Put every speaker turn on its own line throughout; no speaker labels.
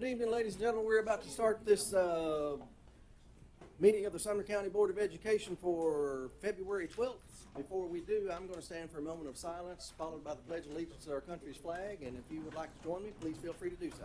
Good evening, ladies and gentlemen. We're about to start this meeting of the Sumner County Board of Education for February 12th. Before we do, I'm going to stand for a moment of silence, followed by the Pledge of Allegiance to our country's flag. And if you would like to join me, please feel free to do so.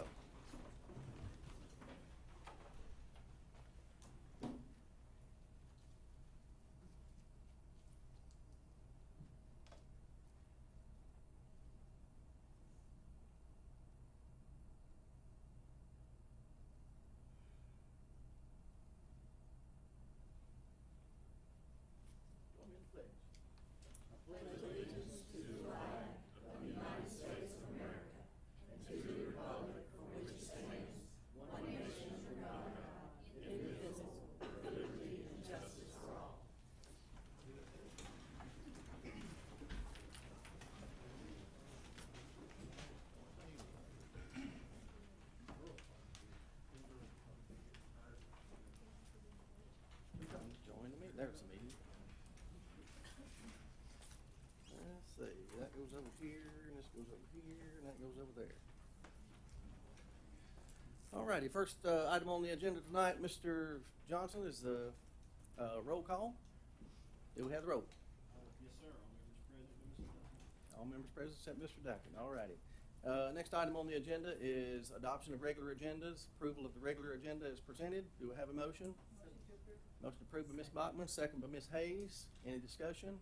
Join me. There's the meeting. Let's see. That goes over here, and this goes over here, and that goes over there. All righty. First item on the agenda tonight, Mr. Johnson, is the roll call. Do we have the roll?
Yes, sir. All members present, Mr. Duncan.
All members present except Mr. Duncan. All righty. Next item on the agenda is adoption of regular agendas. Approval of the regular agenda is presented. Do we have a motion? Motion approved by Ms. Bachman, second by Ms. Hayes. Any discussion?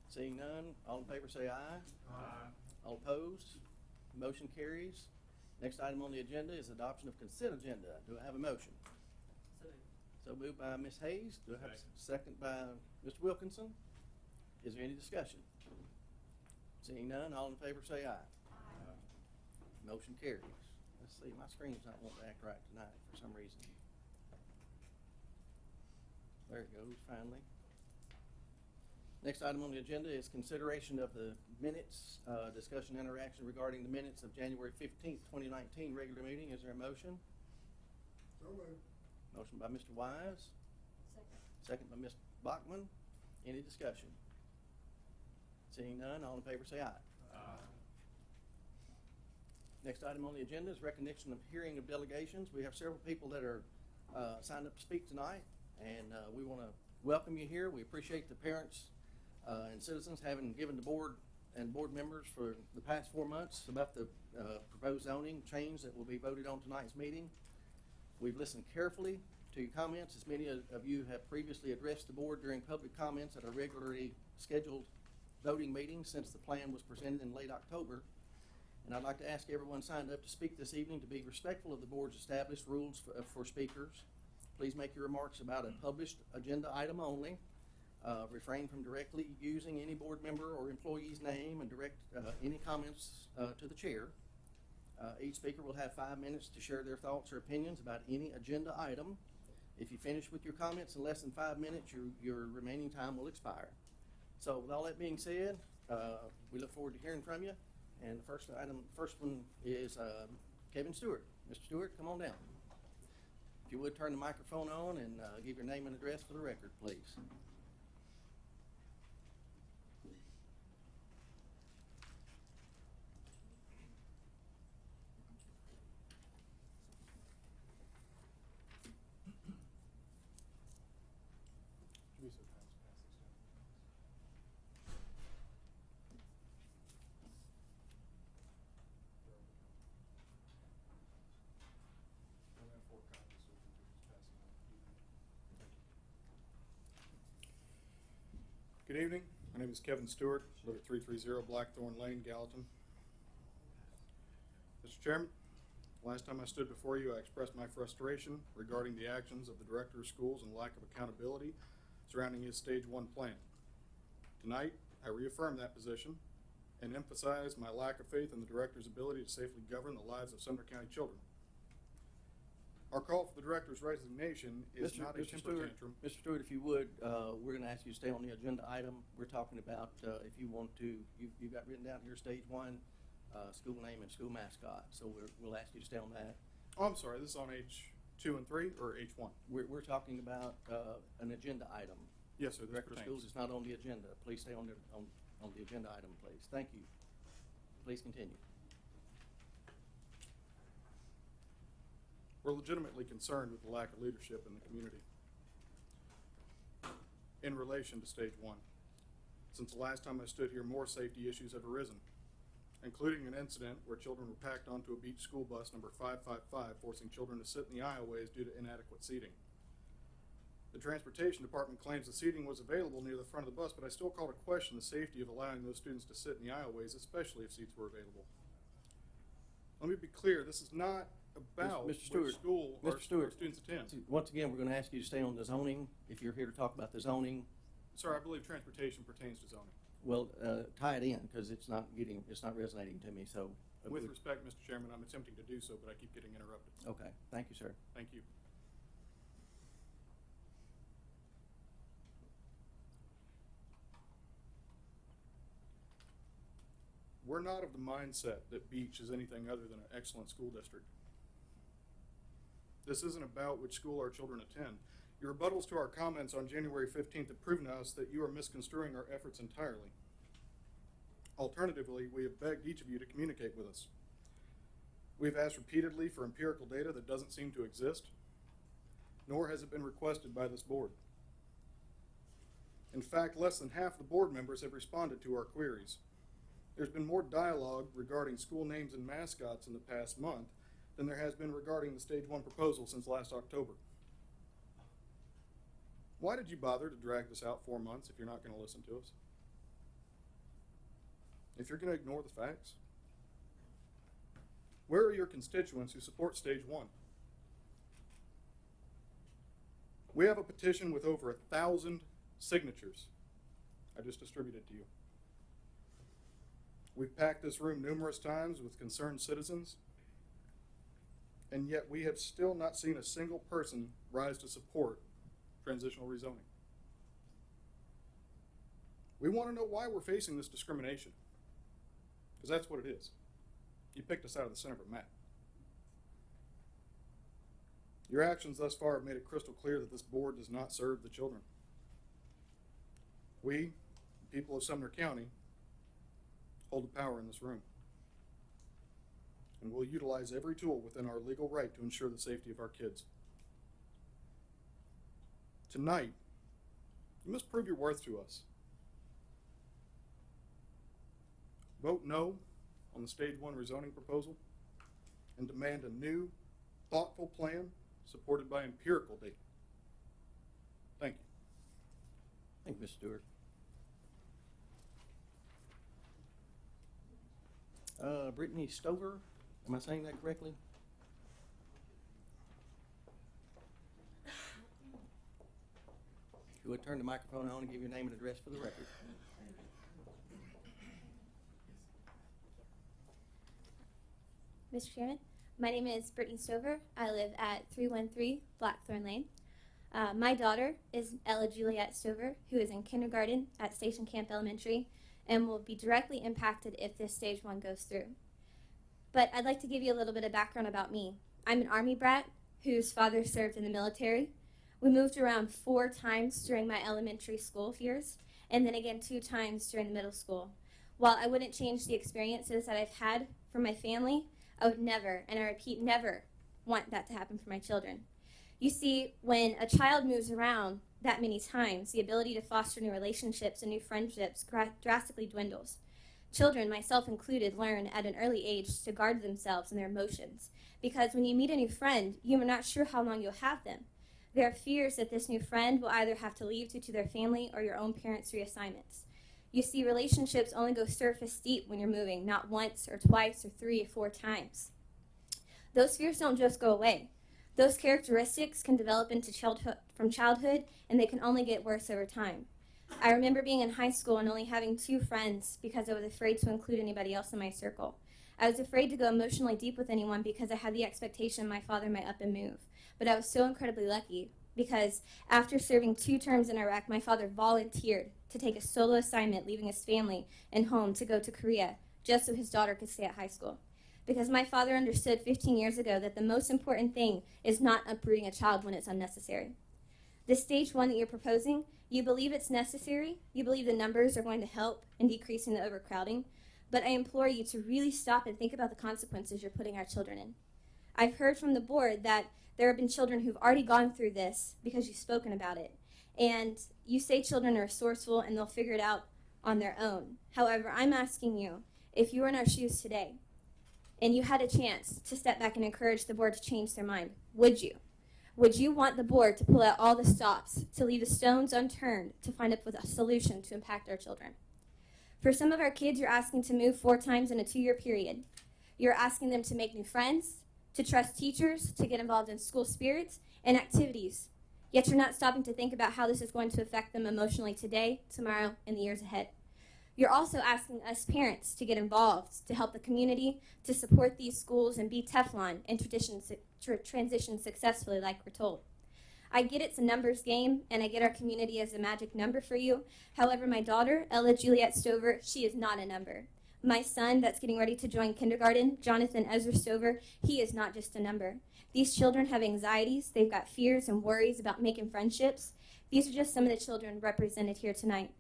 Seeing none, all in favor say aye.
Aye.
All opposed? Motion carries. Next item on the agenda is adoption of consent agenda. Do I have a motion? So moved by Ms. Hayes. Do I have a second by Mr. Wilkinson? Is there any discussion? Seeing none, all in favor say aye.
Aye.
Motion carries. Let's see, my screen's not wanting to act right tonight for some reason. There it goes, finally. Next item on the agenda is consideration of the minutes, discussion and interaction regarding the minutes of January 15th, 2019 regular meeting. Is there a motion?
So moved.
Motion by Mr. Wise. Second by Ms. Bachman. Any discussion? Seeing none, all in favor say aye.
Aye.
Next item on the agenda is recognition of hearing of delegations. We have several people that are signed up to speak tonight, and we want to welcome you here. We appreciate the parents and citizens having given the board and board members for the past 4 months about the proposed zoning change that will be voted on tonight's meeting. We've listened carefully to your comments, as many of you have previously addressed the board during public comments at our regularly scheduled voting meetings since the plan was presented in late October. And I'd like to ask everyone signed up to speak this evening to be respectful of the board's established rules for speakers. Please make your remarks about a published agenda item only. Refrain from directly using any board member or employee's name, and direct any comments to the chair. Each speaker will have 5 minutes to share their thoughts or opinions about any agenda item. If you finish with your comments in less than 5 minutes, your remaining time will expire. So with all that being said, we look forward to hearing from you. And the first one is Kevin Stewart. Mr. Stewart, come on down. If you would turn the microphone on and give your name and address for the record, please.
Good evening. My name is Kevin Stewart. Live at 330 Blackthorn Lane, Gallatin. Mr. Chairman, last time I stood before you, I expressed my frustration regarding the actions of the Director of Schools and lack of accountability surrounding his Stage 1 plan. Tonight, I reaffirm that position and emphasize my lack of faith in the Director's ability to safely govern the lives of Sumner County children. Our call for the Director's resignation is not a temper tantrum.
Mr. Stewart, if you would, we're going to ask you to stay on the agenda item. We're talking about if you want to, you've got written down here Stage 1, school name and school mascot. So we'll ask you to stay on that.
Oh, I'm sorry, this is on H2 and 3 or H1?
We're talking about an agenda item.
Yes, sir, this
Director of Schools is not on the agenda. Please stay on the agenda item, please. Thank you. Please continue.
We're legitimately concerned with the lack of leadership in the community in relation to stage 1. Since the last time I stood here, more safety issues have arisen, including an incident where children were packed onto a beach school bus number 555, forcing children to sit in the aisleways due to inadequate seating. The Transportation Department claims the seating was available near the front of the bus, but I still call to question the safety of allowing those students to sit in the aisleways, especially if seats were available. Let me be clear, this is not about
Mr. Stewart,
which school
Mr.
our
Stewart,
students attend.
Once again, we're going to ask you to stay on the zoning, if you're here to talk about the zoning.
Sir, I believe transportation pertains to zoning.
Well, tie it in, because it's not resonating to me, so.
With respect, Mr. Chairman, I'm attempting to do so, but I keep getting interrupted.
Okay, thank you, sir.
Thank you. We're not of the mindset that Beach is anything other than an excellent school district. This isn't about which school our children attend. Your rebuttals to our comments on January 15th have proven to us that you are misconstruing our efforts entirely. Alternatively, we have begged each of you to communicate with us. We've asked repeatedly for empirical data that doesn't seem to exist, nor has it been requested by this board. In fact, less than half the board members have responded to our queries. There's been more dialogue regarding school names and mascots in the past month than there has been regarding the Stage 1 proposal since last October. Why did you bother to drag this out 4 months if you're not going to listen to us? If you're going to ignore the facts? Where are your constituents who support Stage 1? We have a petition with over 1,000 signatures. I just distributed to you. We've packed this room numerous times with concerned citizens, and yet we have still not seen a single person rise to support transitional rezoning. We want to know why we're facing this discrimination, because that's what it is. You picked us out of the center of a map. Your actions thus far have made it crystal clear that this board does not serve the children. We, the people of Sumner County, hold the power in this room, and we'll utilize every tool within our legal right to ensure the safety of our kids. Tonight, you must prove your worth to us. Vote no on the Stage 1 rezoning proposal and demand a new, thoughtful plan supported by empirical data. Thank you.
Thank you, Mr. Stewart. Brittany Stover, am I saying that correctly? If you would turn the microphone on and give your name and address for the record.
Mr. Chairman, my name is Brittany Stover. I live at 313 Blackthorn Lane. My daughter is Ella Juliet Stover, who is in kindergarten at Station Camp Elementary and will be directly impacted if this Stage 1 goes through. But I'd like to give you a little bit of background about me. I'm an Army brat whose father served in the military. We moved around 4 times during my elementary school years, and then again 2 times during the middle school. While I wouldn't change the experiences that I've had for my family, I would never, and I repeat, never want that to happen for my children. You see, when a child moves around that many times, the ability to foster new relationships and new friendships drastically dwindles. Children, myself included, learn at an early age to guard themselves and their emotions, because when you meet a new friend, you are not sure how long you'll have them. There are fears that this new friend will either have to leave due to their family or your own parents' reassignments. You see, relationships only go surface deep when you're moving, not once or twice or 3 or 4 times. Those fears don't just go away. Those characteristics can develop from childhood, and they can only get worse over time. I remember being in high school and only having 2 friends because I was afraid to include anybody else in my circle. I was afraid to go emotionally deep with anyone because I had the expectation my father might up and move. But I was so incredibly lucky because after serving 2 terms in Iraq, my father volunteered to take a solo assignment, leaving his family and home to go to Korea just so his daughter could stay at high school. Because my father understood 15 years ago that the most important thing is not uprooting a child when it's unnecessary. This Stage 1 that you're proposing, you believe it's necessary, you believe the numbers are going to help in decreasing the overcrowding, but I implore you to really stop and think about the consequences you're putting our children in. I've heard from the board that there have been children who've already gone through this because you've spoken about it. And you say children are resourceful and they'll figure it out on their own. However, I'm asking you, if you were in our shoes today and you had a chance to step back and encourage the board to change their mind, would you? Would you want the board to pull out all the stops, to leave the stones unturned, to find up with a solution to impact our children? For some of our kids, you're asking to move 4 times in a 2-year period. You're asking them to make new friends, to trust teachers, to get involved in school spirits and activities. Yet you're not stopping to think about how this is going to affect them emotionally today, tomorrow, and the years ahead. You're also asking us parents to get involved, to help the community, to support these schools and be Teflon and transition successfully like we're told. I get it's a numbers game, and I get our community as a magic number for you. However, my daughter, Ella Juliet Stover, she is not a number. My son that's getting ready to join kindergarten, Jonathan Ezra Stover, he is not just a number. These children have anxieties, they've got fears and worries about making friendships. These are just some of the children represented here tonight.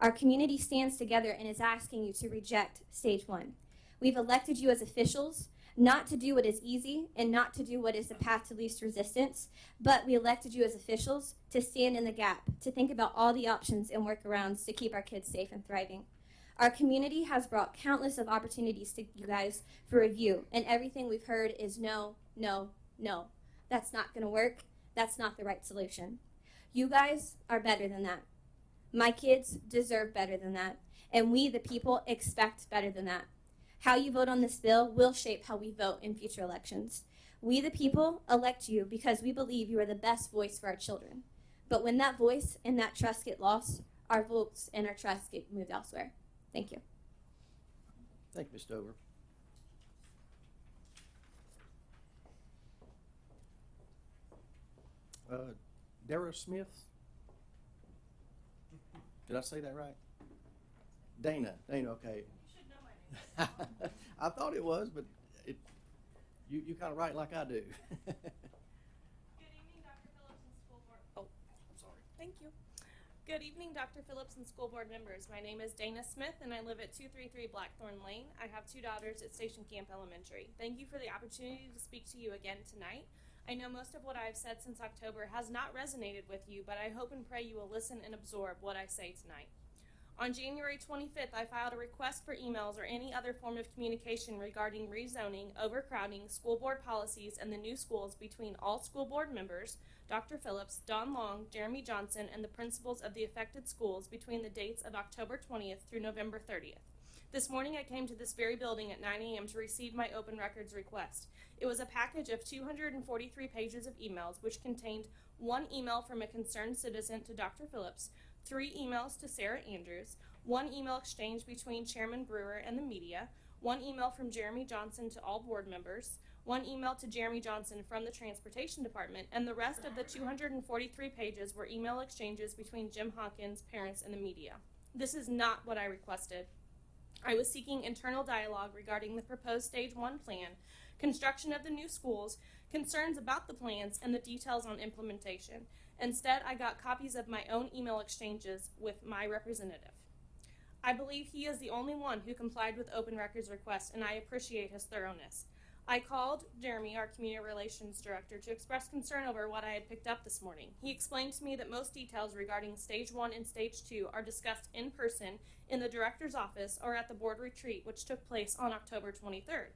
Our community stands together and is asking you to reject stage 1. We've elected you as officials, not to do what is easy and not to do what is the path to least resistance, but we elected you as officials to stand in the gap, to think about all the options and workarounds to keep our kids safe and thriving. Our community has brought countless of opportunities to you guys for review, and everything we've heard is no, no, no. That's not going to work. That's not the right solution. You guys are better than that. My kids deserve better than that, and we, the people, expect better than that. How you vote on this bill will shape how we vote in future elections. We, the people, elect you because we believe you are the best voice for our children. But when that voice and that trust get lost, our votes and our trust get moved elsewhere. Thank you.
Thank you, Ms. Stover. Dara Smith? Did I say that right? Dana, okay.
You should know my name.
I thought it was, but you kind of write like I do.
Good evening, Dr. Phillips and school board. Oh, I'm sorry. Thank you. Good evening, Dr. Phillips and school board members. My name is Dana Smith, and I live at 233 Blackthorn Lane. I have 2 daughters at Station Camp Elementary. Thank you for the opportunity to speak to you again tonight. I know most of what I have said since October has not resonated with you, but I hope and pray you will listen and absorb what I say tonight. On January 25th, I filed a request for emails or any other form of communication regarding rezoning, overcrowding, school board policies, and the new schools between all school board members, Dr. Phillips, Don Long, Jeremy Johnson, and the principals of the affected schools between the dates of October 20th through November 30th. This morning I came to this very building at 9 a.m. to receive my open records request. It was a package of 243 pages of emails, which contained 1 email from a concerned citizen to Dr. Phillips, 3 emails to Sarah Andrews, 1 email exchange between Chairman Brewer and the media, 1 email from Jeremy Johnson to all board members, 1 email to Jeremy Johnson from the Transportation Department, and the rest of the 243 pages were email exchanges between Jim Hawkins, parents, and the media. This is not what I requested. I was seeking internal dialogue regarding the proposed Stage 1 plan, construction of the new schools, concerns about the plans, and the details on implementation. Instead, I got copies of my own email exchanges with my representative. I believe he is the only one who complied with open records requests, and I appreciate his thoroughness. I called Jeremy, our community relations director, to express concern over what I had picked up this morning. He explained to me that most details regarding Stage 1 and Stage 2 are discussed in person in the director's office or at the board retreat, which took place on October 23rd.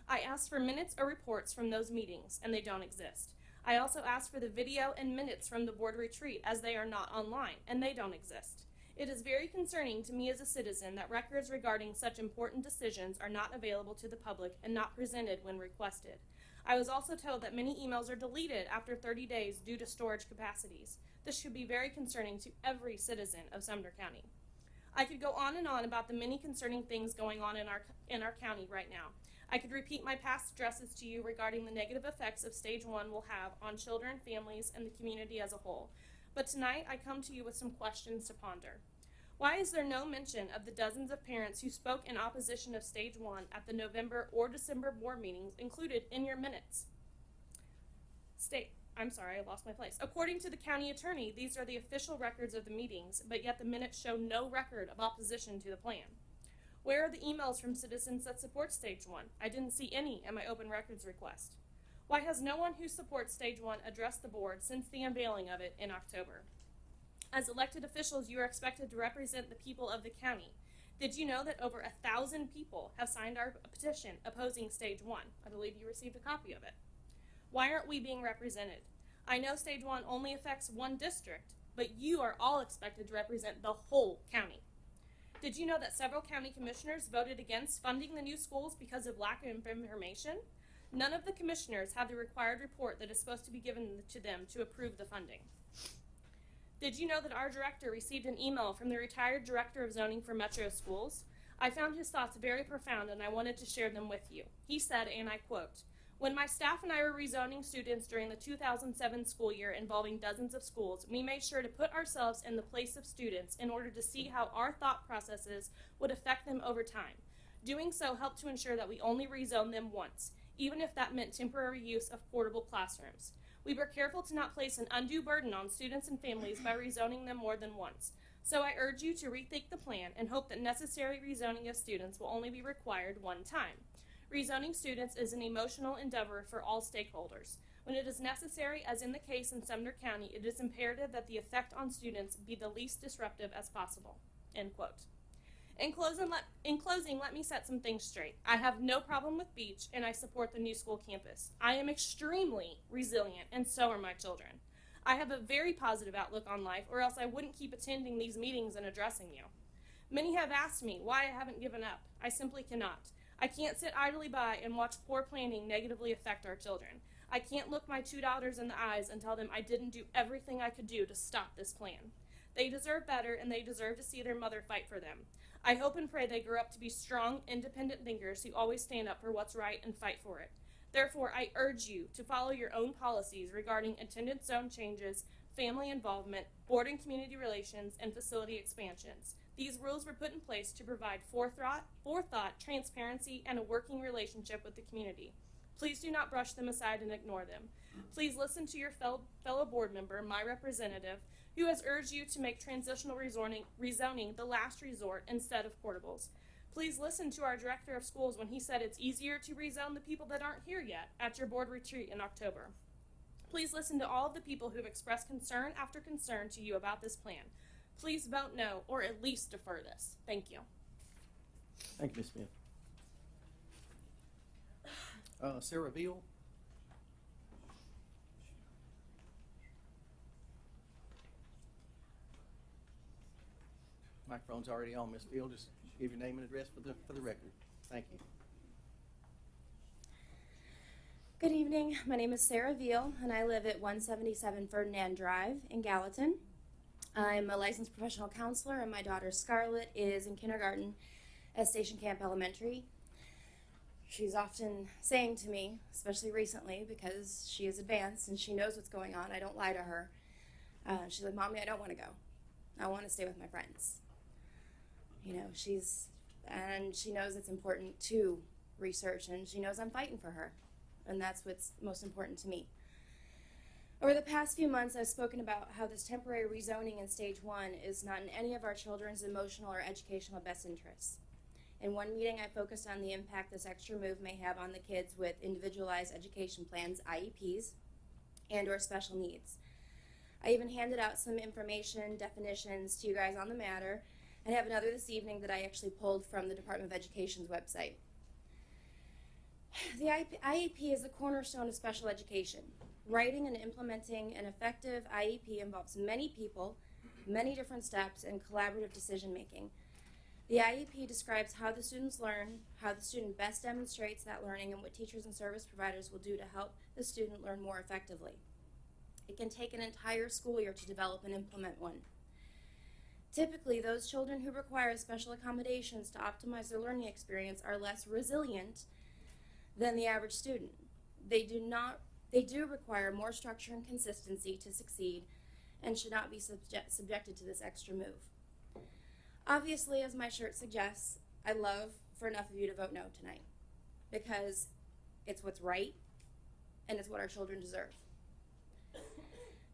I asked for minutes or reports from those meetings, and they don't exist. I also asked for the video and minutes from the board retreat, as they are not online, and they don't exist. It is very concerning to me as a citizen that records regarding such important decisions are not available to the public and not presented when requested. I was also told that many emails are deleted after 30 days due to storage capacities. This should be very concerning to every citizen of Sumner County. I could go on and on about the many concerning things going on in our county right now. I could repeat my past addresses to you regarding the negative effects of Stage 1 will have on children, families, and the community as a whole. But tonight I come to you with some questions to ponder. Why is there no mention of the dozens of parents who spoke in opposition of Stage 1 at the November or December board meetings included in your minutes? I lost my place. According to the county attorney, these are the official records of the meetings, but yet the minutes show no record of opposition to the plan. Where are the emails from citizens that support Stage 1? I didn't see any in my open records request. Why has no one who supports Stage 1 addressed the board since the unveiling of it in October? As elected officials, you are expected to represent the people of the county. Did you know that over 1,000 people have signed our petition opposing Stage 1? I believe you received a copy of it. Why aren't we being represented? I know Stage 1 only affects one district, but you are all expected to represent the whole county. Did you know that several county commissioners voted against funding the new schools because of lack of information? None of the commissioners have the required report that is supposed to be given to them to approve the funding. Did you know that our director received an email from the retired director of zoning for Metro Schools? I found his thoughts very profound and I wanted to share them with you. He said, and I quote, "When my staff and I were rezoning students during the 2007 school year involving dozens of schools, we made sure to put ourselves in the place of students in order to see how our thought processes would affect them over time. Doing so helped to ensure that we only rezoned them once, even if that meant temporary use of portable classrooms. We were careful to not place an undue burden on students and families by rezoning them more than once. So I urge you to rethink the plan and hope that necessary rezoning of students will only be required one time. Rezoning students is an emotional endeavor for all stakeholders. When it is necessary, as in the case in Sumner County, it is imperative that the effect on students be the least disruptive as possible." End quote. In closing, let me set some things straight. I have no problem with Beach, and I support the new school campus. I am extremely resilient, and so are my children. I have a very positive outlook on life, or else I wouldn't keep attending these meetings and addressing you. Many have asked me why I haven't given up. I simply cannot. I can't sit idly by and watch poor planning negatively affect our children. I can't look my two daughters in the eyes and tell them I didn't do everything I could do to stop this plan. They deserve better, and they deserve to see their mother fight for them. I hope and pray they grow up to be strong, independent thinkers who always stand up for what's right and fight for it. Therefore, I urge you to follow your own policies regarding attendance zone changes, family involvement, board and community relations, and facility expansions. These rules were put in place to provide forethought, transparency, and a working relationship with the community. Please do not brush them aside and ignore them. Please listen to your fellow board member, my representative, who has urged you to make transitional rezoning the last resort instead of portables. Please listen to our director of schools when he said it's easier to rezone the people that aren't here yet at your board retreat in October. Please listen to all of the people who have expressed concern after concern to you about this plan. Please vote no, or at least defer this. Thank you.
Thank you, Ms. Smith. Sarah Veal. Microphone's already on, Ms. Veal. Just give your name and address for the record. Thank you.
Good evening. My name is Sarah Veal, and I live at 177 Ferdinand Drive in Gallatin. I'm a licensed professional counselor, and my daughter Scarlett is in kindergarten at Station Camp Elementary. She's often saying to me, especially recently, because she is advanced and she knows what's going on, I don't lie to her. She's like, "Mommy, I don't want to go. I want to stay with my friends." You know, she knows it's important to research, and she knows I'm fighting for her, and that's what's most important to me. Over the past few months, I've spoken about how this temporary rezoning in Stage 1 is not in any of our children's emotional or educational best interests. In one meeting, I focused on the impact this extra move may have on the kids with individualized education plans, IEPs, and or special needs. I even handed out some information, definitions to you guys on the matter, and have another this evening that I actually pulled from the Department of Education's website. The IEP is the cornerstone of special education. Writing and implementing an effective IEP involves many people, many different steps, and collaborative decision making. The IEP describes how the students learn, how the student best demonstrates that learning, and what teachers and service providers will do to help the student learn more effectively. It can take an entire school year to develop and implement one. Typically, those children who require special accommodations to optimize their learning experience are less resilient than the average student. They do require more structure and consistency to succeed and should not be subjected to this extra move. Obviously, as my shirt suggests, I'd love for enough of you to vote no tonight, because it's what's right and it's what our children deserve.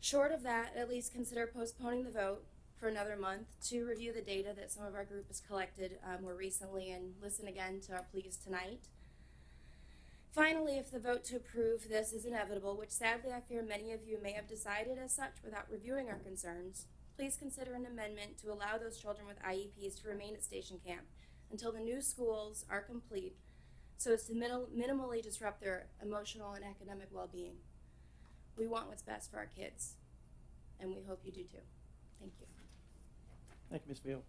Short of that, at least consider postponing the vote for another month to review the data that some of our group has collected more recently and listen again to our pleas tonight. Finally, if the vote to approve this is inevitable, which sadly I fear many of you may have decided as such without reviewing our concerns, please consider an amendment to allow those children with IEPs to remain at Station Camp until the new schools are complete, so as to minimally disrupt their emotional and academic well-being. We want what's best for our kids, and we hope you do too. Thank you.
Thank you, Ms. Veal.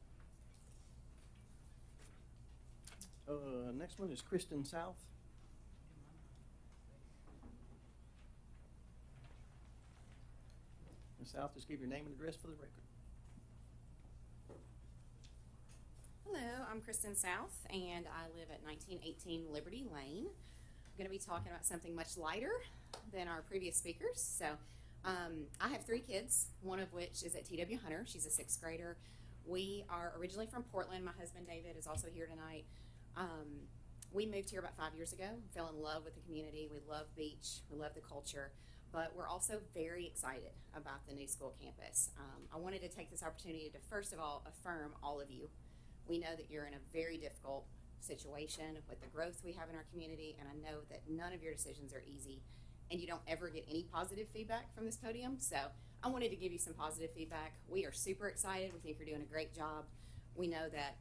Next one is Kristen South. Ms. South, just give your name and address for the record.
Hello, I'm Kristen South, and I live at 1918 Liberty Lane. I'm going to be talking about something much lighter than our previous speakers. So, I have 3 kids, one of which is at T.W. Hunter. She's a 6th grader. We are originally from Portland. My husband David is also here tonight. We moved here about 5 years ago, fell in love with the community. We love beach, we love the culture, but we're also very excited about the new school campus. I wanted to take this opportunity to first of all affirm all of you. We know that you're in a very difficult situation with the growth we have in our community, and I know that none of your decisions are easy, and you don't ever get any positive feedback from this podium, so I wanted to give you some positive feedback. We are super excited. We think you're doing a great job. We know that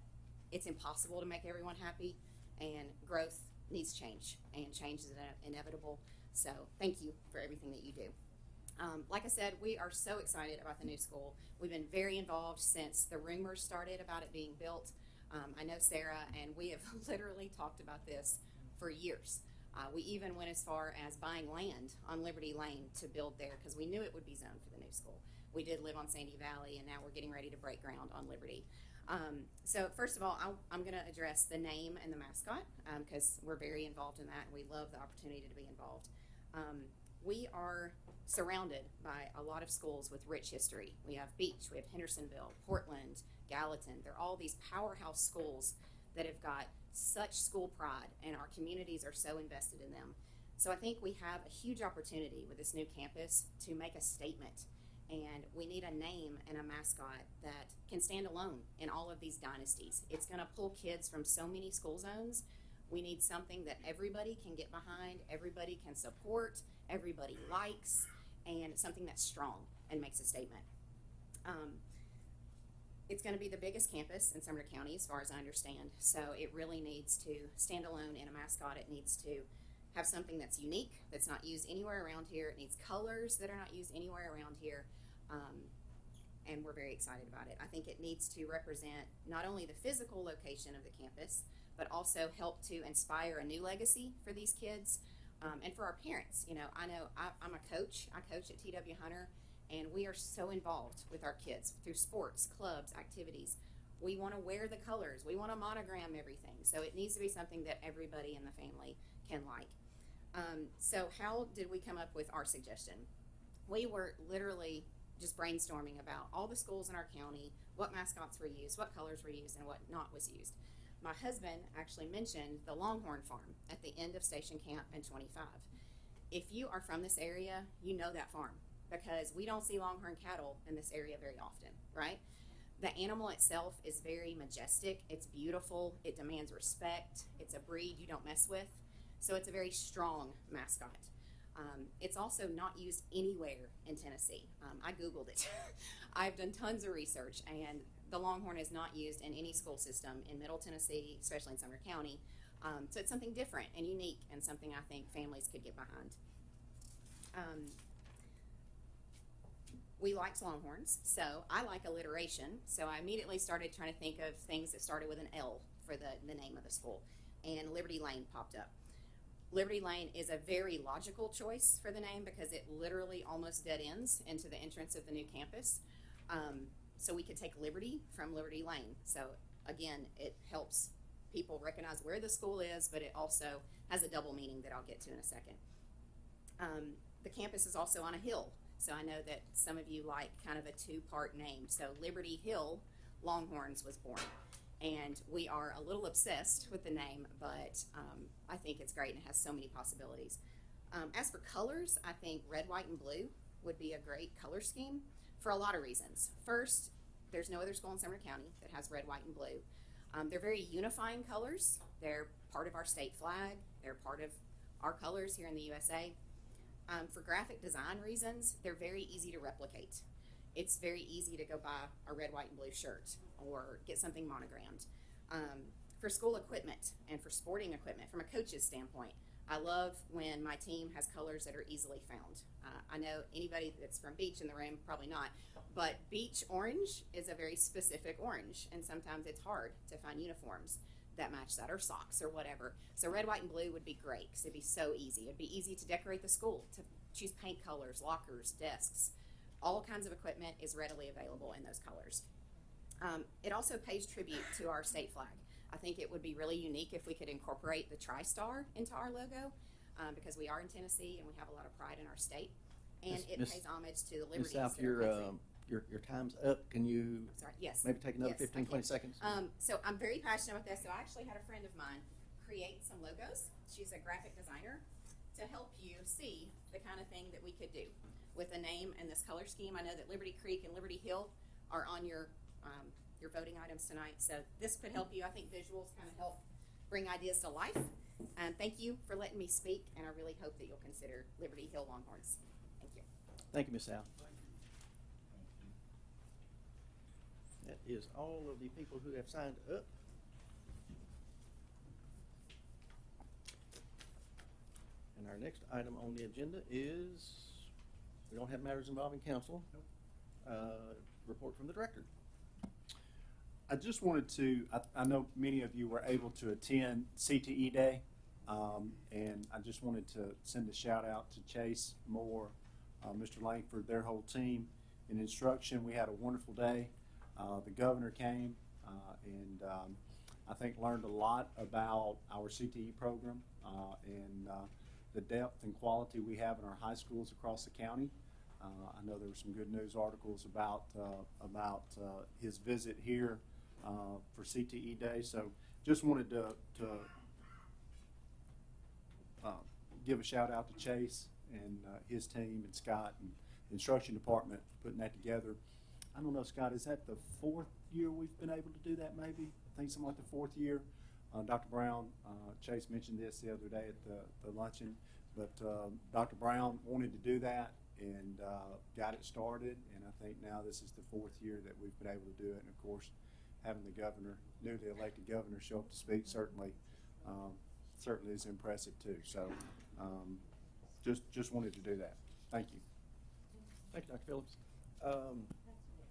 it's impossible to make everyone happy, and growth needs change, and change is inevitable, so thank you for everything that you do. Like I said, we are so excited about the new school. We've been very involved since the rumors started about it being built. I know Sarah, and we have literally talked about this for years. We even went as far as buying land on Liberty Lane to build there because we knew it would be zoned for the new school. We did live on Sandy Valley, and now we're getting ready to break ground on Liberty. So first of all, I'm going to address the name and the mascot because we're very involved in that, and we love the opportunity to be involved. We are surrounded by a lot of schools with rich history. We have Beach, we have Hendersonville, Portland, Gallatin. They're all these powerhouse schools that have got such school pride, and our communities are so invested in them. So I think we have a huge opportunity with this new campus to make a statement, and we need a name and a mascot that can stand alone in all of these dynasties. It's going to pull kids from so many school zones. We need something that everybody can get behind, everybody can support, everybody likes, and something that's strong and makes a statement. It's going to be the biggest campus in Sumner County as far as I understand, so it really needs to stand alone in a mascot. It needs to have something that's unique, that's not used anywhere around here. It needs colors that are not used anywhere around here, and we're very excited about it. I think it needs to represent not only the physical location of the campus, but also help to inspire a new legacy for these kids and for our parents. You know I'm a coach. I coach at T.W. Hunter, and we are so involved with our kids through sports, clubs, activities. We want to wear the colors. We want to monogram everything. So it needs to be something that everybody in the family can like. So how did we come up with our suggestion? We were literally just brainstorming about all the schools in our county, what mascots were used, what colors were used, and what not was used. My husband actually mentioned the Longhorn Farm at the end of Station Camp and 25. If you are from this area, you know that farm because we don't see longhorn cattle in this area very often, right? The animal itself is very majestic. It's beautiful. It demands respect. It's a breed you don't mess with. So it's a very strong mascot. It's also not used anywhere in Tennessee. I Googled it. I've done tons of research, and the Longhorn is not used in any school system in Middle Tennessee, especially in Sumner County. So it's something different and unique and something I think families could get behind. We liked Longhorns, so I like alliteration. So I immediately started trying to think of things that started with an L for the name of the school, and Liberty Lane popped up. Liberty Lane is a very logical choice for the name because it literally almost dead ends into the entrance of the new campus. So we could take Liberty from Liberty Lane. So again, it helps people recognize where the school is, but it also has a double meaning that I'll get to in a second. The campus is also on a hill. So I know that some of you like kind of a two-part name. So Liberty Hill Longhorns was born. And we are a little obsessed with the name, but I think it's great and it has so many possibilities. As for colors, I think red, white, and blue would be a great color scheme for a lot of reasons. First, there's no other school in Sumner County that has red, white, and blue. They're very unifying colors. They're part of our state flag. They're part of our colors here in the USA. For graphic design reasons, they're very easy to replicate. It's very easy to go buy a red, white, and blue shirt or get something monogrammed. For school equipment and for sporting equipment, from a coach's standpoint, I love when my team has colors that are easily found. I know anybody that's from Beach in the room, probably not, but Beach orange is a very specific orange, and sometimes it's hard to find uniforms that match that, or socks or whatever. So red, white, and blue would be great because it'd be so easy. It'd be easy to decorate the school, to choose paint colors, lockers, desks. All kinds of equipment is readily available in those colors. It also pays tribute to our state flag. I think it would be really unique if we could incorporate the Tri-Star into our logo, because we are in Tennessee and we have a lot of pride in our state. And it pays homage to the
Ms.
liberties
South,
that our country.
your time's up. Can you
I'm sorry, yes.
maybe take another
Yes,
15,
I
20
can.
seconds?
So I'm very passionate about this. So I actually had a friend of mine create some logos. She's a graphic designer, to help you see the kind of thing that we could do with a name and this color scheme. I know that Liberty Creek and Liberty Hill are on your voting items tonight, so this could help you. I think visuals kind of help bring ideas to life. Thank you for letting me speak, and I really hope that you'll consider Liberty Hill Longhorns. Thank you.
Thank you, Ms. South. That is all of the people who have signed up. And our next item on the agenda is, we don't have matters involving council. Report from the director.
I just wanted to, I know many of you were able to attend CTE Day, and I just wanted to send a shout out to Chase Moore, Mr. Langford, their whole team in instruction. We had a wonderful day. The governor came and I think learned a lot about our CTE program and the depth and quality we have in our high schools across the county. I know there were some good news articles about his visit here for CTE Day. So just wanted to give a shout out to Chase and his team and Scott and the instruction department putting that together. I don't know, Scott, is that the 4th year we've been able to do that maybe? I think something like the 4th year. Dr. Brown, Chase mentioned this the other day at the luncheon, but Dr. Brown wanted to do that and got it started, and I think now this is the 4th year that we've been able to do it. And of course, having the governor, newly elected governor, show up to speak certainly is impressive too. So just wanted to do that. Thank you.
Thank you, Dr. Phillips.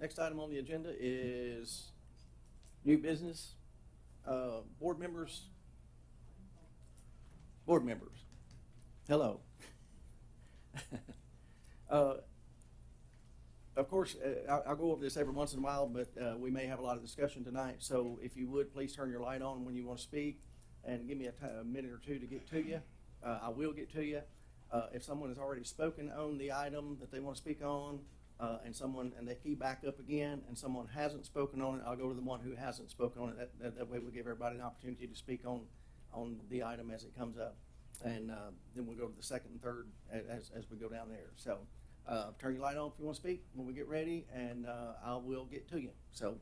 Next item on the agenda is new business. Board members. Hello. Of course, I'll go over this every once in a while, but we may have a lot of discussion tonight. So if you would, please turn your light on when you want to speak and give me a minute or two to get to you. I will get to you. If someone has already spoken on the item that they want to speak on, and they key back up again, and someone hasn't spoken on it, I'll go to the one who hasn't spoken on it. That way we'll give everybody an opportunity to speak on the item as it comes up. And then we'll go to the second and third as we go down there. So turn your light on if you want to speak when we get ready, and I will get to you. So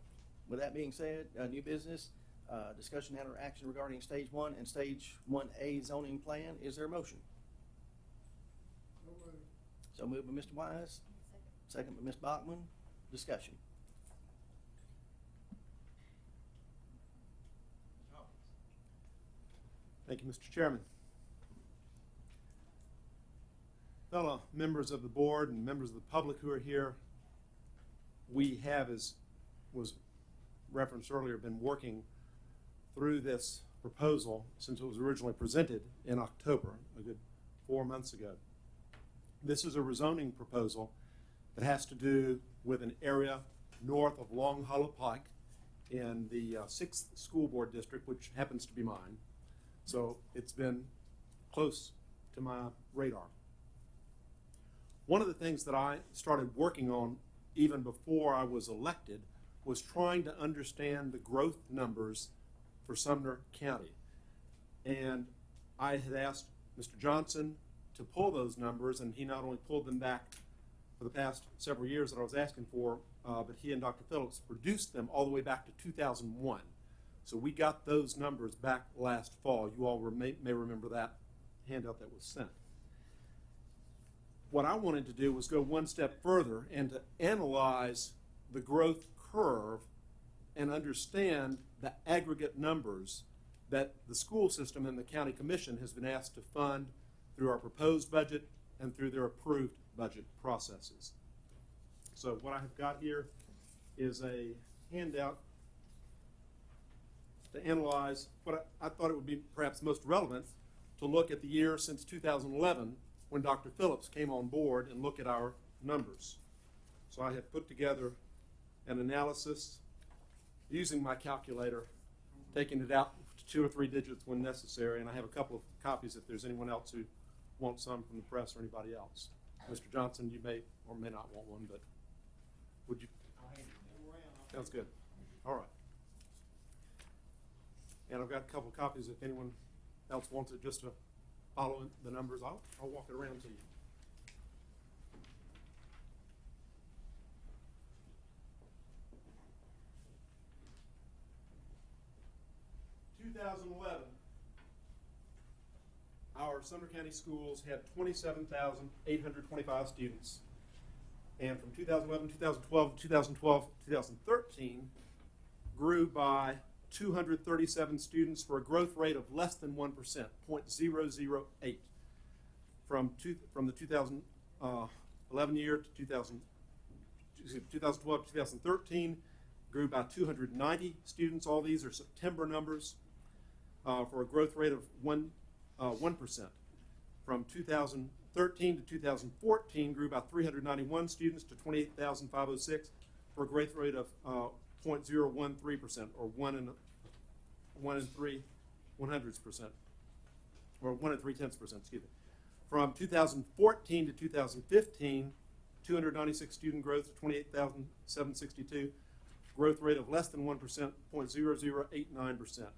with that being said, new business, discussion and or action regarding Stage 1 and Stage 1A zoning plan. Is there a motion? So moved by Mr. Wise. Second by Ms. Bachman. Discussion.
Thank you, Mr. Chairman. Fellow members of the board and members of the public who are here, we have, as was referenced earlier, been working through this proposal since it was originally presented in October, a good 4 months ago. This is a rezoning proposal that has to do with an area north of Long Hollow Pike in the 6th School Board District, which happens to be mine. So it's been close to my radar. One of the things that I started working on even before I was elected was trying to understand the growth numbers for Sumner County. And I had asked Mr. Johnson to pull those numbers, and he not only pulled them back for the past several years that I was asking for, but he and Dr. Phillips produced them all the way back to 2001. So we got those numbers back last fall. You all may remember that handout that was sent. What I wanted to do was go one step further and to analyze the growth curve and understand the aggregate numbers that the school system and the county commission has been asked to fund through our proposed budget and through their approved budget processes. So what I have got here is a handout to analyze what I thought it would be perhaps most relevant to look at the year since 2011 when Dr. Phillips came on board and look at our numbers. So I have put together an analysis using my calculator, taking it out to 2 or 3 digits when necessary, and I have a couple of copies if there's anyone else who wants some from the press or anybody else. Mr. Johnson, you may or may not want one, but would you? Sounds good. All right. And I've got a couple of copies if anyone else wants it just to follow the numbers. I'll walk it around to you. In 2011, our Sumner County schools had 27,825 students. And from 2011, 2012, 2013, grew by 237 students for a growth rate of less than 1%, 0.008. From the 2011 year to 2012 to 2013, grew by 290 students. All these are September numbers for a growth rate of 1%. From 2013 to 2014, grew by 391 students to 28,506 for a growth rate of 0.013%, or 1 and 3/100%, or 1 3/10%, excuse me. From 2014 to 2015, 296 student growth to 28,762, growth rate of less than 1%, 0.0089%.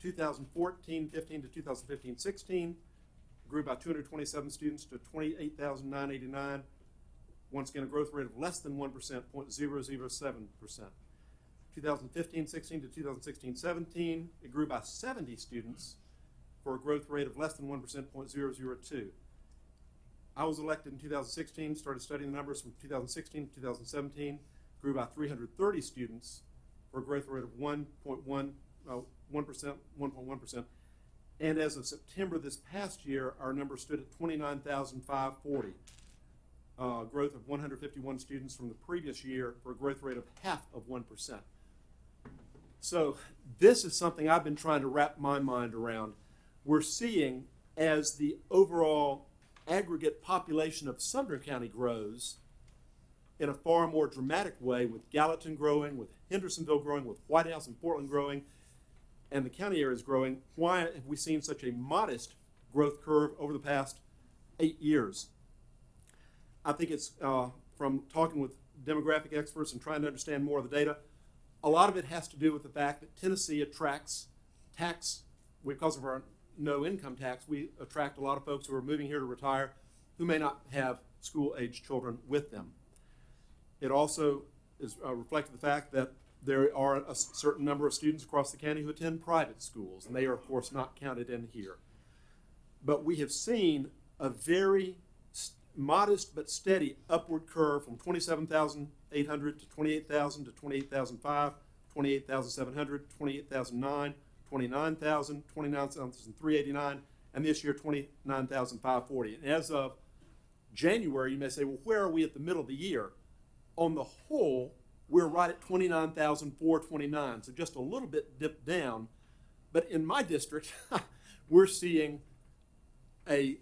2014-15 to 2015-16, grew by 227 students to 28,989. Once again, a growth rate of less than 1%, 0.007%. 2015-16 to 2016-17, it grew by 70 students for a growth rate of less than 1%, 0.002. I was elected in 2016, started studying the numbers from 2016 to 2017, grew by 330 students for a growth rate of 1.1%. And as of September this past year, our number stood at 29,540, growth of 151 students from the previous year for a growth rate of 0.5%. So this is something I've been trying to wrap my mind around. We're seeing as the overall aggregate population of Sumner County grows in a far more dramatic way, with Gallatin growing, with Hendersonville growing, with White House and Portland growing, and the county area is growing. Why have we seen such a modest growth curve over the past 8 years? I think it's from talking with demographic experts and trying to understand more of the data, a lot of it has to do with the fact that Tennessee attracts tax, because of our no income tax, we attract a lot of folks who are moving here to retire who may not have school-age children with them. It also is reflected the fact that there are a certain number of students across the county who attend private schools, and they are, of course, not counted in here. But we have seen a very modest but steady upward curve from 27,800 to 28,000 to 28,005, 28,700, 28,009, 29,000, 29,389, and this year 29,540. And as of January, you may say, well, where are we at the middle of the year? On the whole, we're right at 29,429, so just a little bit dipped down. But in my district, we're seeing the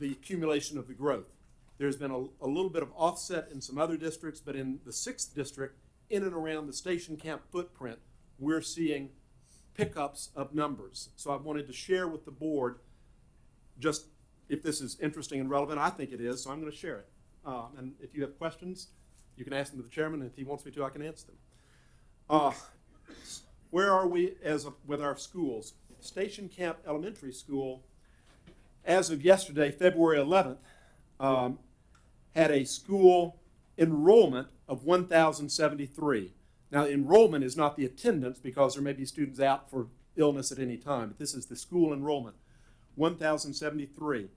accumulation of the growth. There's been a little bit of offset in some other districts, but in the 6th district, in and around the station camp footprint, we're seeing pickups of numbers. So I wanted to share with the board, just if this is interesting and relevant. I think it is, so I'm going to share it. And if you have questions, you can ask them to the chairman, and if he wants me to, I can answer them. Where are we with our schools? Station Camp Elementary School, as of yesterday, February 11th, had a school enrollment of 1,073. Now, enrollment is not the attendance, because there may be students out for illness at any time, but this is the school enrollment. 1,073.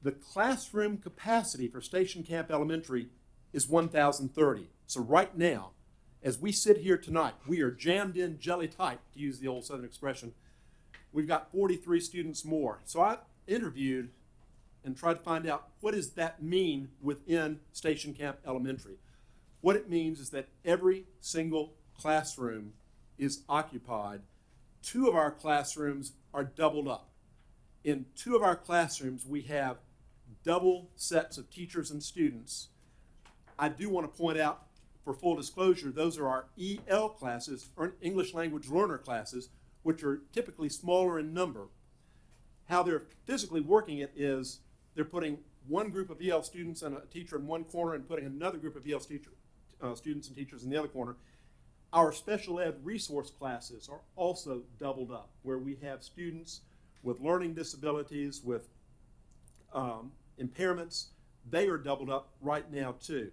The classroom capacity for Station Camp Elementary is 1,030. So right now, as we sit here tonight, we are jammed in jelly tight, to use the old Southern expression. We've got 43 students more. So I interviewed and tried to find out, what does that mean within Station Camp Elementary? What it means is that every single classroom is occupied. 2 of our classrooms are doubled up. In 2 of our classrooms, we have double sets of teachers and students. I do want to point out, for full disclosure, those are our EL classes, or English Language Learner classes, which are typically smaller in number. How they're physically working it is they're putting one group of EL students and a teacher in one corner and putting another group of EL students and teachers in the other corner. Our special ed resource classes are also doubled up, where we have students with learning disabilities, with impairments. They are doubled up right now too.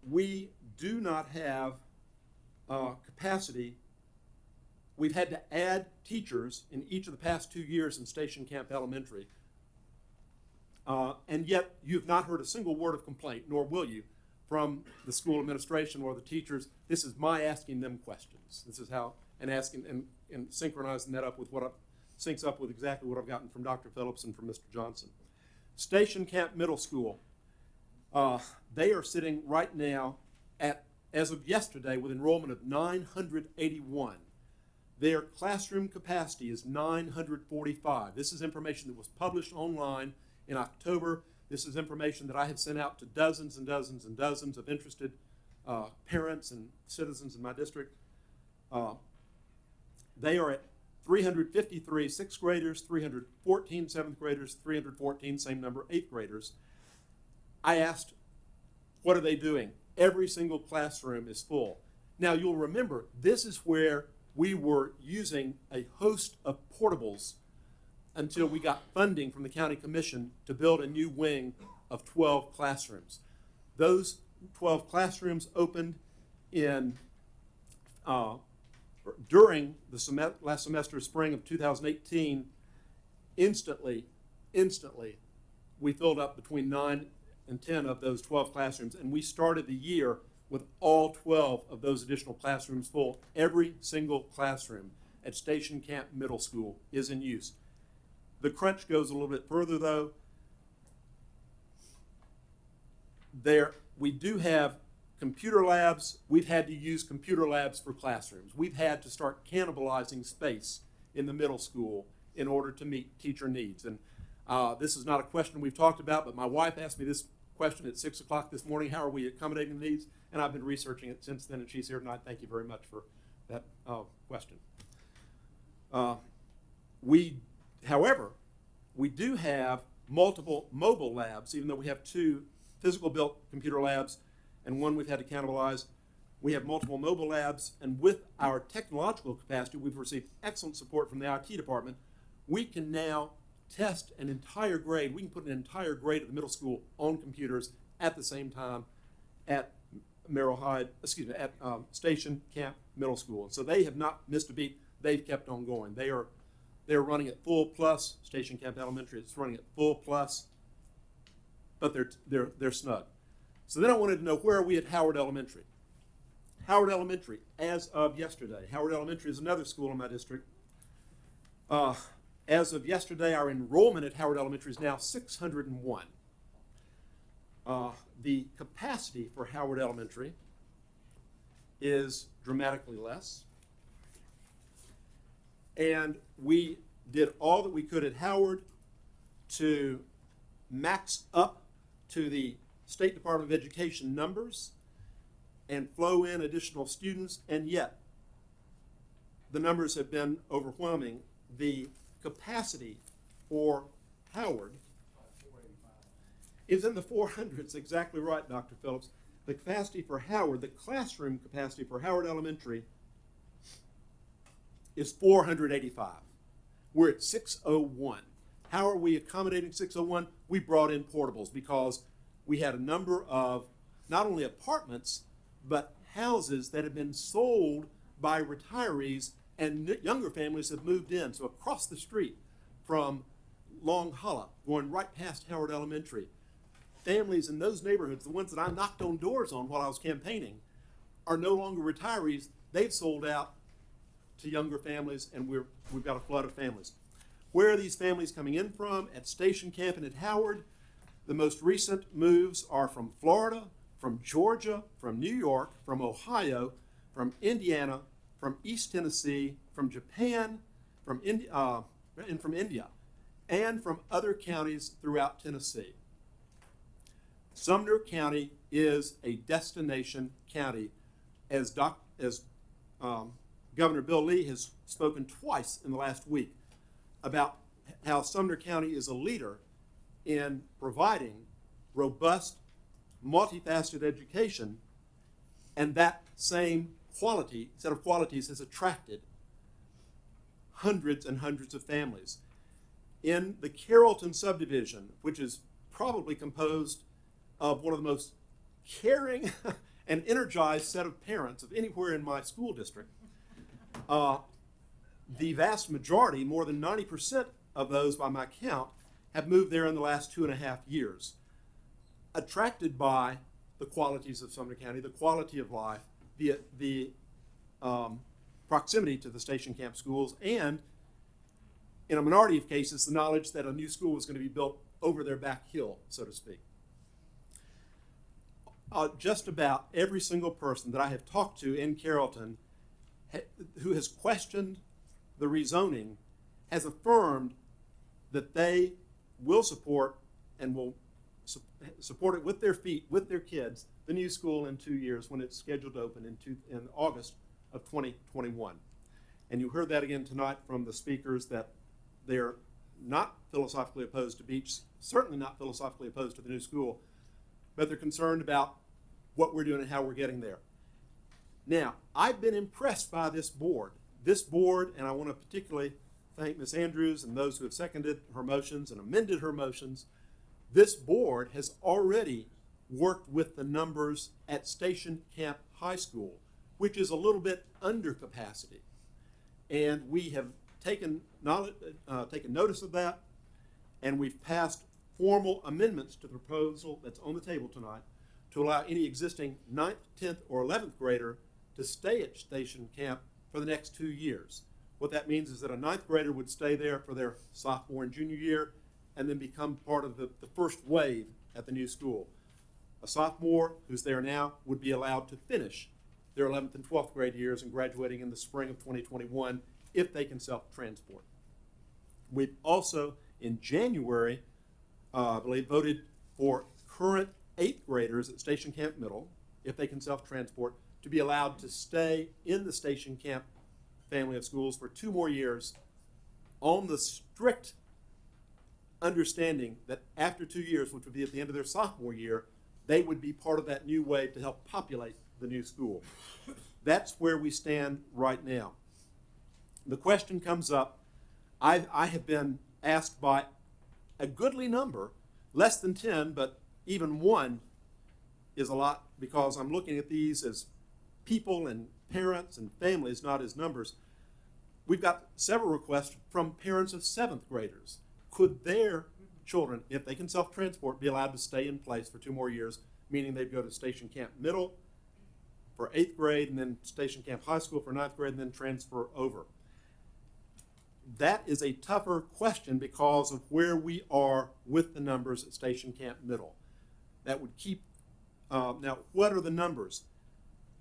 We do not have capacity. We've had to add teachers in each of the past 2 years in Station Camp Elementary. And yet you've not heard a single word of complaint, nor will you, from the school administration or the teachers. This is my asking them questions. This is how, and asking and synchronizing that up with what syncs up with exactly what I've gotten from Dr. Phillips and from Mr. Johnson. Station Camp Middle School, they are sitting right now at, as of yesterday, with enrollment of 981. Their classroom capacity is 945. This is information that was published online in October. This is information that I have sent out to dozens and dozens and dozens of interested parents and citizens in my district. They are at 353 6th graders, 314 7th graders, 314, same number, 8th graders. I asked, what are they doing? Every single classroom is full. Now you'll remember, this is where we were using a host of portables until we got funding from the county commission to build a new wing of 12 classrooms. Those 12 classrooms opened in during the last semester, spring of 2018. Instantly, we filled up between 9 and 10 of those 12 classrooms, and we started the year with all 12 of those additional classrooms full. Every single classroom at Station Camp Middle School is in use. The crunch goes a little bit further, though. We do have computer labs. We've had to use computer labs for classrooms. We've had to start cannibalizing space in the middle school in order to meet teacher needs. And this is not a question we've talked about, but my wife asked me this question at 6 o'clock this morning: how are we accommodating the needs? And I've been researching it since then, and she's here tonight. Thank you very much for that question. However, we do have multiple mobile labs, even though we have 2 physical built computer labs and 1 we've had to cannibalize. We have multiple mobile labs, and with our technological capacity, we've received excellent support from the IT department. We can now test an entire grade. We can put an entire grade at the middle school on computers at the same time at at Station Camp Middle School. And so they have not missed a beat. They've kept on going. They're running at full plus. Station Camp Elementary is running at full plus, but they're snug. So then I wanted to know, where are we at Howard Elementary? Howard Elementary, as of yesterday. Howard Elementary is another school in my district. As of yesterday, our enrollment at Howard Elementary is now 601. The capacity for Howard Elementary is dramatically less. And we did all that we could at Howard to max up to the State Department of Education numbers and flow in additional students, and yet the numbers have been overwhelming. The capacity for Howard is in the 400s. Exactly right, Dr. Phillips. The capacity for Howard, the classroom capacity for Howard Elementary, is 485. We're at 601. How are we accommodating 601? We brought in portables because we had a number of not only apartments, but houses that have been sold by retirees, and younger families have moved in. So across the street from Long Hollow, going right past Howard Elementary. Families in those neighborhoods, the ones that I knocked on doors on while I was campaigning, are no longer retirees. They've sold out to younger families, and we've got a flood of families. Where are these families coming in from? At Station Camp and at Howard. The most recent moves are from Florida, from Georgia, from New York, from Ohio, from Indiana, from East Tennessee, from Japan, from India, and from other counties throughout Tennessee. Sumner County is a destination county, as Governor Bill Lee has spoken twice in the last week about how Sumner County is a leader in providing robust, multifaceted education, and that same set of qualities has attracted hundreds and hundreds of families. In the Carrollton subdivision, which is probably composed of one of the most caring and energized set of parents of anywhere in my school district, the vast majority, more than 90% of those by my count, have moved there in the last 2.5 years, attracted by the qualities of Sumner County, the quality of life, the proximity to the Station Camp schools, and in a minority of cases, the knowledge that a new school was going to be built over their back hill, so to speak. Just about every single person that I have talked to in Carrollton who has questioned the rezoning has affirmed that they will support and will support it with their feet, with their kids, the new school in 2 years when it's scheduled to open in August of 2021. And you heard that again tonight from the speakers, that they're not philosophically opposed to Beach, certainly not philosophically opposed to the new school, but they're concerned about what we're doing and how we're getting there. Now, I've been impressed by this board, and I want to particularly thank Ms. Andrews and those who have seconded her motions and amended her motions. This board has already worked with the numbers at Station Camp High School, which is a little bit under capacity. And we have taken notice of that, and we've passed formal amendments to the proposal that's on the table tonight to allow any existing 9th, 10th, or 11th grader to stay at Station Camp for the next 2 years. What that means is that a 9th grader would stay there for their sophomore and junior year and then become part of the first wave at the new school. A sophomore who's there now would be allowed to finish their 11th and 12th grade years and graduating in the spring of 2021 if they can self-transport. We've also, in January, I believe, voted for current 8th graders at Station Camp Middle, if they can self-transport, to be allowed to stay in the Station Camp family of schools for 2 more years on the strict understanding that after 2 years, which would be at the end of their sophomore year, they would be part of that new wave to help populate the new school. That's where we stand right now. The question comes up, I have been asked by a goodly number, less than 10, but even 1 is a lot, because I'm looking at these as people and parents and families, not as numbers. We've got several requests from parents of 7th graders. Could their children, if they can self-transport, be allowed to stay in place for 2 more years, meaning they'd go to Station Camp Middle for 8th grade and then Station Camp High School for 9th grade and then transfer over? That is a tougher question because of where we are with the numbers at Station Camp Middle. That would keep, now what are the numbers?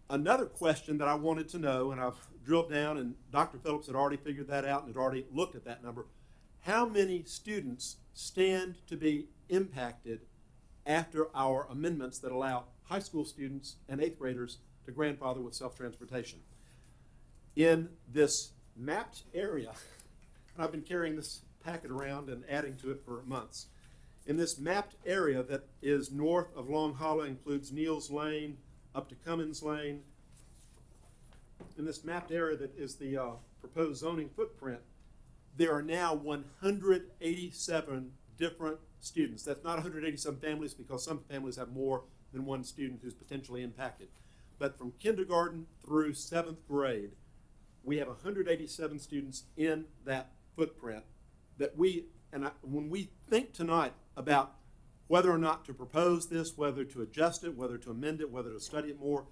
Another question that I wanted to know, and I've drilled down, and Dr. Phillips had already figured that out and had already looked at that number. How many students stand to be impacted after our amendments that allow high school students and 8th graders to grandfather with self-transportation? In this mapped area, and I've been carrying this packet around and adding to it for months. In this mapped area that is north of Long Hollow, includes Neals Lane up to Cummins Lane. In this mapped area that is the proposed zoning footprint, there are now 187 different students. That's not 187 families, because some families have more than 1 student who's potentially impacted. But from kindergarten through 7th grade, we have 187 students in that footprint that when we think tonight about whether or not to propose this, whether to adjust it, whether to amend it, whether to study it more,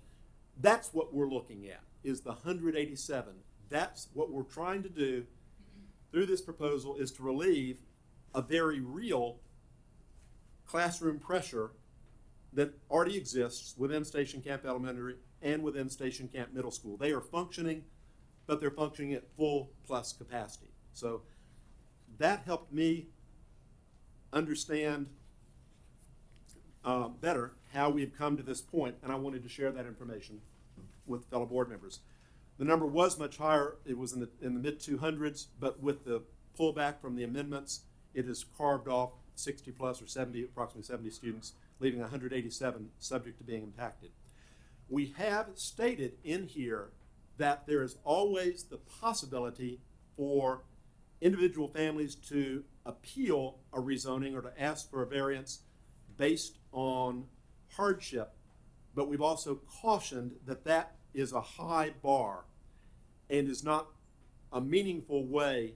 that's what we're looking at, is the 187. That's what we're trying to do through this proposal, is to relieve a very real classroom pressure that already exists within Station Camp Elementary and within Station Camp Middle School. They are functioning, but they're functioning at full plus capacity. So that helped me understand better how we have come to this point, and I wanted to share that information with fellow board members. The number was much higher. It was in the mid-200s, but with the pullback from the amendments, it has carved off 60 plus or 70, approximately 70 students, leaving 187 subject to being impacted. We have stated in here that there is always the possibility for individual families to appeal a rezoning or to ask for a variance based on hardship, but we've also cautioned that that is a high bar and is not a meaningful way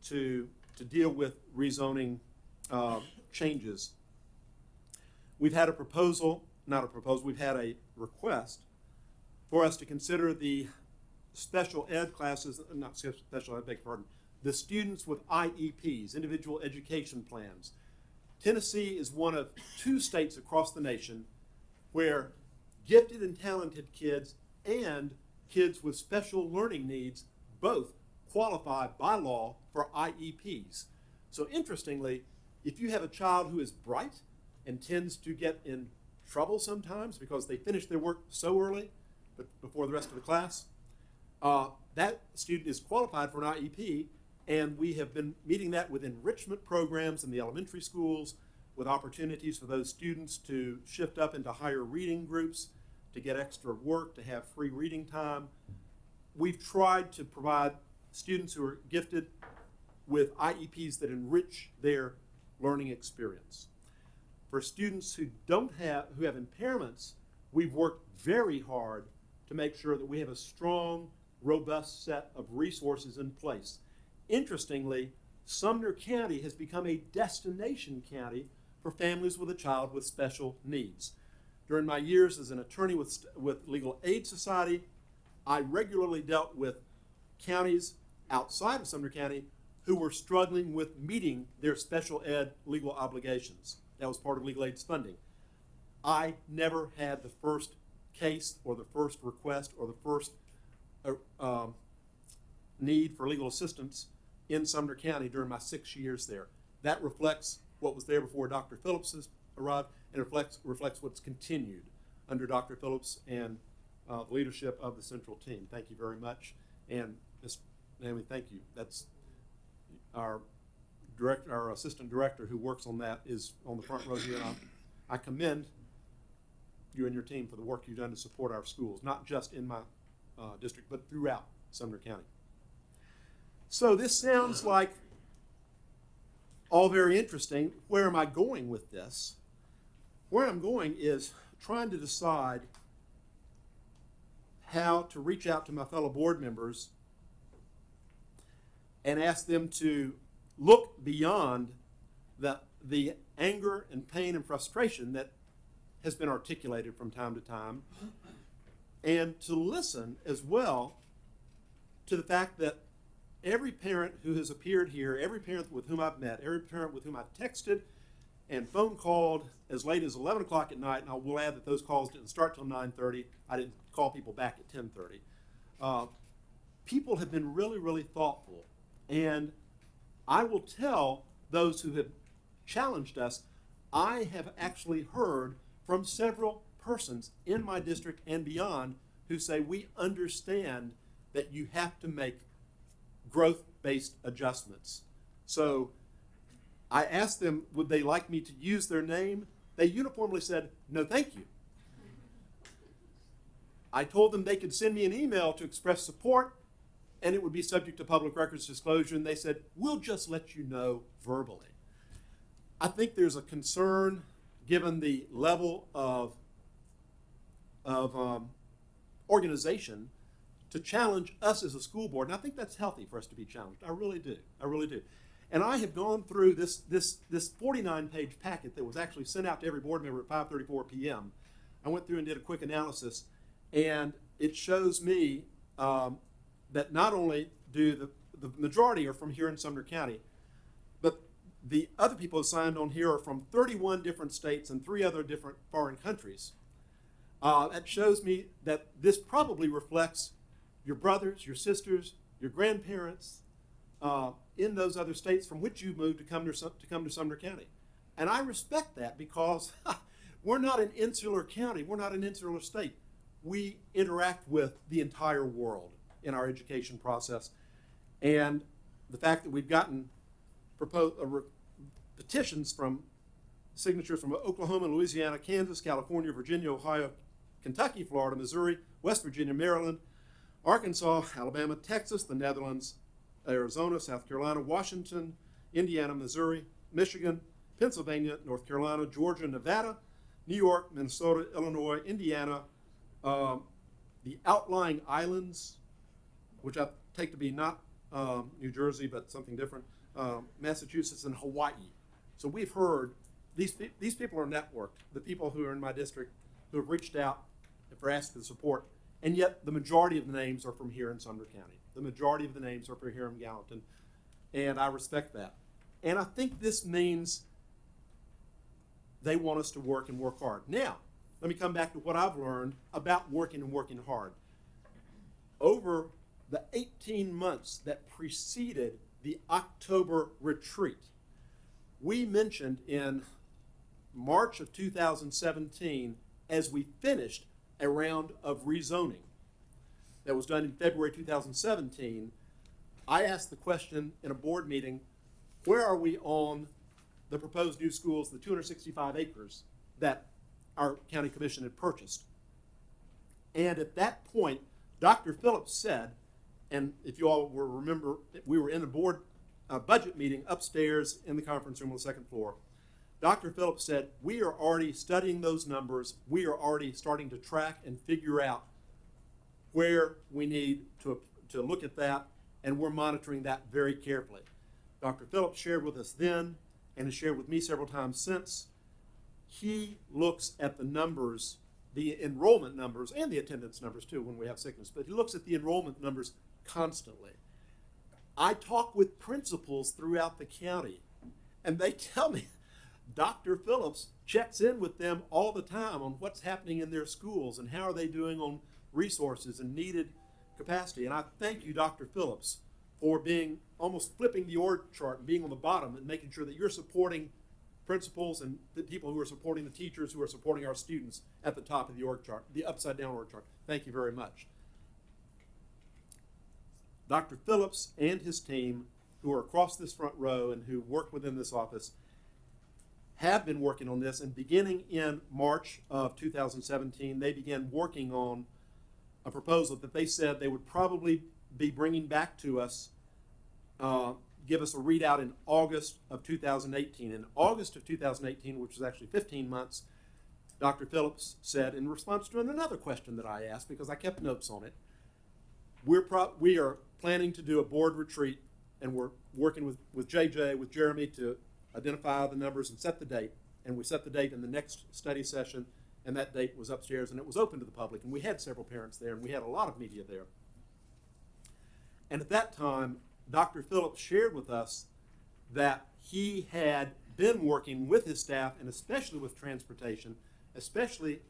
to deal with rezoning changes. We've had a proposal, not a proposal, we've had a request for us to consider the special ed classes, not special ed, beg your pardon, the students with IEPs, individual education plans. Tennessee is one of 2 states across the nation where gifted and talented kids and kids with special learning needs both qualify by law for IEPs. So interestingly, if you have a child who is bright and tends to get in trouble sometimes because they finish their work so early, but before the rest of the class, that student is qualified for an IEP, and we have been meeting that with enrichment programs in the elementary schools, with opportunities for those students to shift up into higher reading groups, to get extra work, to have free reading time. We've tried to provide students who are gifted with IEPs that enrich their learning experience. For students who have impairments, we've worked very hard to make sure that we have a strong, robust set of resources in place. Interestingly, Sumner County has become a destination county for families with a child with special needs. During my years as an attorney with Legal Aid Society, I regularly dealt with counties outside of Sumner County who were struggling with meeting their special ed legal obligations. That was part of legal aid's funding. I never had the first case or the first request or the first need for legal assistance in Sumner County during my 6 years there. That reflects what was there before Dr. Phillips has arrived, and reflects what's continued under Dr. Phillips and the leadership of the central team. Thank you very much. And Ms. Naomi, thank you. That's our assistant director who works on that is on the front row here. And I commend you and your team for the work you've done to support our schools, not just in my district, but throughout Sumner County. So this sounds like all very interesting. Where am I going with this? Where I'm going is trying to decide how to reach out to my fellow board members and ask them to look beyond the anger and pain and frustration that has been articulated from time to time, and to listen as well to the fact that every parent who has appeared here, every parent with whom I've met, every parent with whom I've texted and phone called as late as 11 o'clock at night, and I will add that those calls didn't start till 9:30. I didn't call people back at 10:30. People have been really, really thoughtful. And I will tell those who have challenged us, I have actually heard from several persons in my district and beyond who say, we understand that you have to make growth-based adjustments. So I asked them, would they like me to use their name? They uniformly said, no, thank you. I told them they could send me an email to express support, and it would be subject to public records disclosure, and they said, we'll just let you know verbally. I think there's a concern, given the level of organization, to challenge us as a school board, and I think that's healthy for us to be challenged. I really do. I really do. And I have gone through this 49-page packet that was actually sent out to every board member at 5:34 p.m. I went through and did a quick analysis, and it shows me that not only do the majority are from here in Sumner County, but the other people assigned on here are from 31 different states and 3 other different foreign countries. That shows me that this probably reflects your brothers, your sisters, your grandparents in those other states from which you moved to come to Sumner County. And I respect that because we're not an insular county. We're not an insular state. We interact with the entire world in our education process. And the fact that we've gotten petitions from signatures from Oklahoma, Louisiana, Kansas, California, Virginia, Ohio, Kentucky, Florida, Missouri, West Virginia, Maryland, Arkansas, Alabama, Texas, the Netherlands, Arizona, South Carolina, Washington, Indiana, Missouri, Michigan, Pennsylvania, North Carolina, Georgia, Nevada, New York, Minnesota, Illinois, Indiana, the outlying islands, which I take to be not New Jersey, but something different, Massachusetts and Hawaii. So we've heard, these people are networked, the people who are in my district who have reached out for asking for support, and yet the majority of the names are from here in Sumner County. The majority of the names are from here in Gallatin, and I respect that. And I think this means they want us to work and work hard. Now, let me come back to what I've learned about working and working hard. Over the 18 months that preceded the October retreat, we mentioned in March of 2017, as we finished a round of rezoning that was done in February 2017, I asked the question in a board meeting, where are we on the proposed new schools, the 265 acres that our county commission had purchased? And at that point, Dr. Phillips said, and if you all will remember, we were in a board budget meeting upstairs in the conference room on the second floor. Dr. Phillips said, we are already studying those numbers. We are already starting to track and figure out where we need to look at that, and we're monitoring that very carefully. Dr. Phillips shared with us then, and has shared with me several times since, he looks at the numbers, the enrollment numbers, and the attendance numbers too when we have sickness, but he looks at the enrollment numbers constantly. I talk with principals throughout the county, and they tell me Dr. Phillips checks in with them all the time on what's happening in their schools and how are they doing on resources and needed capacity. And I thank you, Dr. Phillips, for being almost flipping the org chart and being on the bottom and making sure that you're supporting principals and the people who are supporting the teachers who are supporting our students at the top of the org chart, the upside down org chart. Thank you very much. Dr. Phillips and his team, who are across this front row and who work within this office, have been working on this, and beginning in March of 2017, they began working on a proposal that they said they would probably be bringing back to us, give us a readout in August of 2018. In August of 2018, which was actually 15 months, Dr. Phillips said, in response to another question that I asked, because I kept notes on it, we are planning to do a board retreat, and we're working with JJ, with Jeremy, to identify the numbers and set the date. And we set the date in the next study session, and that date was upstairs, and it was open to the public, and we had several parents there, and we had a lot of media there. And at that time, Dr. Phillips shared with us that he had been working with his staff, and especially with transportation, especially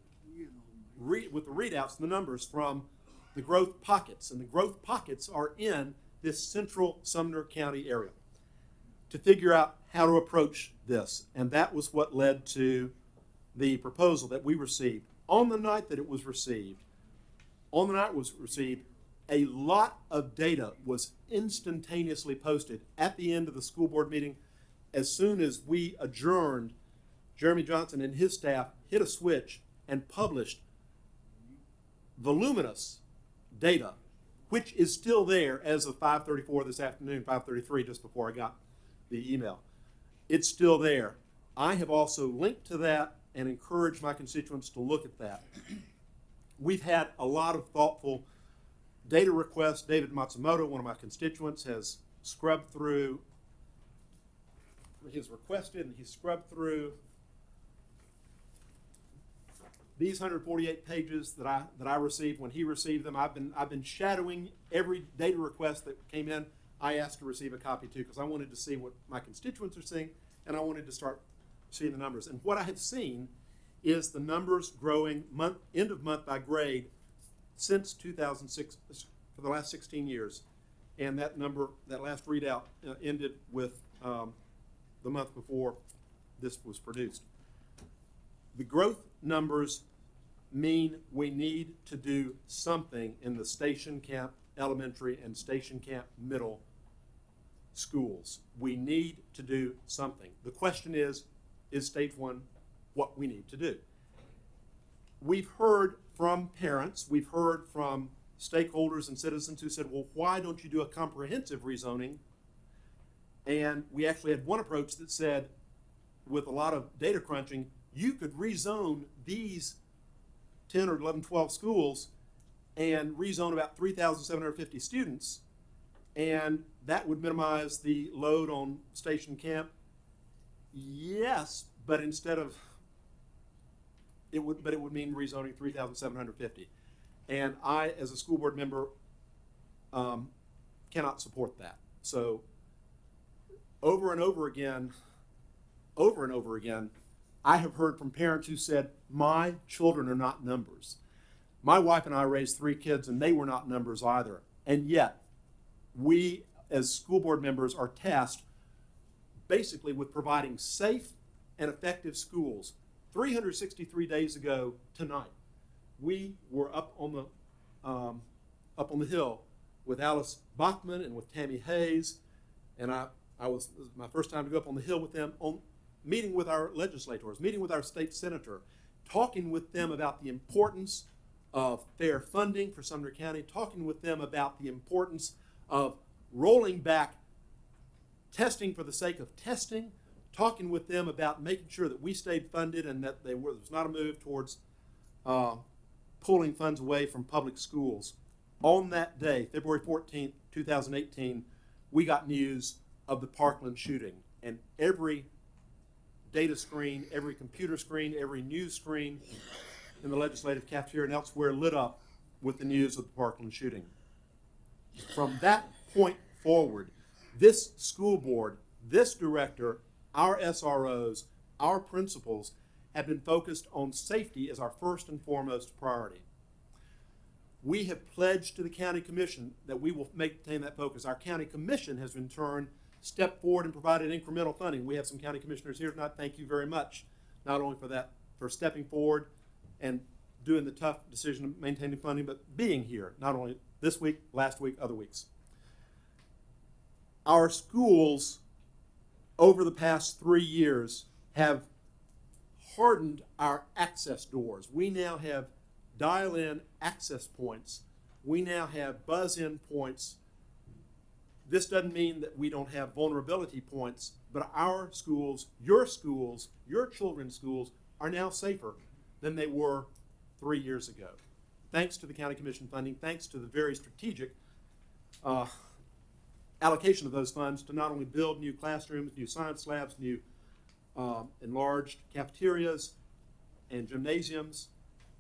with the readouts, the numbers from the growth pockets. And the growth pockets are in this central Sumner County area, to figure out how to approach this. And that was what led to the proposal that we received. On the night that it was received, a lot of data was instantaneously posted at the end of the school board meeting. As soon as we adjourned, Jeremy Johnson and his staff hit a switch and published voluminous data, which is still there as of 5:34 this afternoon, 5:33, just before I got the email. It's still there. I have also linked to that and encouraged my constituents to look at that. We've had a lot of thoughtful data requests. David Matsumoto, one of my constituents, has scrubbed through he's requested and he's scrubbed through these 148 pages that I received when he received them. I've been shadowing every data request that came in. I asked to receive a copy too because I wanted to see what my constituents are seeing, and I wanted to start seeing the numbers. And what I have seen is the numbers growing end of month by grade since 2006 for the last 16 years. And that number, that last readout ended with the month before this was produced. The growth numbers mean we need to do something in the Station Camp Elementary and Station Camp Middle schools. We need to do something. The question is Stage 1 what we need to do? We've heard from parents, we've heard from stakeholders and citizens who said, well, why don't you do a comprehensive rezoning? And we actually had one approach that said, with a lot of data crunching, you could rezone these 10 or 11, 12 schools and rezone about 3,750 students, and that would minimize the load on Station Camp. Yes, but instead of, it would mean rezoning 3,750. And I, as a school board member, cannot support that. So over and over again, I have heard from parents who said, my children are not numbers. My wife and I raised 3 kids and they were not numbers either. And yet, we as school board members are tasked basically with providing safe and effective schools. 363 days ago tonight, we were up on the hill with Alice Bachman and with Tammy Hayes, and it was my first time to go up on the hill with them, meeting with our legislators, meeting with our state senator, talking with them about the importance of fair funding for Sumner County, talking with them about the importance of rolling back testing for the sake of testing, talking with them about making sure that we stayed funded and that there was not a move towards pulling funds away from public schools. On that day, February 14th, 2018, we got news of the Parkland shooting, and every data screen, every computer screen, every news screen in the legislative cafeteria and elsewhere lit up with the news of the Parkland shooting. From that point forward, this school board, this director, our SROs, our principals have been focused on safety as our first and foremost priority. We have pledged to the county commission that we will maintain that focus. Our county commission has in turn stepped forward and provided incremental funding. We have some county commissioners here tonight. Thank you very much, not only for that, for stepping forward and doing the tough decision of maintaining funding, but being here, not only this week, last week, other weeks. Our schools over the past 3 years have hardened our access doors. We now have dial-in access points. We now have buzz-in points. This doesn't mean that we don't have vulnerability points, but our schools, your children's schools, are now safer than they were 3 years ago. Thanks to the county commission funding, thanks to the very strategic allocation of those funds to not only build new classrooms, new science labs, new enlarged cafeterias and gymnasiums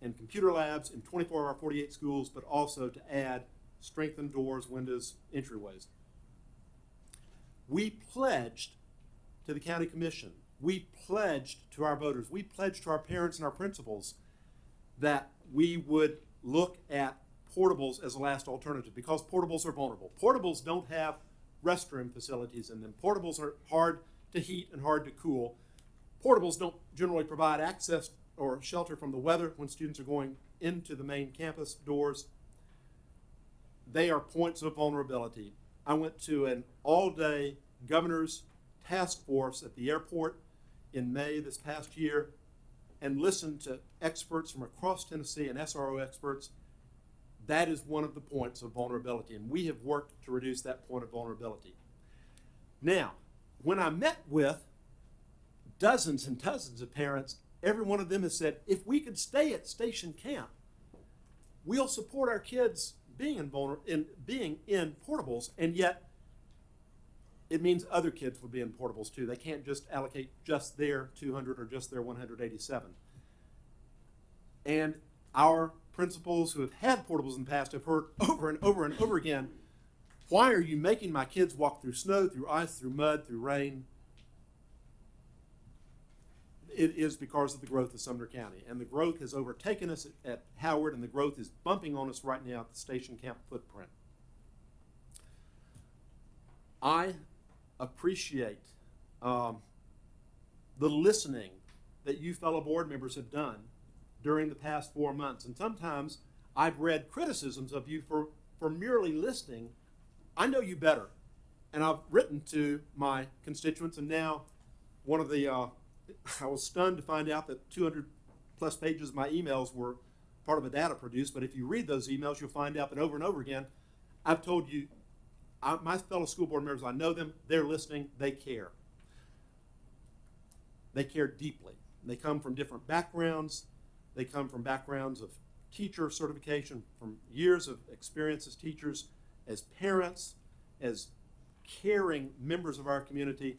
and computer labs in 24 of our 48 schools, but also to add strengthened doors, windows, entryways. We pledged to the county commission, we pledged to our voters, we pledged to our parents and our principals that we would look at portables as a last alternative because portables are vulnerable. Portables don't have restroom facilities in them. Portables are hard to heat and hard to cool. Portables don't generally provide access or shelter from the weather when students are going into the main campus doors. They are points of vulnerability. I went to an all-day governor's task force at the airport in May this past year and listened to experts from across Tennessee and SRO experts. That is one of the points of vulnerability, and we have worked to reduce that point of vulnerability. Now, when I met with dozens and dozens of parents, every one of them has said, if we could stay at Station Camp, we'll support our kids being in portables, and yet it means other kids would be in portables too. They can't just allocate just their 200 or just their 187. And our principals who have had portables in the past have heard over and over and over again, why are you making my kids walk through snow, through ice, through mud, through rain? It is because of the growth of Sumner County. And the growth has overtaken us at Howard, and the growth is bumping on us right now at the station camp footprint. I appreciate the listening that you fellow board members have done during the past 4 months. And sometimes I've read criticisms of you for merely listening. I know you better. And I've written to my constituents, and now one of the, I was stunned to find out that 200 plus pages of my emails were part of a data produced, but if you read those emails, you'll find out that over and over again, I've told you, my fellow school board members, I know them, they're listening, they care. They care deeply. They come from different backgrounds. They come from backgrounds of teacher certification, from years of experience as teachers, as parents, as caring members of our community.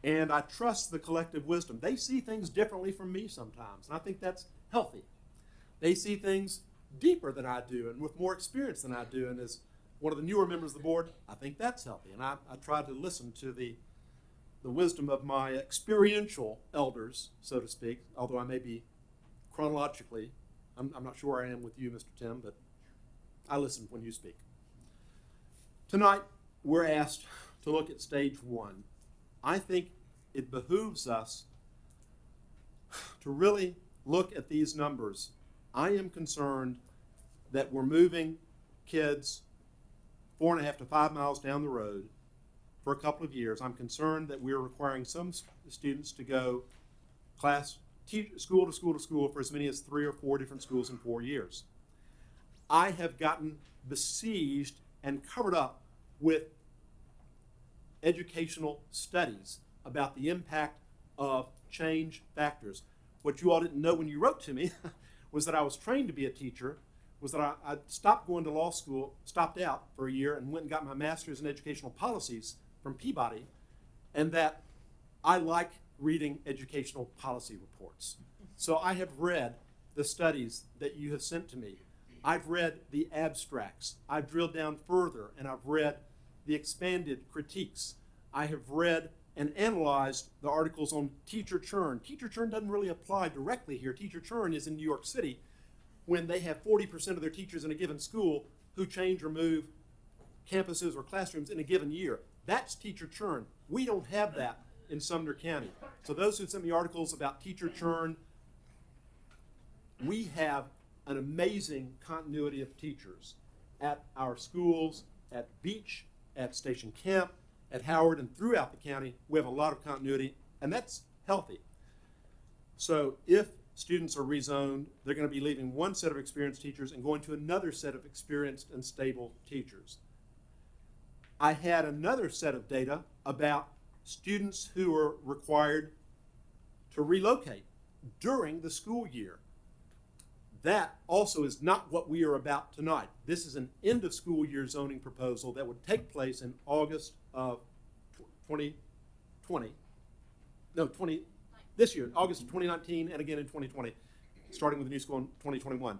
And I trust the collective wisdom. They see things differently from me sometimes, and I think that's healthy. They see things deeper than I do and with more experience than I do, and as one of the newer members of the board, I think that's healthy. And I try to listen to the wisdom of my experiential elders, so to speak, although I may be chronologically, I'm not sure where I am with you, Mr. Tim, but I listen when you speak. Tonight, we're asked to look at stage one. I think it behooves us to really look at these numbers. I am concerned that we're moving kids 4.5 to 5 miles down the road for a couple of years. I'm concerned that we're requiring some students to go school to school to school for as many as 3 or 4 different schools in 4 years. I have gotten besieged and covered up with educational studies about the impact of change factors. What you all didn't know when you wrote to me was that I was trained to be a teacher, was that I stopped going to law school, stopped out for a year, and went and got my master's in educational policies from Peabody, and that I like reading educational policy reports. So I have read the studies that you have sent to me. I've read the abstracts. I've drilled down further, and I've read the expanded critiques. I have read and analyzed the articles on teacher churn. Teacher churn doesn't really apply directly here. Teacher churn is in New York City when they have 40% of their teachers in a given school who change or move campuses or classrooms in a given year. That's teacher churn. We don't have that in Sumner County. So those who sent me articles about teacher churn, we have an amazing continuity of teachers at our schools, at Beach, at Station Camp, at Howard, and throughout the county. We have a lot of continuity, and that's healthy. So if students are rezoned, they're going to be leaving one set of experienced teachers and going to another set of experienced and stable teachers. I had another set of data about students who are required to relocate during the school year. That also is not what we are about tonight. This is an end of school year zoning proposal that would take place in August of 2020. No, this year, August of 2019, and again in 2020, starting with the new school in 2021.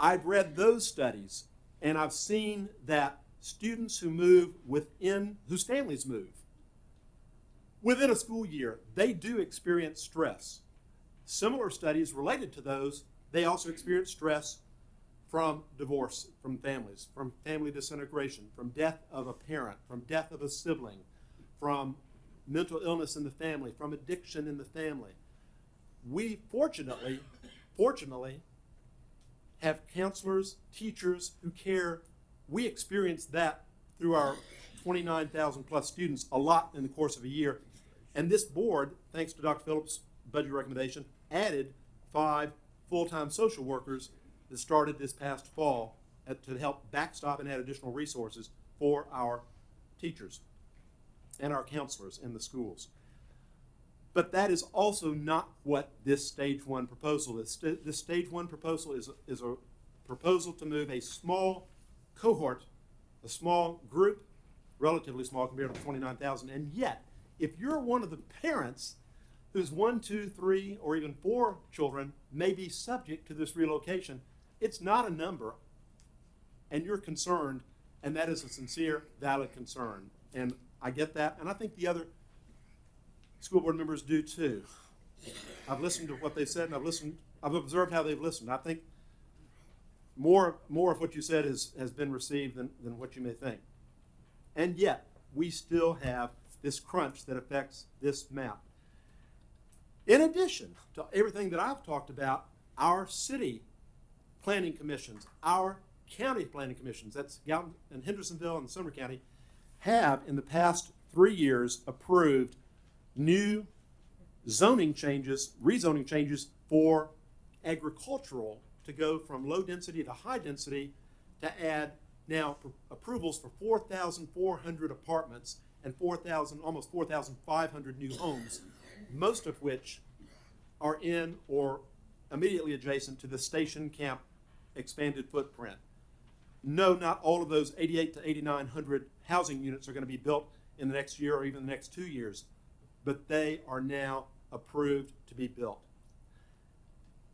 I've read those studies, and I've seen that students who move whose families move within a school year, they do experience stress. Similar studies related to those, they also experience stress from divorce from families, from family disintegration, from death of a parent, from death of a sibling, from mental illness in the family, from addiction in the family. We fortunately have counselors, teachers who care. We experience that through our 29,000 plus students a lot in the course of a year. And this board, thanks to Dr. Phillips' budget recommendation, added 5 full-time social workers that started this past fall to help backstop and add additional resources for our teachers and our counselors in the schools. But that is also not what this stage one proposal is. This stage one proposal is a proposal to move a small cohort, a small group relatively small compared to 29,000. And yet, if you're one of the parents whose 1, 2, 3, or even 4 children may be subject to this relocation, it's not a number, and you're concerned, and that is a sincere, valid concern. And I get that, and I think the other school board members do too. I've listened to what they said, and I've observed how they've listened. I think more of what you said has been received than what you may think. And yet, we still have this crunch that affects this map. In addition to everything that I've talked about, our city planning commissions, our county planning commissions, that's Gallatin and Hendersonville and Sumner County, have in the past 3 years approved new zoning changes, rezoning changes for agricultural to go from low density to high density, to add now approvals for 4,400 apartments and almost 4,500 new homes, most of which are in or immediately adjacent to the station camp expanded footprint. No, not all of those 8,800 to 8,900 housing units are going to be built in the next year or even the next 2 years, but they are now approved to be built.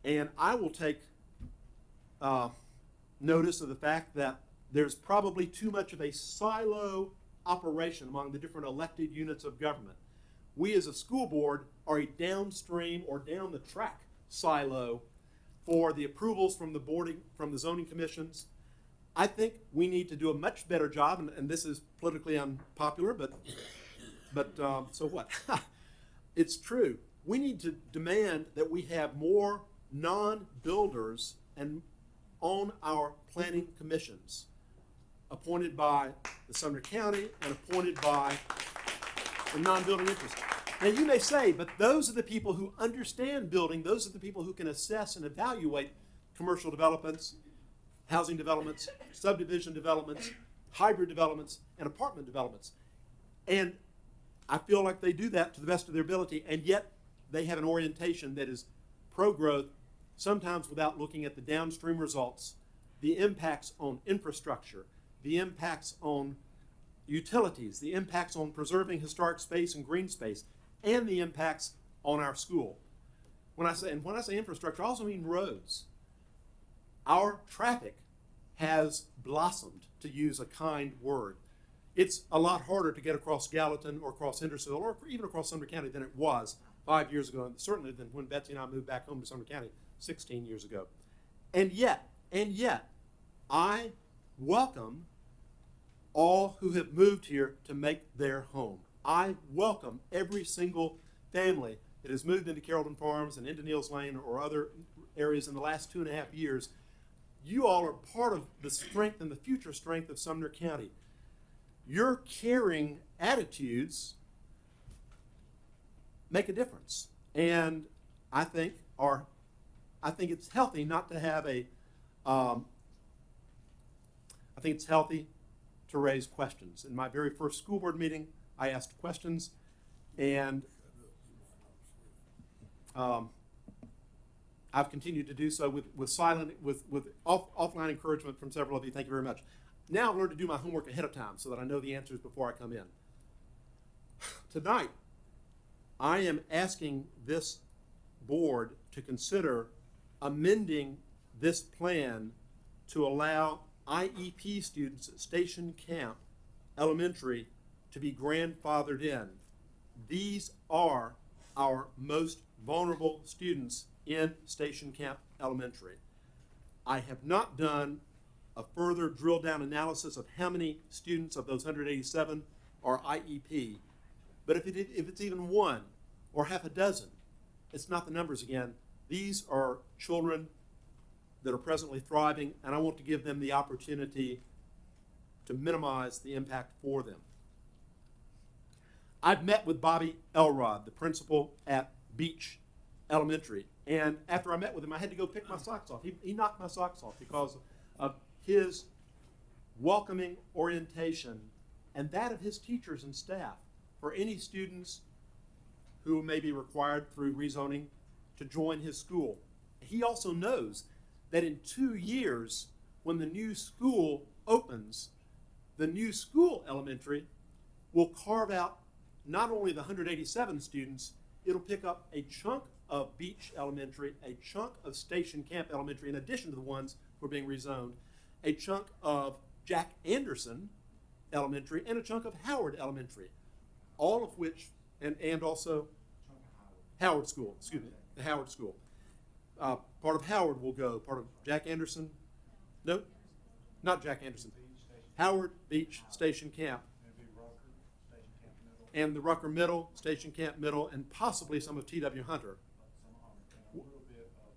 And I will take notice of the fact that there's probably too much of a silo operation among the different elected units of government. We as a school board are a downstream or down the track silo for the approvals from the zoning commissions. I think we need to do a much better job, and this is politically unpopular, but so what? It's true. We need to demand that we have more non-builders and on our planning commissions, appointed by the Sumner County and appointed by the non-building interest. Now you may say, but those are the people who understand building, those are the people who can assess and evaluate commercial developments, housing developments, subdivision developments, hybrid developments, and apartment developments. And I feel like they do that to the best of their ability, and yet they have an orientation that is pro-growth, sometimes without looking at the downstream results, the impacts on infrastructure, the impacts on utilities, the impacts on preserving historic space and green space, and the impacts on our school. When I say infrastructure, I also mean roads. Our traffic has blossomed, to use a kind word. It's a lot harder to get across Gallatin or across Hendersonville or even across Sumner County than it was 5 years ago, and certainly than when Betsy and I moved back home to Sumner County 16 years ago. And yet, I welcome all who have moved here to make their home. I welcome every single family that has moved into Carrollton Farms and into Neals Lane or other areas in the last 2.5 years. You all are part of the strength and the future strength of Sumner County. Your caring attitudes make a difference, and I think it's healthy not to have I think it's healthy to raise questions. In my very first school board meeting, I asked questions, and I've continued to do so with offline encouragement from several of you. Thank you very much. Now I've learned to do my homework ahead of time so that I know the answers before I come in. Tonight, I am asking this board to consider amending this plan to allow IEP students at Station Camp Elementary to be grandfathered in. These are our most vulnerable students in Station Camp Elementary. I have not done a further drill down analysis of how many students of those 187 are IEP, but if it's even one or half a dozen, it's not the numbers again. These are children that are presently thriving, and I want to give them the opportunity to minimize the impact for them. I've met with Bobby Elrod, the principal at Beach Elementary, and after I met with him, I had to go pick my socks off. He knocked my socks off because of his welcoming orientation and that of his teachers and staff for any students who may be required through rezoning to join his school. He also knows that in 2 years, when the new school opens, the new school elementary will carve out not only the 187 students, it'll pick up a chunk of Beach Elementary, a chunk of Station Camp Elementary, in addition to the ones who are being rezoned, a chunk of Jack Anderson Elementary, and a chunk of Howard Elementary, all of which, and also Howard School, excuse me, the Howard School. Part of Howard will go, part of Jack Anderson, no, not Jack Anderson, Howard Beach Station Camp, and the Rucker Middle, Station Camp Middle, and possibly some of T.W. Hunter.
A little bit of,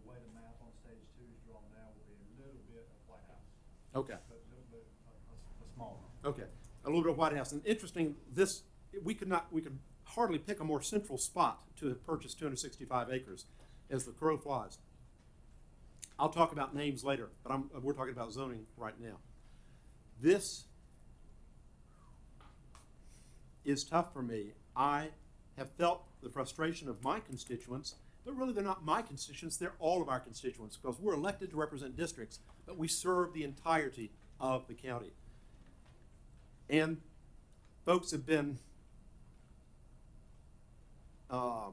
the way the map on stage 2 is drawn now will be a little bit of White House.
Okay.
But a little bit, a small one.
Okay, a little bit of White House. And interesting, we could hardly pick a more central spot to have purchased 265 acres as the crow flies. I'll talk about names later, but we're talking about zoning right now. This is tough for me. I have felt the frustration of my constituents, but really they're not my constituents, they're all of our constituents, because we're elected to represent districts, but we serve the entirety of the county. And folks have been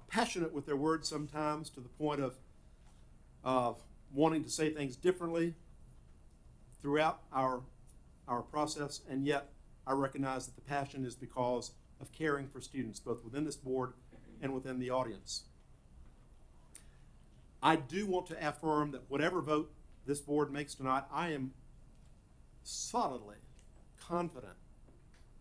passionate with their words sometimes, to the point of wanting to say things differently throughout our process, and yet I recognize that the passion is because of caring for students, both within this board and within the audience. I do want to affirm that whatever vote this board makes tonight, I am solidly confident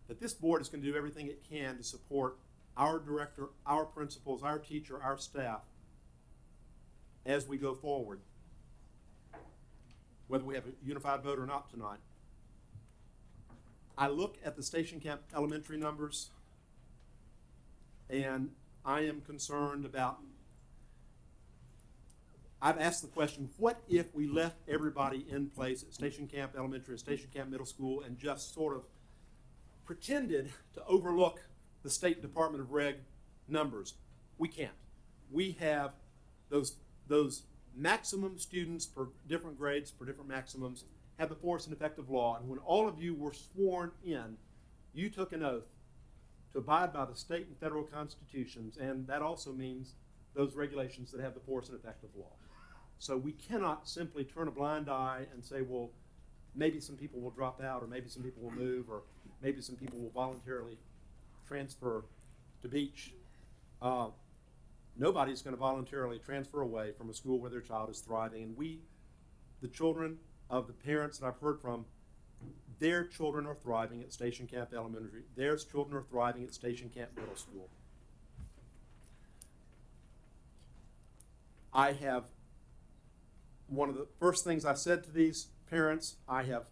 that this board is going to do everything it can to support our director, our principals, our teacher, our staff as we go forward, whether we have a unified vote or not tonight. I look at the Station Camp Elementary numbers, and I am concerned about, I've asked the question, what if we left everybody in place at Station Camp Elementary and Station Camp Middle School and just sort of pretended to overlook the State Department of Reg numbers? We can't. We have those maximum students per different grades, per different maximums, have the force and effect of law. And when all of you were sworn in, you took an oath to abide by the state and federal constitutions, and that also means those regulations that have the force and effect of law. So we cannot simply turn a blind eye and say, well, maybe some people will drop out, or maybe some people will move, or maybe some people will voluntarily transfer to Beach. Nobody's going to voluntarily transfer away from a school where their child is thriving. And we, the children of the parents that I've heard from, their children are thriving at Station Camp Elementary. Their children are thriving at Station Camp Middle School. I have, one of the first things I said to these parents, I have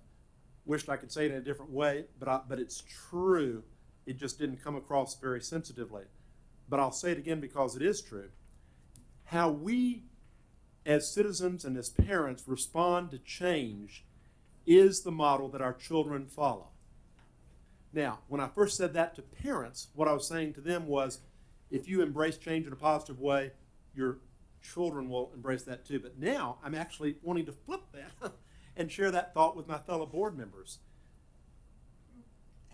wished I could say it in a different way, but it's true. It just didn't come across very sensitively. But I'll say it again because it is true. How we as citizens and as parents respond to change is the model that our children follow. Now, when I first said that to parents, what I was saying to them was, if you embrace change in a positive way, your children will embrace that too. But now I'm actually wanting to flip that and share that thought with my fellow board members.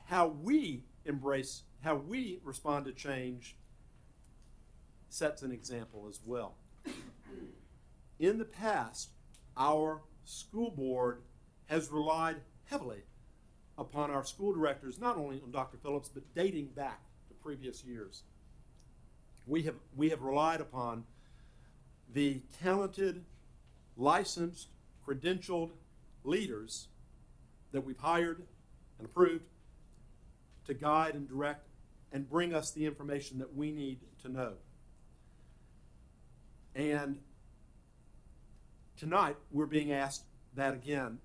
How we embrace, how we respond to change sets an example as well. In the past, our school board has relied heavily upon our school directors, not only on Dr. Phillips, but dating back to previous years. We have relied upon the talented, licensed, credentialed leaders that we've hired and approved to guide and direct and bring us the information that we need to know. And tonight, we're being asked that again.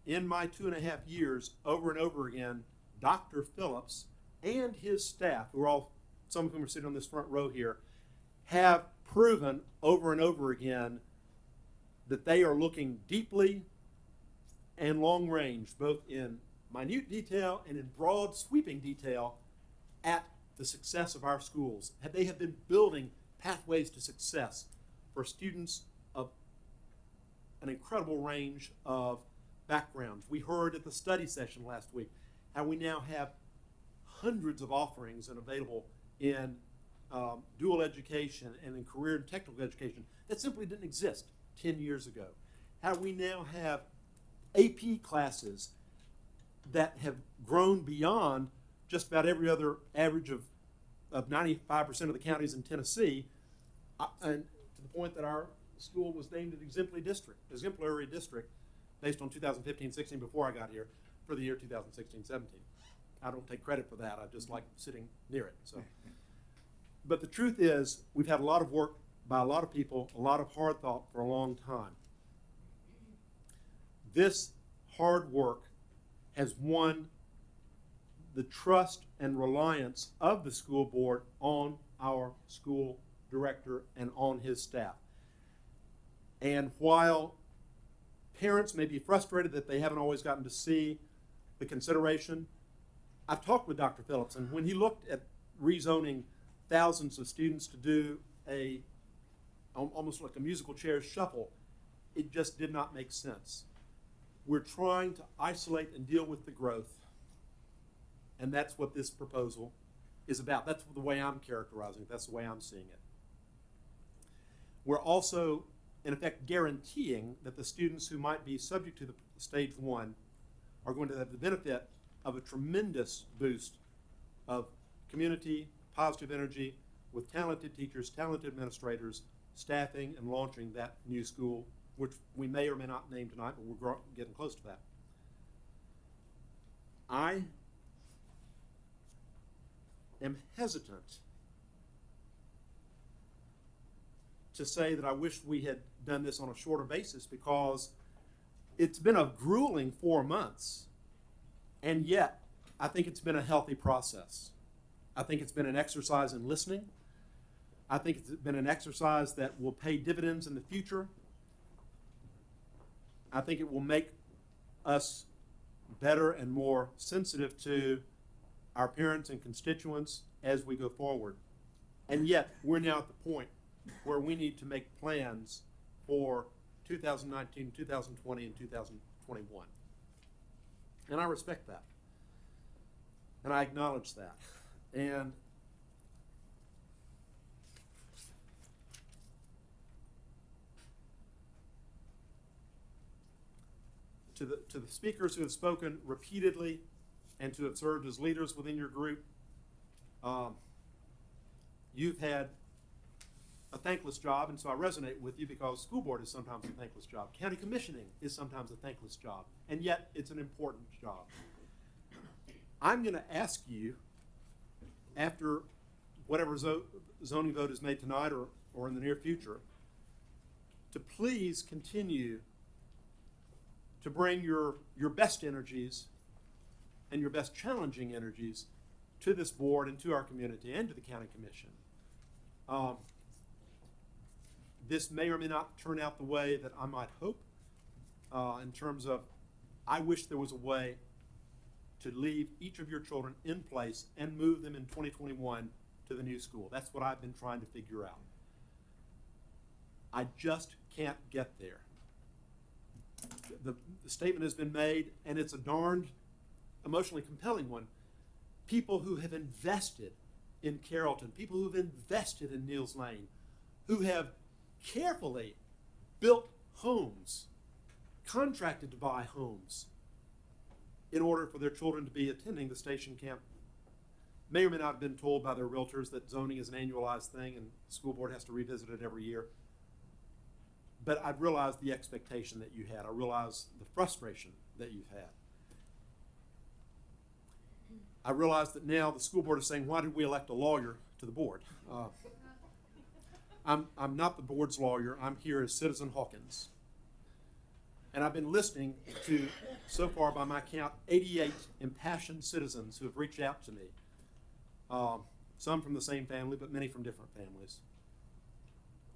In my 2.5 years, over and over again, Dr. Phillips and his staff, who are all, some of whom are sitting on this front row here, have proven over and over again that they are looking deeply and long range, both in minute detail and in broad sweeping detail, at the success of our schools. They have been building pathways to success for students of an incredible range of backgrounds. We heard at the study session last week how we now have hundreds of offerings and available in dual education and in career and technical education that simply didn't exist 10 years ago. How we now have AP classes that have grown beyond just about every other average of 95% of the counties in Tennessee, and to the point that our school was named an exemplary district based on 2015-16 before I got here for the year 2016-17. I don't take credit for that. I just like sitting near it. So, but the truth is, we've had a lot of work by a lot of people, a lot of hard thought for a long time. This hard work has won the trust and reliance of the school board on our school director and on his staff. And while parents may be frustrated that they haven't always gotten to see the consideration, I've talked with Dr. Phillips, and when he looked at rezoning thousands of students to do almost like a musical chairs shuffle, it just did not make sense. We're trying to isolate and deal with the growth, and that's what this proposal is about. That's the way I'm characterizing it. That's the way I'm seeing it. We're also, in effect, guaranteeing that the students who might be subject to the stage 1 are going to have the benefit of a tremendous boost of community, positive energy, with talented teachers, talented administrators, staffing, and launching that new school, which we may or may not name tonight, but we're getting close to that. I am hesitant to say that I wish we had done this on a shorter basis, because it's been a grueling 4 months, and yet I think it's been a healthy process. I think it's been an exercise in listening. I think it's been an exercise that will pay dividends in the future. I think it will make us better and more sensitive to our parents and constituents as we go forward. And yet, we're now at the point where we need to make plans for 2019, 2020, and 2021. And I respect that. And I acknowledge that. And to the speakers who have spoken repeatedly and to have served as leaders within your group, you've had a thankless job, and so I resonate with you, because school board is sometimes a thankless job. County commissioning is sometimes a thankless job, and yet it's an important job. I'm going to ask you, after whatever zoning vote is made tonight or in the near future, to please continue to bring your best energies and your best challenging energies to this board and to our community and to the county commission. This may or may not turn out the way that I might hope, in terms of, I wish there was a way to leave each of your children in place and move them in 2021 to the new school. That's what I've been trying to figure out. I just can't get there. The statement has been made, and it's a darned emotionally compelling one. People who have invested in Carrollton, people who have invested in Neels Lane, who have carefully built homes, contracted to buy homes in order for their children to be attending the station camp, may or may not have been told by their realtors that zoning is an annualized thing and the school board has to revisit it every year. But I've realized the expectation that you had. I realize the frustration that you've had. I realize that now the school board is saying, why did we elect a lawyer to the board? I'm not the board's lawyer. I'm here as Citizen Hawkins. And I've been listening to, so far by my count, 88 impassioned citizens who have reached out to me. Some from the same family, but many from different families,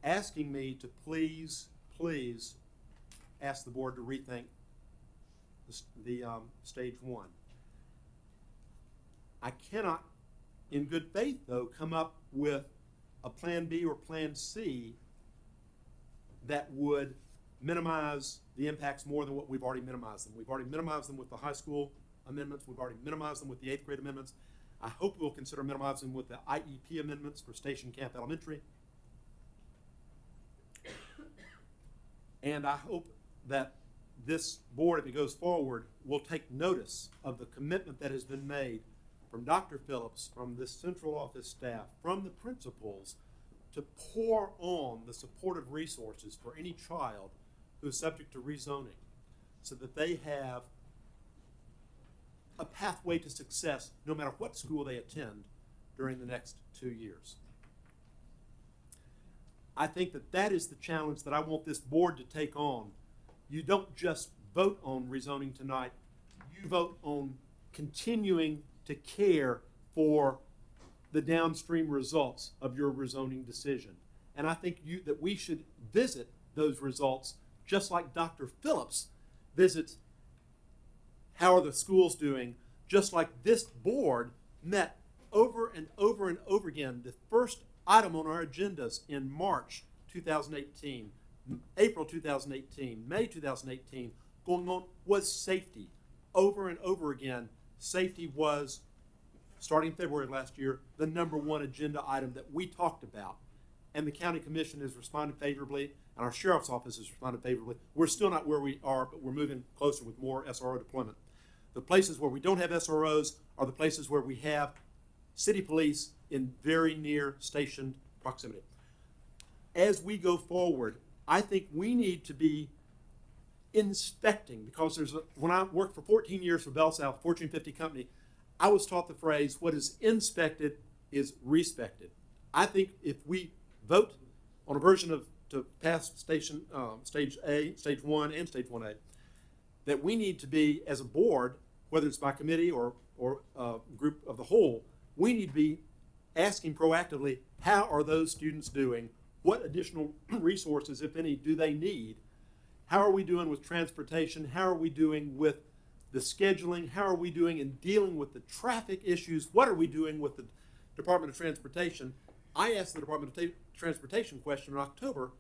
asking me to please ask the board to rethink the stage 1. I cannot, in good faith though, come up with a plan B or plan C that would minimize the impacts more than what we've already minimized them. We've already minimized them with the high school amendments. We've already minimized them with the 8th grade amendments. I hope we'll consider minimizing with the IEP amendments for Station Camp Elementary. And I hope that this board, if it goes forward, will take notice of the commitment that has been made from Dr. Phillips, from this central office staff, from the principals, to pour on the supportive resources for any child who is subject to rezoning, so that they have a pathway to success no matter what school they attend during the next 2 years. I think that that is the challenge that I want this board to take on. You don't just vote on rezoning tonight, you vote on continuing to care for the downstream results of your rezoning decision. And I think that we should visit those results just like Dr. Phillips visits how are the schools doing, just like this board met over and over and over again. The first item on our agendas in March 2018, April 2018, May 2018, going on was safety. Over and over again, safety was, starting February last year, the #1 agenda item that we talked about. And the county commission has responded favorably, and our sheriff's office has responded favorably. We're still not where we are, but we're moving closer with more SRO deployment. The places where we don't have SROs are the places where we have city police in very near station proximity. As we go forward, I think we need to be inspecting, because when I worked for 14 years for Bell South, Fortune 50 company, I was taught the phrase, what is inspected is respected. I think if we vote on a version of, to pass stage A, stage 1 and stage 1A, that we need to be, as a board, whether it's by committee or group of the whole, we need to be asking proactively, how are those students doing? What additional resources, if any, do they need? How are we doing with transportation? How are we doing with the scheduling? How are we doing in dealing with the traffic issues? What are we doing with the Department of Transportation? I asked the Department of Transportation question in October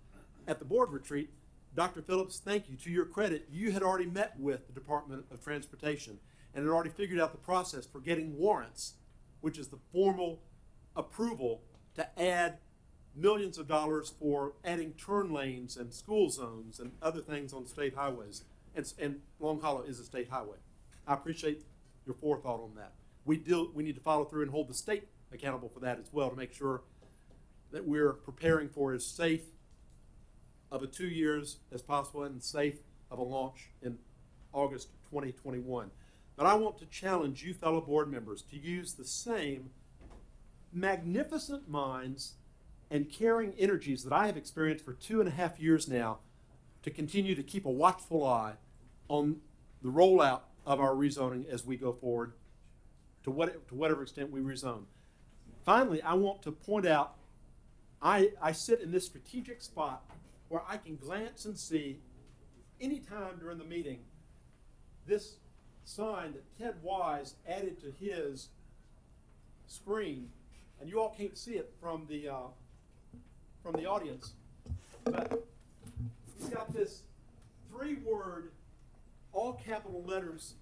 at the board retreat. Dr. Phillips, thank you. To your credit, you had already met with the Department of Transportation and had already figured out the process for getting warrants, which is the formal approval to add millions of dollars for adding turn lanes and school zones and other things on state highways. And Long Hollow is a state highway. I appreciate your forethought on that. We need to follow through and hold the state accountable for that as well, to make sure that we're preparing for as safe of a 2 years as possible and safe of a launch in August 2021. But I want to challenge you fellow board members to use the same magnificent minds and caring energies that I have experienced for 2.5 years now to continue to keep a watchful eye on the rollout of our rezoning as we go forward to whatever extent we rezone. Finally, I want to point out, I sit in this strategic spot where I can glance and see anytime during the meeting this sign that Ted Wise added to his screen, and you all can't see it from the audience, but he's got this 3-word, all capital letters.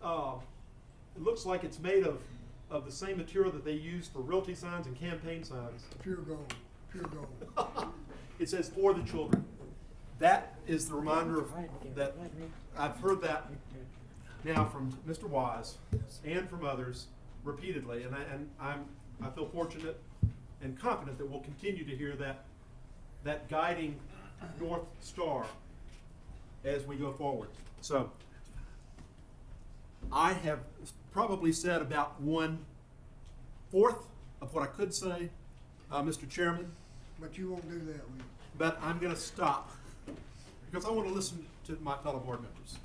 It looks like it's made of the same material that they use for realty signs and campaign signs.
Pure gold, pure gold.
It says "For the Children." That is the reminder that I've heard that now from Mr. Wise and from others repeatedly, and I feel fortunate and confident that we'll continue to hear that guiding North Star as we go forward. So I have probably said about 1/4 of what I could say, Mr. Chairman.
But you won't do that, will you?
But I'm going to stop because I want to listen to my fellow board members.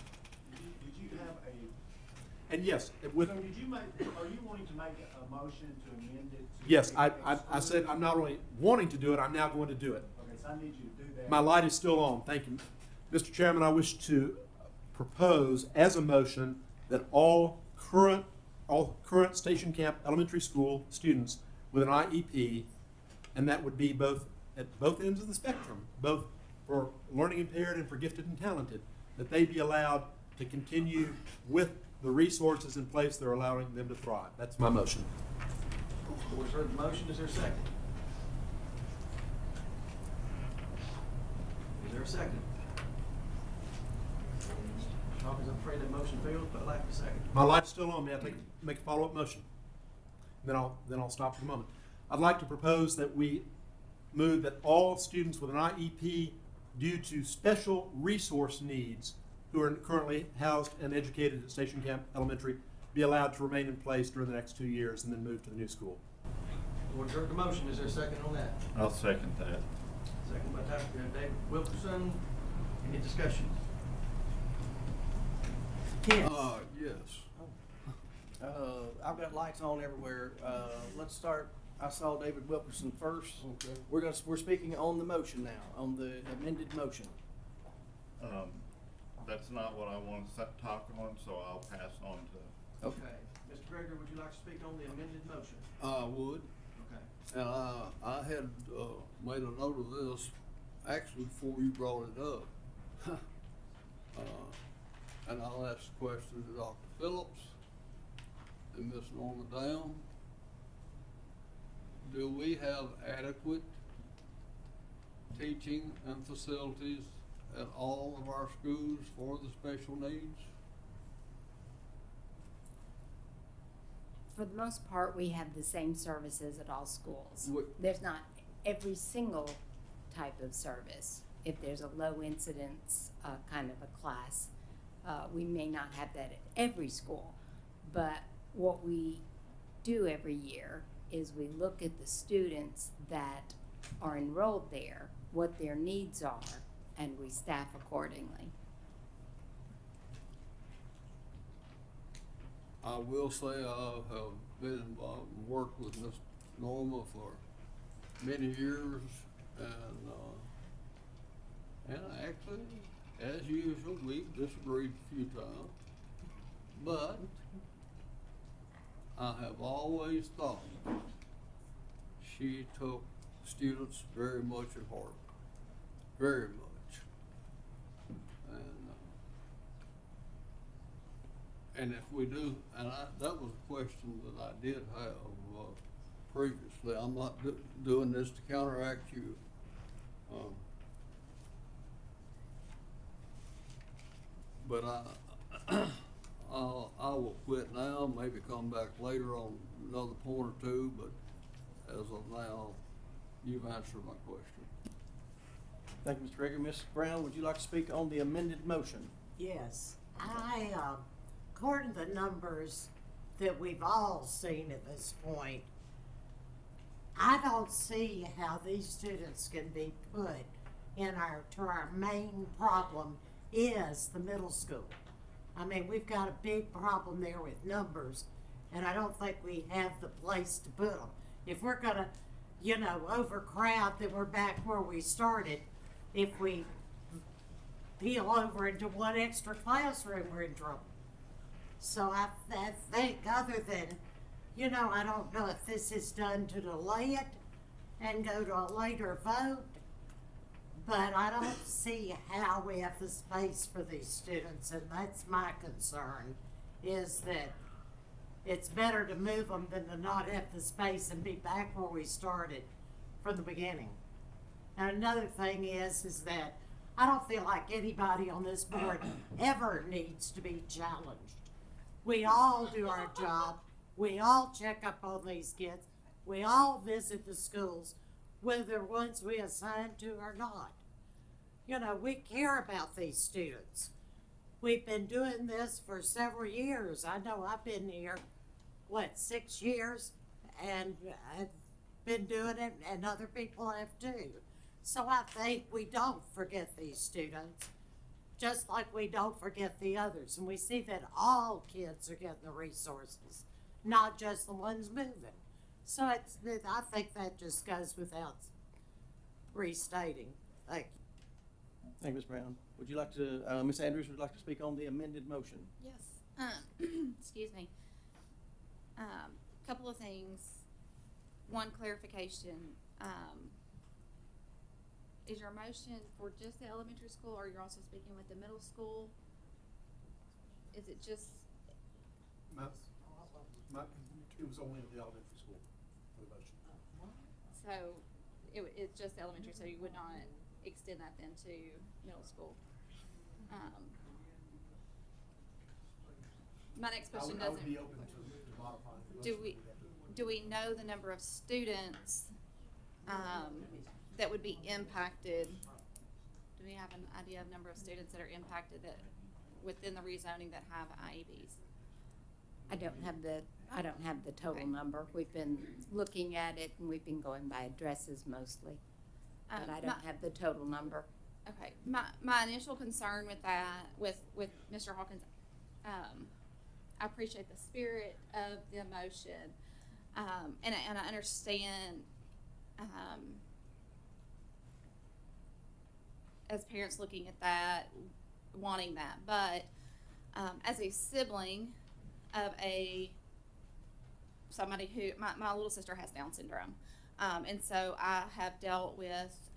Did you have a,
And yes, with,
so did you make, are you wanting to make a motion to amend it?
yes, I said I'm not only wanting to do it, I'm now going to do it.
Okay, so I need you to do that.
My light is still on. Thank you. Mr. Chairman, I wish to propose as a motion that all current Station Camp Elementary School students with an IEP, and that would be at both ends of the spectrum, both for learning impaired and for gifted and talented, that they be allowed to continue with the resources in place that are allowing them to thrive. That's my motion.
Board's heard the motion, is there a second? Is there a second? Hawkins, I'm afraid that motion fails, but I'd like a second.
My light's still on, may I make a follow-up motion? Then I'll stop for a moment. I'd like to propose that we move that all students with an IEP due to special resource needs who are currently housed and educated at Station Camp Elementary be allowed to remain in place during the next 2 years and then move to the new school.
Board's heard the motion, is there a second on that?
I'll second that.
Second by Dr. David Wilkerson. Any discussion? Yes.
Yes.
I've got lights on everywhere. Let's start, I saw David Wilkerson first.
Okay.
We're speaking on the motion now, on the amended motion.
That's not what I want to talk on, so I'll pass on to.
Okay. Mr. Gregory, would you like to speak on the amended motion?
I would,
Okay.
and I had made a note of this actually before you brought it up. And I'll ask the question to Dr. Phillips and Ms. Norma Down. Do we have adequate teaching and facilities at all of our schools for the special needs?
For the most part, we have the same services at all schools.
What-
There's not every single type of service. If there's a low incidence kind of a class, we may not have that at every school. But what we do every year is we look at the students that are enrolled there, what their needs are, and we staff accordingly.
I will say I have been involved and worked with Ms. Norma for many years, and actually, as usual, we've disagreed a few times, but I have always thought she took students very much at heart, very much. And if we do, and that was a question that I did have previously. I'm not doing this to counteract you. But I will quit now, maybe come back later on another point or two, but as of now, you've answered my question.
Thank you, Mr. Gregory. Ms. Brown, would you like to speak on the amended motion?
Yes, according to the numbers that we've all seen at this point, I don't see how these students can be put to our main problem is the middle school. I mean, we've got a big problem there with numbers, and I don't think we have the place to put them. If we're gonna, overcrowd, then we're back where we started. If we peel over into one extra classroom, we're in trouble. So I think other than, I don't know if this is done to delay it and go to a later vote, but I don't see how we have the space for these students, and that's my concern, is that it's better to move them than to not have the space and be back where we started from the beginning. And another thing is that I don't feel like anybody on this board ever needs to be challenged. We all do our job. We all check up on these kids. We all visit the schools, whether they're ones we assign to or not. We care about these students. We've been doing this for several years. I know I've been here, 6 years, and I've been doing it, and other people have too. So I think we don't forget these students, just like we don't forget the others. And we see that all kids are getting the resources, not just the ones moving. So I think that just goes without restating. Thank you.
Thank you, Ms. Brown. Would you like to, Ms. Andrews, would you like to speak on the amended motion?
Yes. Excuse me. Couple of things. One clarification. Is your motion for just the elementary school, or you're also speaking with the middle school? is it just,
It was only at the elementary school for the motion.
so it's just elementary, so you would not extend that then to middle school? My next question
I would
doesn't,
be open to modifying the
do
motion.
we, do we know the number of students, that would be impacted? Do we have an idea of number of students that are impacted that, within the rezoning that have IEPs?
I don't have the total
Okay.
number. We've been looking at it and we've been going by addresses mostly. But I don't have the total number.
Okay, my initial concern with that, with Mr. Hawkins, I appreciate the spirit of the motion, and I understand, as parents looking at that, wanting that, but, as a sibling of somebody who, my little sister has Down syndrome. And so I have dealt with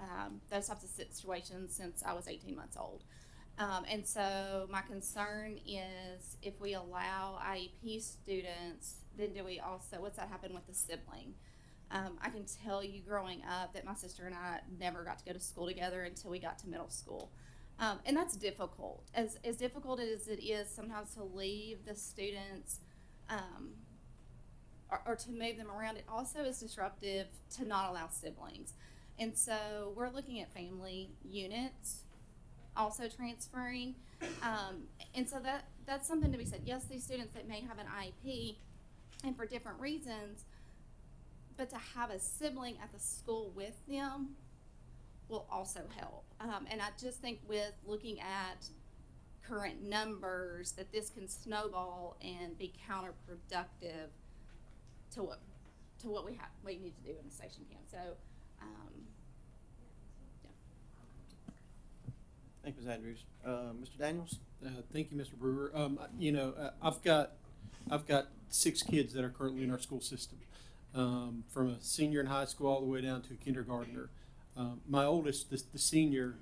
those types of situations since I was 18 months old. And so my concern is, if we allow IEP students, then do we also, what's that happen with the sibling? I can tell you growing up that my sister and I never got to go to school together until we got to middle school. And that's difficult. As difficult as it is sometimes to leave the students, or to move them around, it also is disruptive to not allow siblings. And so we're looking at family units also transferring. And so that's something to be said. Yes, these students that may have an IEP and for different reasons, but to have a sibling at the school with them will also help. And I just think with looking at current numbers, that this can snowball and be counterproductive to what we need to do in the station camp. So, yeah.
Thank you, Ms. Andrews. Mr. Daniels?
Thank you, Mr. Brewer. I've got 6 kids that are currently in our school system, from a senior in high school all the way down to a kindergartner. My oldest, the senior,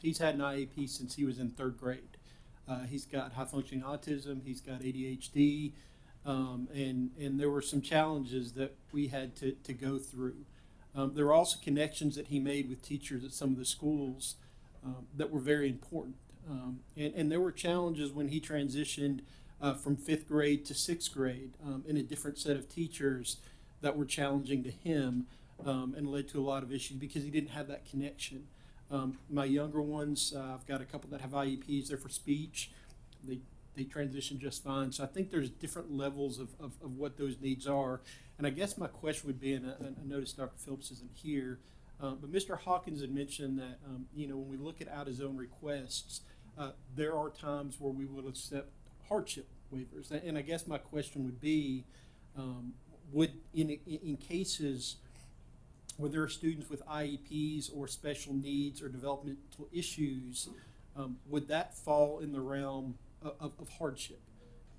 he's had an IEP since he was in 3rd grade. He's got high functioning autism. He's got ADHD. And there were some challenges that we had to go through. There were also connections that he made with teachers at some of the schools that were very important. And there were challenges when he transitioned from 5th grade to 6th grade in a different set of teachers that were challenging to him, and led to a lot of issues because he didn't have that connection. My younger ones, I've got a couple that have IEPs. They're for speech. They transition just fine. So I think there's different levels of what those needs are. And I guess my question would be, and I noticed Dr. Phillips isn't here, but Mr. Hawkins had mentioned that, when we look at out-of-zone requests, there are times where we will accept hardship waivers. And I guess my question would be, would, in cases where there are students with IEPs or special needs or developmental issues, would that fall in the realm of hardship?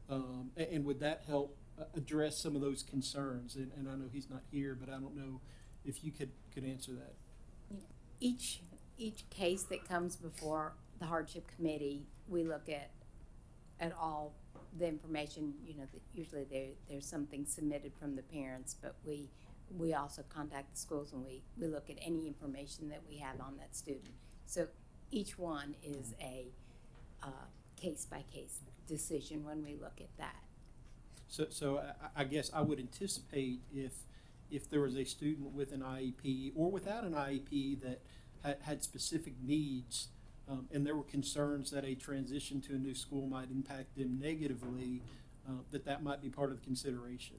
And would that help address some of those concerns? And I know he's not here, but I don't know if you could answer that.
Each case that comes before the hardship committee, we look at all the information. That usually there's something submitted from the parents, but we also contact the schools and we look at any information that we have on that student. So each one is a case-by-case decision when we look at that.
So I guess I would anticipate if there was a student with an IEP or without an IEP that had specific needs, and there were concerns that a transition to a new school might impact them negatively, that might be part of the consideration.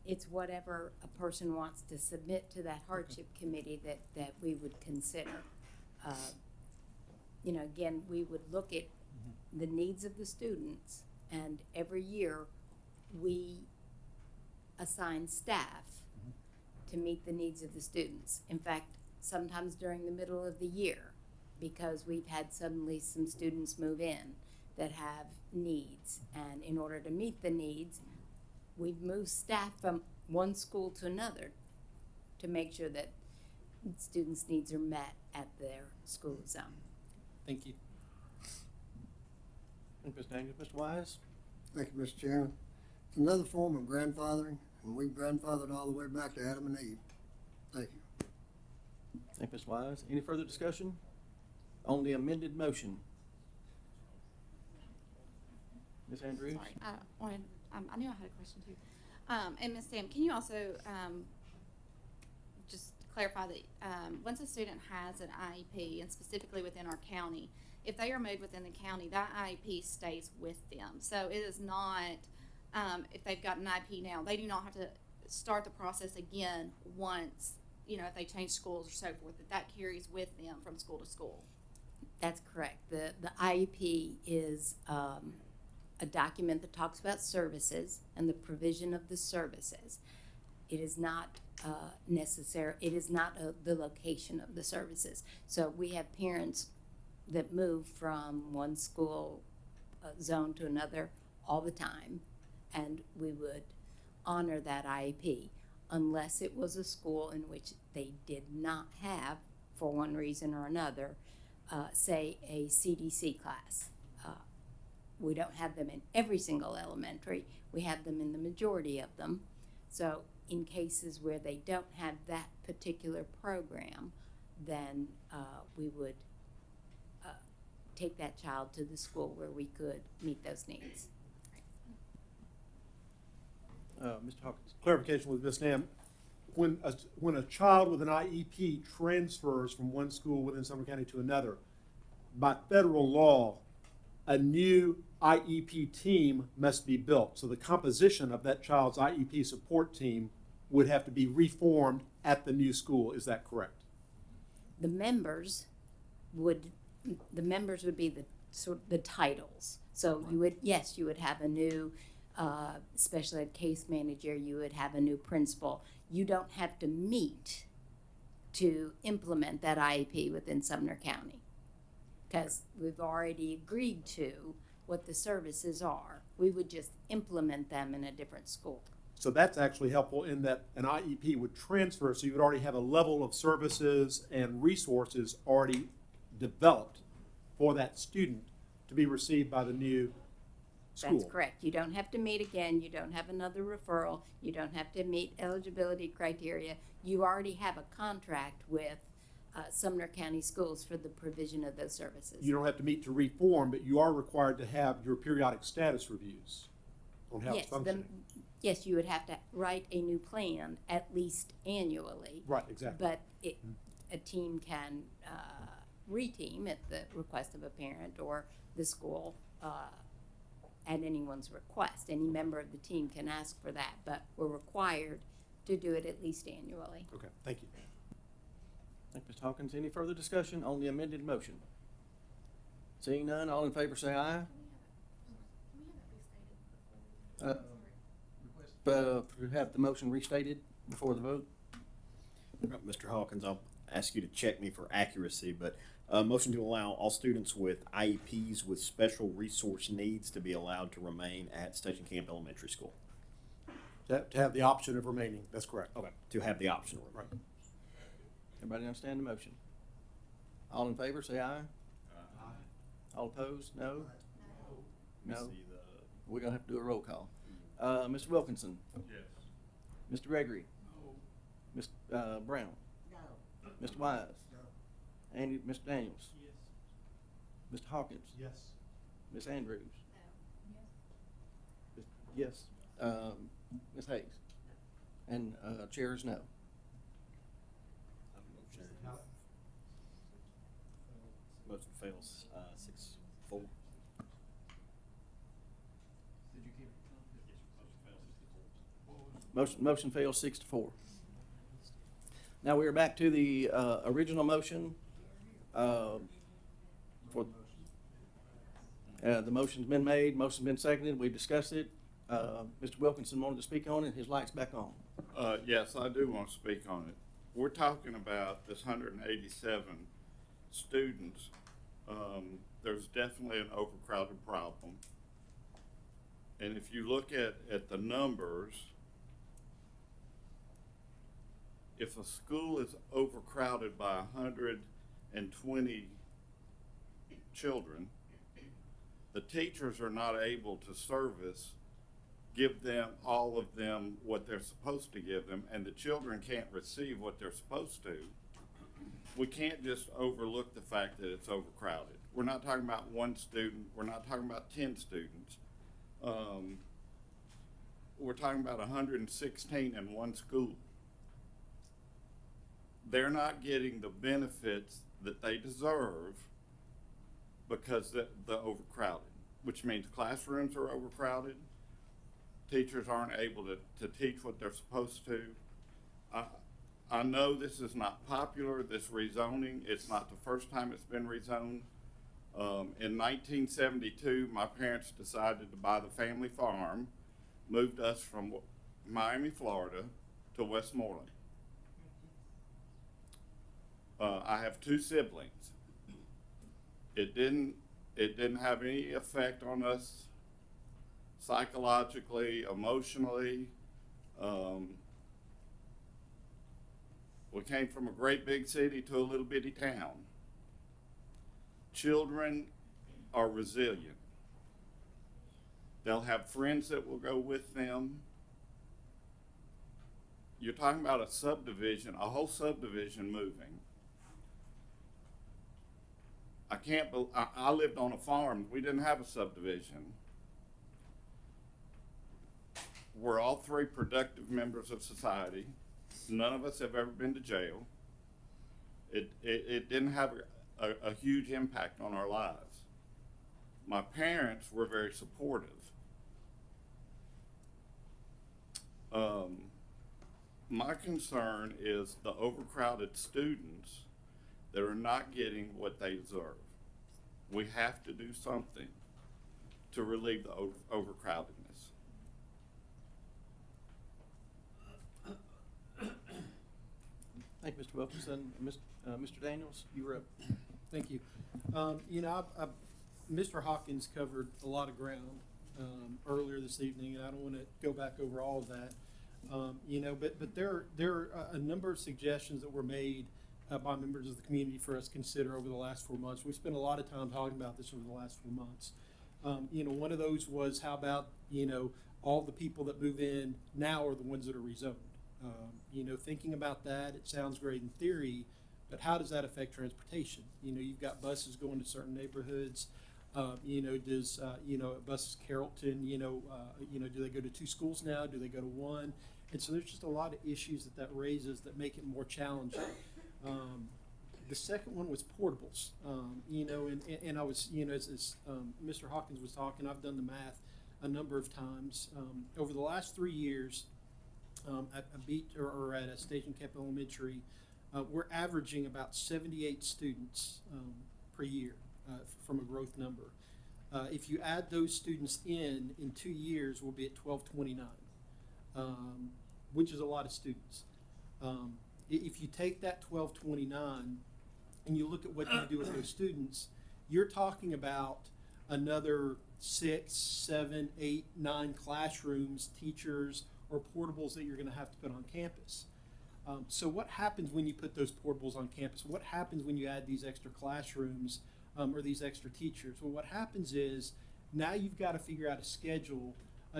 It's whatever a person wants to submit to that hardship committee that we would consider. Again, we would look at the needs of the students, and every year we assign staff to meet the needs of the students. In fact, sometimes during the middle of the year, because we've had suddenly some students move in that have needs, and in order to meet the needs, we've moved staff from one school to another to make sure that students' needs are met at their school zone.
Thank you.
Thank you, Mr. Daniels. Mr. Wise?
Thank you, Mr. Chairman. It's another form of grandfathering, and we grandfathered all the way back to Adam and Eve. Thank you.
Thank you, Mr. Wise. Any further discussion on the amended motion? Ms. Andrews?
Sorry, I knew I had a question too. And Ms. Sam, can you also just clarify that once a student has an IEP, and specifically within our county, if they are moved within the county, that IEP stays with them. So it is not, if they've got an IEP now, they do not have to start the process again once, you know, if they change schools or so forth, that carries with them from school to school.
That's correct. The IEP is a document that talks about services and the provision of the services. It is not necessary. It is not the location of the services. So we have parents that move from one school zone to another all the time, and we would honor that IEP unless it was a school in which they did not have, for one reason or another, say a CDC class. We don't have them in every single elementary. We have them in the majority of them. So in cases where they don't have that particular program, then we would take that child to the school where we could meet those needs.
Mr. Hawkins?
Clarification with Ms. Nam. When a child with an IEP transfers from one school within Sumner County to another, by federal law, a new IEP team must be built. So the composition of that child's IEP support team would have to be reformed at the new school. Is that correct?
The members would be the titles. So you would, yes, you would have a new special ed case manager, you would have a new principal. You don't have to meet to implement that IEP within Sumner County, because we've already agreed to what the services are. We would just implement them in a different school.
So that's actually helpful in that an IEP would transfer, so you would already have a level of services and resources already developed for that student to be received by the new school.
That's correct. You don't have to meet again. You don't have another referral. You don't have to meet eligibility criteria. You already have a contract with Sumner County Schools for the provision of those services.
You don't have to meet to reform, but you are required to have your periodic status reviews on how it's functioning.
Yes, you would have to write a new plan at least annually.
Right, exactly.
But a team can reteam at the request of a parent or the school at anyone's request. Any member of the team can ask for that, but we're required to do it at least annually.
Okay, thank you.
Thank you, Mr. Hawkins. Any further discussion on the amended motion? Seeing none, all in favor say aye. To have the motion restated before the vote?
Mr. Hawkins, I'll ask you to check me for accuracy, but motion to allow all students with IEPs with special resource needs to be allowed to remain at Station Camp Elementary School.
To have the option of remaining, that's correct.
Okay. To have the option.
Right.
Everybody understand the motion? All in favor, say aye. All opposed, no? No? We're gonna have to do a roll call. Mr. Wilkinson?
Yes.
Mr. Gregory? Ms. Brown?
No.
Mr. Wise? And Mr. Daniels?
Yes.
Mr. Hawkins?
Yes.
Ms. Andrews? Yes. Ms. Hayes? And chair is no.
Motion fails 6-4.
Motion fails 6-4. Now we are back to the original motion. For the motion's been made, motion's been seconded, we've discussed it. Mr. Wilkinson wanted to speak on it, his light's back on.
Yes, I do want to speak on it. We're talking about this 187 students. There's definitely an overcrowded problem. And if you look at the numbers, if a school is overcrowded by 120 children, the teachers are not able to give them, all of them, what they're supposed to give them, and the children can't receive what they're supposed to, we can't just overlook the fact that it's overcrowded. We're not talking about one student. We're not talking about 10 students. We're talking about 116 in one school. They're not getting the benefits that they deserve because the overcrowded, which means classrooms are overcrowded. Teachers aren't able to teach what they're supposed to. I know this is not popular, this rezoning. It's not the first time it's been rezoned. In 1972, my parents decided to buy the family farm, moved us from Miami, Florida to Westmoreland. I have 2 siblings. It didn't have any effect on us psychologically, emotionally. We came from a great big city to a little bitty town. Children are resilient. They'll have friends that will go with them. You're talking about a subdivision, a whole subdivision moving. I lived on a farm. We didn't have a subdivision. We're all 3 productive members of society. None of us have ever been to jail. It didn't have a huge impact on our lives. My parents were very supportive. My concern is the overcrowded students that are not getting what they deserve. We have to do something to relieve the overcrowdedness.
Thank you, Mr. Wilkinson. Mr. Daniels, you were up.
Thank you. You know, Mr. Hawkins covered a lot of ground earlier this evening, and I don't want to go back over all of that. You know, but there are a number of suggestions that were made by members of the community for us to consider over the last 4 months. We spent a lot of time talking about this over the last 4 months. You know, one of those was, how about, you know, all the people that move in now are the ones that are rezoned? You know, thinking about that, it sounds great in theory, but how does that affect transportation? You know, you've got buses going to certain neighborhoods. You know, does you know, buses Carrollton? You know, do they go to 2 schools now? Do they go to 1? And so there's just a lot of issues that raises that make it more challenging. The second one was portables. You know, and I was, you know, as Mr. Hawkins was talking, I've done the math a number of times. Over the last 3 years, at a Station Camp Elementary, we're averaging about 78 students per year from a growth number. If you add those students in 2 years, we'll be at 1229, which is a lot of students. If you take that 1229 and you look at what you do with those students, you're talking about another 6, 7, 8, 9 classrooms, teachers, or portables that you're going to have to put on campus. So what happens when you put those portables on campus? What happens when you add these extra classrooms or these extra teachers? Well, what happens is now you've got to figure out a schedule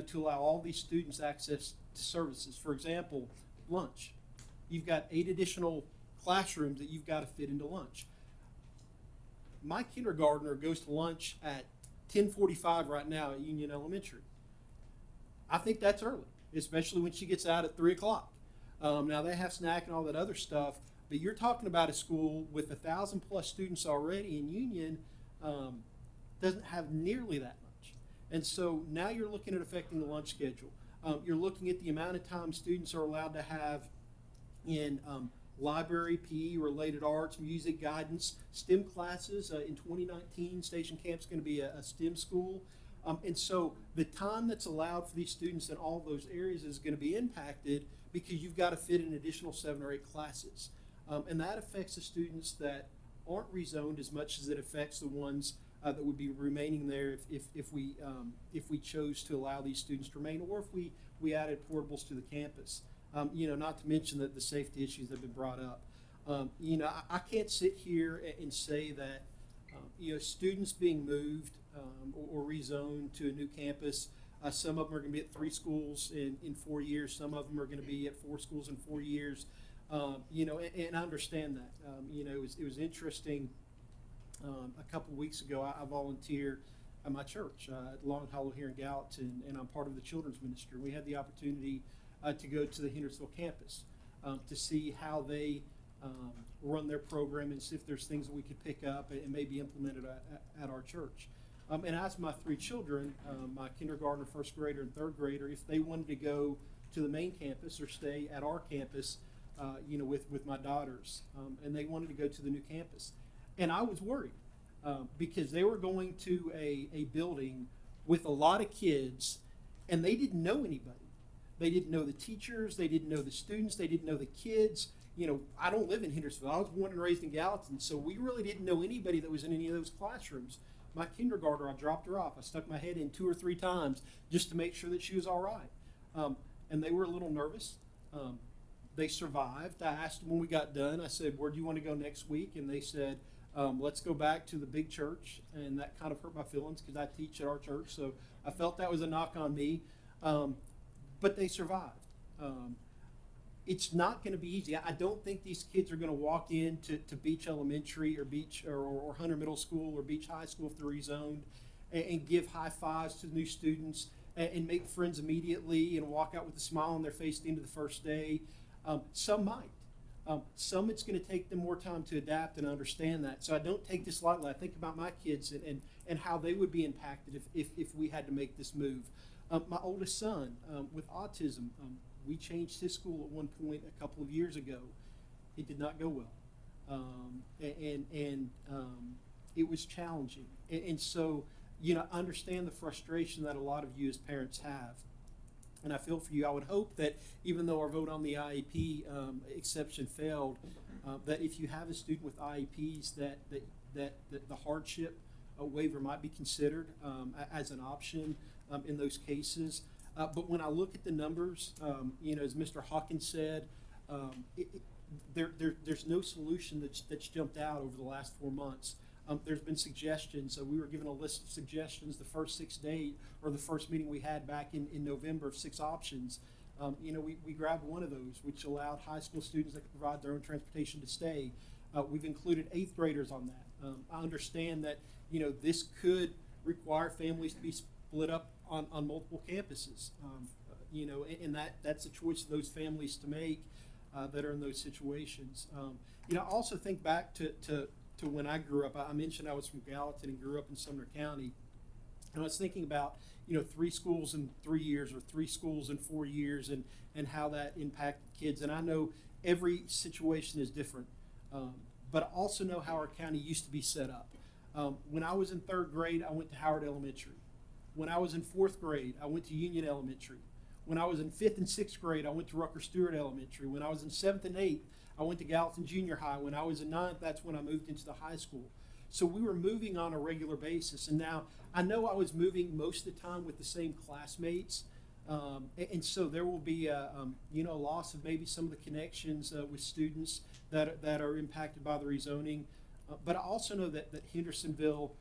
to allow all these students access to services. For example, lunch. You've got 8 additional classrooms that you've got to fit into lunch. My kindergartner goes to lunch at 10:45 right now at Union Elementary. I think that's early, especially when she gets out at 3 o'clock. Now they have snack and all that other stuff, but you're talking about a school with 1,000+ students already, and Union doesn't have nearly that much. And so now you're looking at affecting the lunch schedule. You're looking at the amount of time students are allowed to have in library, PE, related arts, music, guidance, STEM classes. In 2019, Station Camp's going to be a STEM school. And so the time that's allowed for these students in all those areas is going to be impacted because you've got to fit an additional 7 or 8 classes. And that affects the students that aren't rezoned as much as it affects the ones that would be remaining there if we chose to allow these students to remain, or if we added portables to the campus. You know, not to mention that the safety issues that have been brought up. You know, I can't sit here and say that you know, students being moved or rezoned to a new campus. Some of them are going to be at 3 schools in 4 years. Some of them are going to be at 4 schools in 4 years. And I understand that. It was interesting. A couple of weeks ago, I volunteered at my church at Long Hollow here in Gallatin, and I'm part of the children's ministry. We had the opportunity to go to the Hendersonville campus to see how they run their program and see if there's things that we could pick up and maybe implemented at our church. And I asked my 3 children, my kindergartner, first grader, and third grader, if they wanted to go to the main campus or stay at our campus, with my daughters. And they wanted to go to the new campus. And I was worried because they were going to a building with a lot of kids, and they didn't know anybody. They didn't know the teachers. They didn't know the students. They didn't know the kids. I don't live in Hendersonville. I was born and raised in Gallatin, so we really didn't know anybody that was in any of those classrooms. My kindergartner, I dropped her off. I stuck my head in 2 or 3 times just to make sure that she was all right. And they were a little nervous. They survived. I asked them when we got done, I said, where do you want to go next week? And they said, let's go back to the big church. And that kind of hurt my feelings because I teach at our church, so I felt that was a knock on me. But they survived. It's not going to be easy. I don't think these kids are going to walk into Beach Elementary or Hunter Middle School or Beach High School if they're rezoned and give high fives to the new students and make friends immediately and walk out with a smile on their face at the end of the first day. Some might. Some it's going to take them more time to adapt and understand that. So I don't take this lightly. I think about my kids and how they would be impacted if we had to make this move. My oldest son with autism, we changed his school at one point a couple of years ago. It did not go well. And it was challenging. And so, I understand the frustration that a lot of you as parents have. And I feel for you. I would hope that even though our vote on the IEP exception failed, that if you have a student with IEPs, that the hardship waiver might be considered as an option in those cases. But when I look at the numbers, as Mr. Hawkins said, there's no solution that's jumped out over the last 4 months. There's been suggestions. We were given a list of suggestions the first 6 days, or the first meeting we had back in November, of 6 options. We grabbed one of those, which allowed high school students that could provide their own transportation to stay. We've included 8th graders on that. I understand that this could require families to be split up on multiple campuses. And that's a choice of those families to make that are in those situations. I also think back to when I grew up. I mentioned I was from Gallatin and grew up in Sumner County. And I was thinking about, 3 schools in 3 years or 3 schools in 4 years and how that impacted kids. And I know every situation is different. But I also know how our county used to be set up. When I was in 3rd grade, I went to Howard Elementary. When I was in 4th grade, I went to Union Elementary. When I was in 5th and 6th grade, I went to Rucker Stewart Elementary. When I was in 7th and 8th, I went to Gallatin Junior High. When I was in 9th, that's when I moved into the high school. So we were moving on a regular basis. And now I know I was moving most of the time with the same classmates. And so there will be a loss of maybe some of the connections with students that are impacted by the rezoning. But I also know that Hendersonville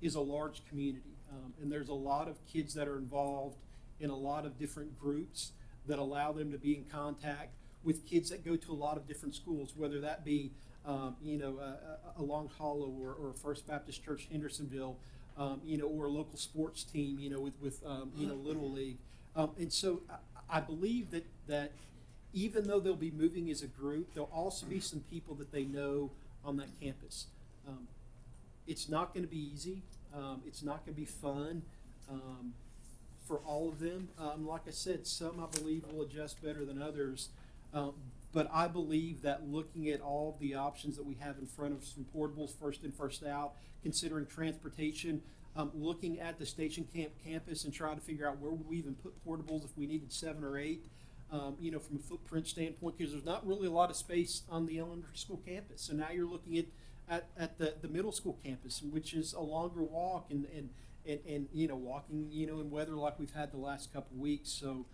is a large community. And there's a lot of kids that are involved in a lot of different groups that allow them to be in contact with kids that go to a lot of different schools, whether that be a Long Hollow or First Baptist Church Hendersonville, or a local sports team, with Little League. And so I believe that even though they'll be moving as a group, there'll also be some people that they know on that campus. It's not going to be easy. It's not going to be fun for all of them. Like I said, some I believe will adjust better than others. But I believe that looking at all the options that we have in front of us, from portables, first in, first out, considering transportation, looking at the Station Camp campus and trying to figure out where would we even put portables if we needed 7 or 8, from a footprint standpoint, because there's not really a lot of space on the elementary school campus. So now you're looking at the middle school campus, which is a longer walk and walking, in weather like we've had the last couple of weeks. So,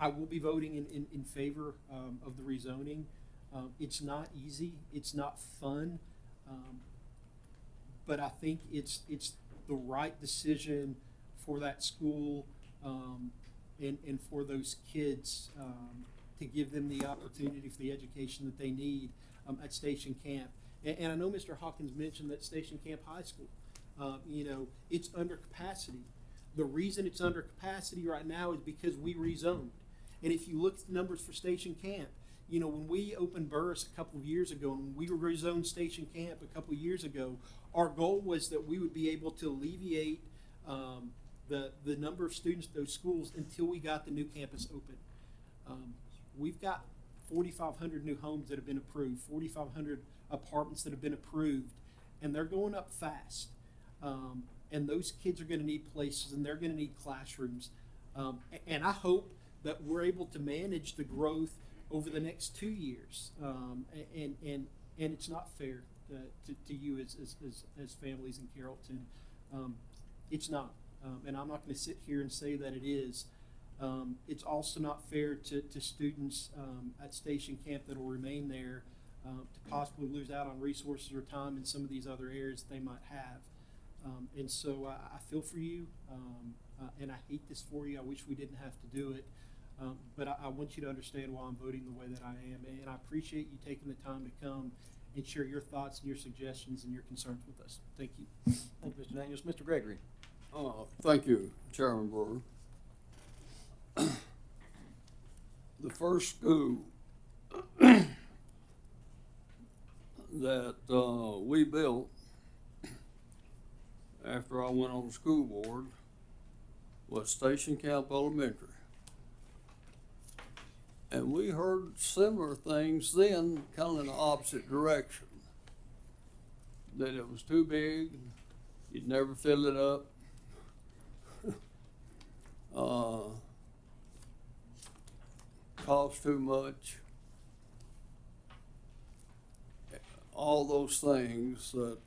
I will be voting in favor of the rezoning. It's not easy. It's not fun. but I think it's the right decision for that school, and for those kids, to give them the opportunity for the education that they need, at Station Camp. And I know Mr. Hawkins mentioned that Station Camp High School, it's under capacity. The reason it's under capacity right now is because we rezoned. And if you look at the numbers for Station Camp, when we opened Burris a couple of years ago, and when we rezoned Station Camp a couple of years ago, our goal was that we would be able to alleviate the number of students at those schools until we got the new campus open. We've got 4,500 new homes that have been approved, 4,500 apartments that have been approved, and they're going up fast. And those kids are going to need places, and they're going to need classrooms. And I hope that we're able to manage the growth over the next 2 years. And it's not fair to you as families in Carrollton. It's not. And I'm not going to sit here and say that it is. It's also not fair to students at Station Camp that will remain there to possibly lose out on resources or time in some of these other areas they might have. And so I feel for you, and I hate this for you. I wish we didn't have to do it. But I want you to understand why I'm voting the way that I am. And I appreciate you taking the time to come and share your thoughts and your suggestions and your concerns with us. Thank you.
Thank you, Mr. Daniels. Mr. Gregory.
Thank you, Chairman Brewer. The first school that we built after I went on the school board was Station Camp Elementary. And we heard similar things then, kind of in the opposite direction. That it was too big, you'd never fill it up. Cost too much. All those things that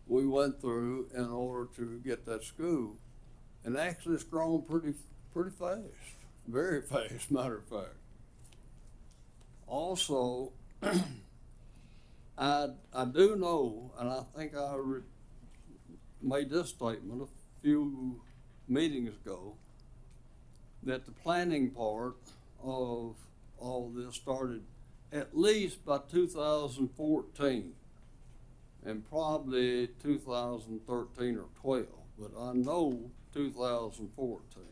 we went through in order to get that school. And actually it's grown pretty fast, very fast, matter of fact. Also, I do know, and I think I made this statement a few meetings ago, that the planning part of all this started at least by 2014 and probably 2013 or 12, but I know 2014.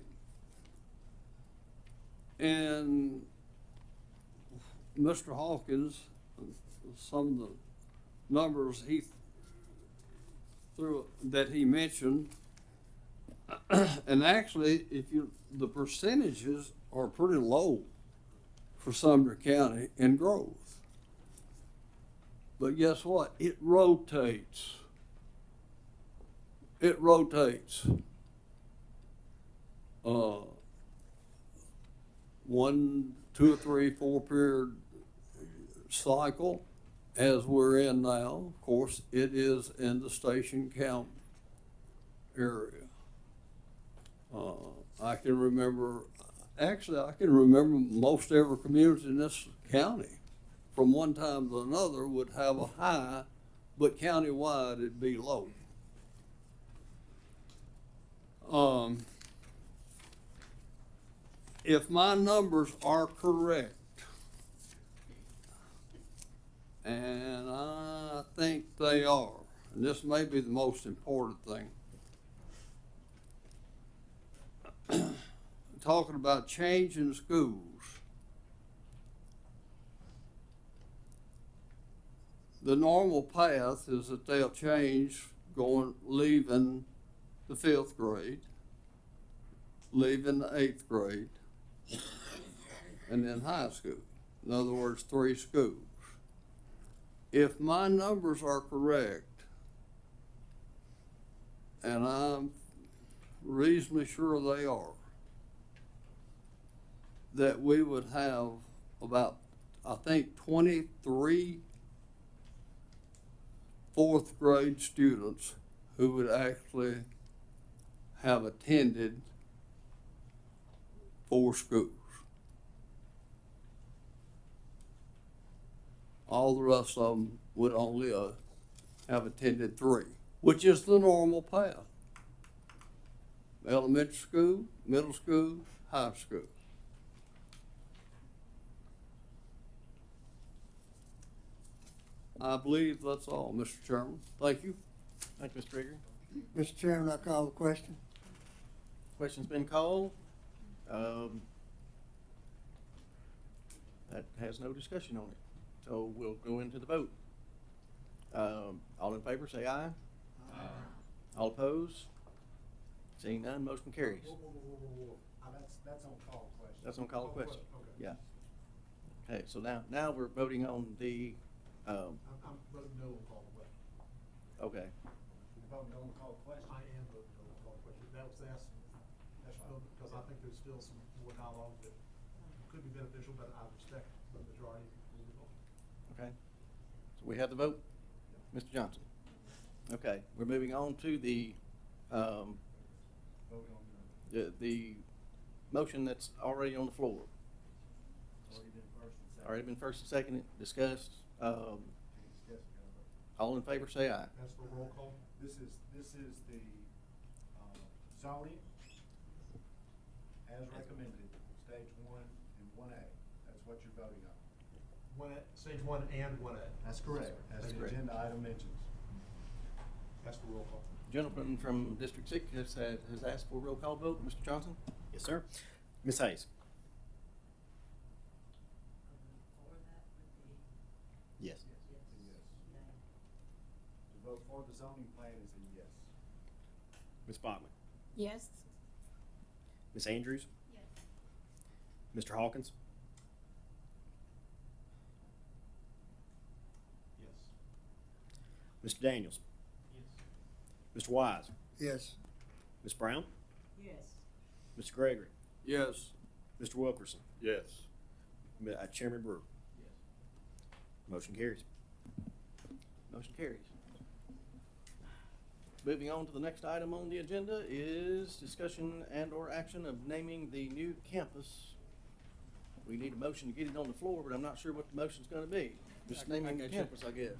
And Mr. Hawkins, some of the numbers he threw that he mentioned, and actually, the percentages are pretty low for Sumner County in growth. But guess what? It rotates. It rotates. 1, 2 or 3, 4 period cycle, as we're in now. Of course, it is in the Station Camp area. I can remember most every community in this county from one time to another would have a high, but countywide it'd be low. If my numbers are correct, and I think they are, and this may be the most important thing, talking about changing schools. The normal path is that they'll change leaving the 5th grade, leaving the 8th grade, and then high school. In other words, 3 schools. If my numbers are correct, and I'm reasonably sure they are, that we would have about, I think, 23 4th grade students who would actually have attended 4 schools. All the rest of them would only have attended 3. which is the normal path. Elementary school, middle school, high school. I believe that's all, Mr. Chairman. Thank you.
Thank you, Mr. Gregory.
Mr. Chairman, I call the question.
Question's been called. That has no discussion on it. So we'll go into the vote. All in favor, say aye. Aye. All opposed? Seeing none, motion carries.
That's on call question.
That's on call question.
Okay.
Yeah. Okay, so now we're voting on the,
I'm voting no on call question.
okay.
You're voting no on call question? I am voting no on call question. That was asked, because I think there's still some more dialogue that could be beneficial, but I respect the majority of the vote.
Okay. So we have the vote? Mr. Johnson? Okay, we're moving on to the motion that's already on the floor. Already been first and seconded, discussed. All in favor, say aye.
That's for roll call. This is the zoning as recommended, stage 1 and 1A. That's what you're voting on. Stage 1 and 1A. That's correct, as
That's
the
correct.
agenda item mentions. That's for roll call.
Gentleman from District 6 has asked for a roll call vote. Mr. Johnson?
Yes, sir. Ms. Hayes? Yes.
Yes. To vote for the zoning plan is a yes.
Ms. Bachman?
Yes.
Ms. Andrews?
Yes.
Mr. Hawkins?
Yes.
Mr. Daniels? Mr. Wise?
Yes.
Ms. Brown?
Yes.
Mr. Gregory?
Yes.
Mr. Wilkerson?
Yes.
Chairman Brewer? Motion carries.
Motion carries. Moving on to the next item on the agenda is discussion and/or action of naming the new campus. We need a motion to get it on the floor, but I'm not sure what the motion's gonna be. Just naming the
got you.
campus, I guess.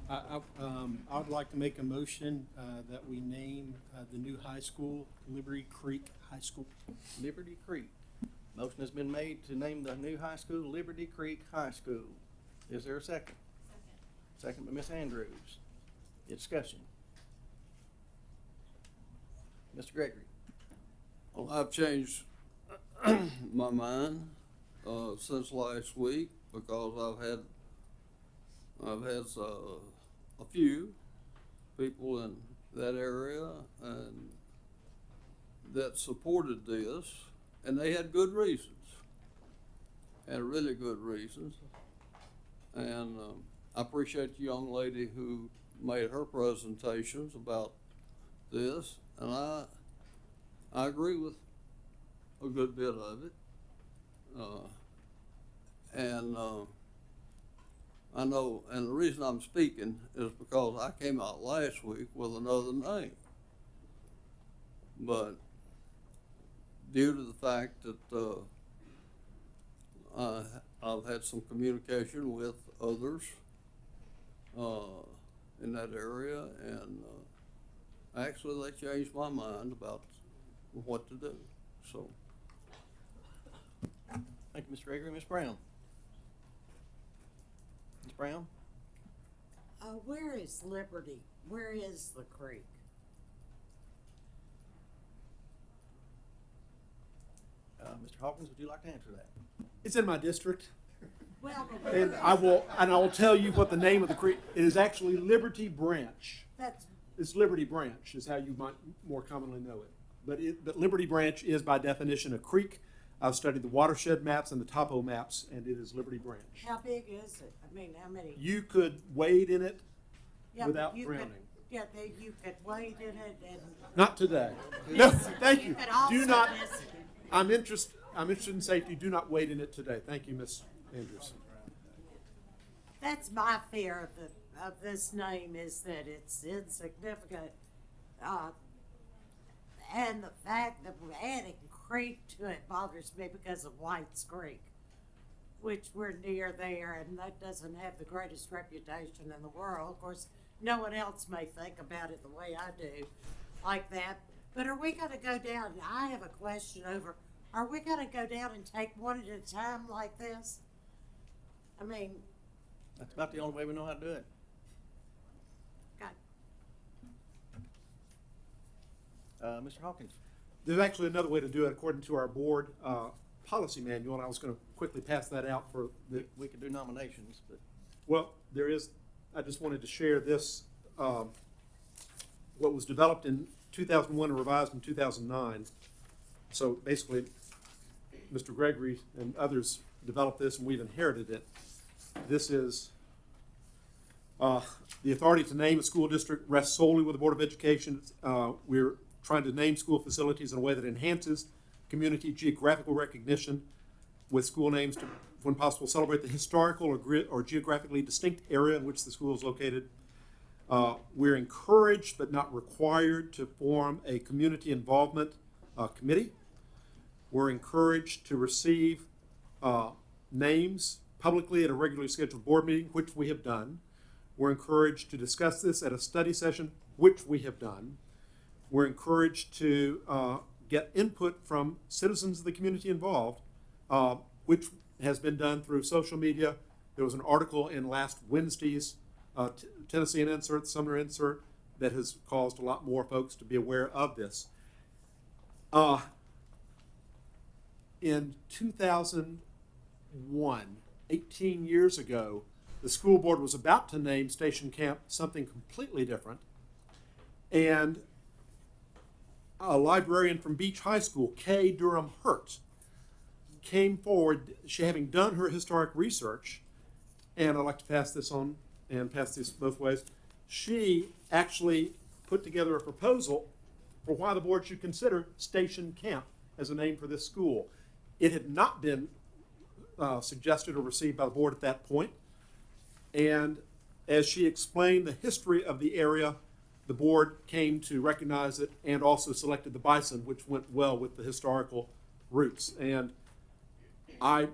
I would like to make a motion that we name the new high school Liberty Creek High School.
Liberty Creek. Motion has been made to name the new high school Liberty Creek High School. Is there a second? Second by Ms. Andrews. Discussion. Mr. Gregory.
Well, I've changed my mind since last week because I've had a few people in that area and that supported this, and they had good reasons, had really good reasons. And I appreciate the young lady who made her presentations about this, and I agree with a good bit of it. I know, and the reason I'm speaking is because I came out last week with another name. But due to the fact that I've had some communication with others in that area, and actually they changed my mind about what to do, so.
Thank you, Mr. Gregory. Ms. Brown. Ms. Brown?
Where is Liberty? Where is the creek?
Mr. Hawkins, would you like to answer that?
It's in my district.
Well,
And I will tell you what the name of the creek, it is actually Liberty Branch.
that's,
It's Liberty Branch is how you might more commonly know it. But Liberty Branch is by definition a creek. I've studied the watershed maps and the topo maps, and it is Liberty Branch.
how big is it? I mean, how many?
You could wade in it
Yeah,
without
you
drowning.
could- Yeah, you could wade in it and.
Not today. No, thank you.
You could also
Do not,
miss it.
I'm interested in safety. Do not wade in it today. Thank you, Ms. Andrews.
That's my fear of this name, is that it's insignificant. And the fact that we're adding creek to it bothers me because of White's Creek, which we're near there, and that doesn't have the greatest reputation in the world. Of course, no one else may think about it the way I do, like that. But are we gonna go down, I have a question over, are we gonna go down and take one at a time like this? I mean,
That's about the only way we know how to do it.
God,
Mr. Hawkins?
There's actually another way to do it according to our board policy manual, and I was going to quickly pass that out for the.
We could do nominations, but.
Well, there is. I just wanted to share this. What was developed in 2001 and revised in 2009. So basically, Mr. Gregory and others developed this, and we've inherited it. This is the authority to name a school district rests solely with the Board of Education. We're trying to name school facilities in a way that enhances community geographical recognition with school names to, when possible, celebrate the historical or geographically distinct area in which the school is located. We're encouraged but not required to form a community involvement committee. We're encouraged to receive names publicly at a regularly scheduled board meeting, which we have done. We're encouraged to discuss this at a study session, which we have done. We're encouraged to get input from citizens of the community involved, which has been done through social media. There was an article in last Wednesday's Tennessean Insert, Sumner Insert, that has caused a lot more folks to be aware of this. In 2001, 18 years ago, the school board was about to name Station Camp something completely different, and a librarian from Beach High School, Kay Durham Hurt, came forward, she having done her historic research, and I'd like to pass this on and pass this both ways. She actually put together a proposal for why the board should consider Station Camp as a name for this school. It had not been suggested or received by the board at that point, and as she explained the history of the area, the board came to recognize it and also selected the bison, which went well with the historical roots. And I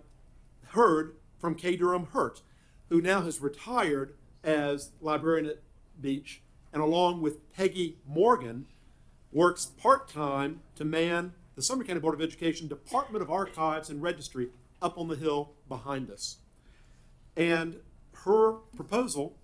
heard from Kay Durham Hurt, who now has retired as librarian at Beach, and along with Peggy Morgan, works part-time to man the Sumner County Board of Education Department of Archives and Registry up on the hill behind us. And her proposal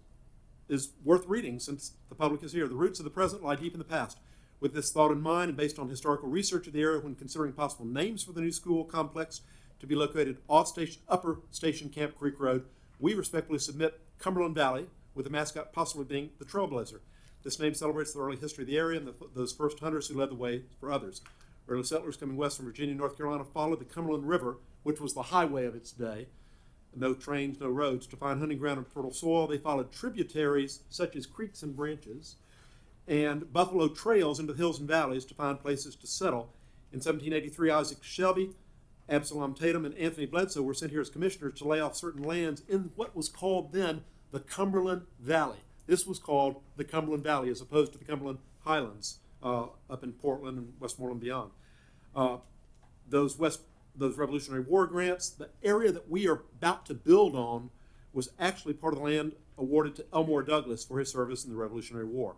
is worth reading since the public is here. The roots of the present lie deep in the past. With this thought in mind and based on historical research of the area when considering possible names for the new school complex to be located off Upper Station Camp Creek Road, we respectfully submit Cumberland Valley, with the mascot possibly being the Trailblazer. This name celebrates the early history of the area and those first hunters who led the way for others. Early settlers coming west from Virginia and North Carolina followed the Cumberland River, which was the highway of its day. No trains, no roads. To find hunting ground and fertile soil, they followed tributaries such as creeks and branches and buffalo trails into the hills and valleys to find places to settle. In 1783, Isaac Shelby, Absalom Tatum, and Anthony Bledsoe were sent here as commissioners to lay off certain lands in what was called then the Cumberland Valley. This was called the Cumberland Valley as opposed to the Cumberland Highlands up in Portland and Westmoreland beyond. Those Revolutionary War grants, the area that we are about to build on was actually part of the land awarded to Elmore Douglas for his service in the Revolutionary War.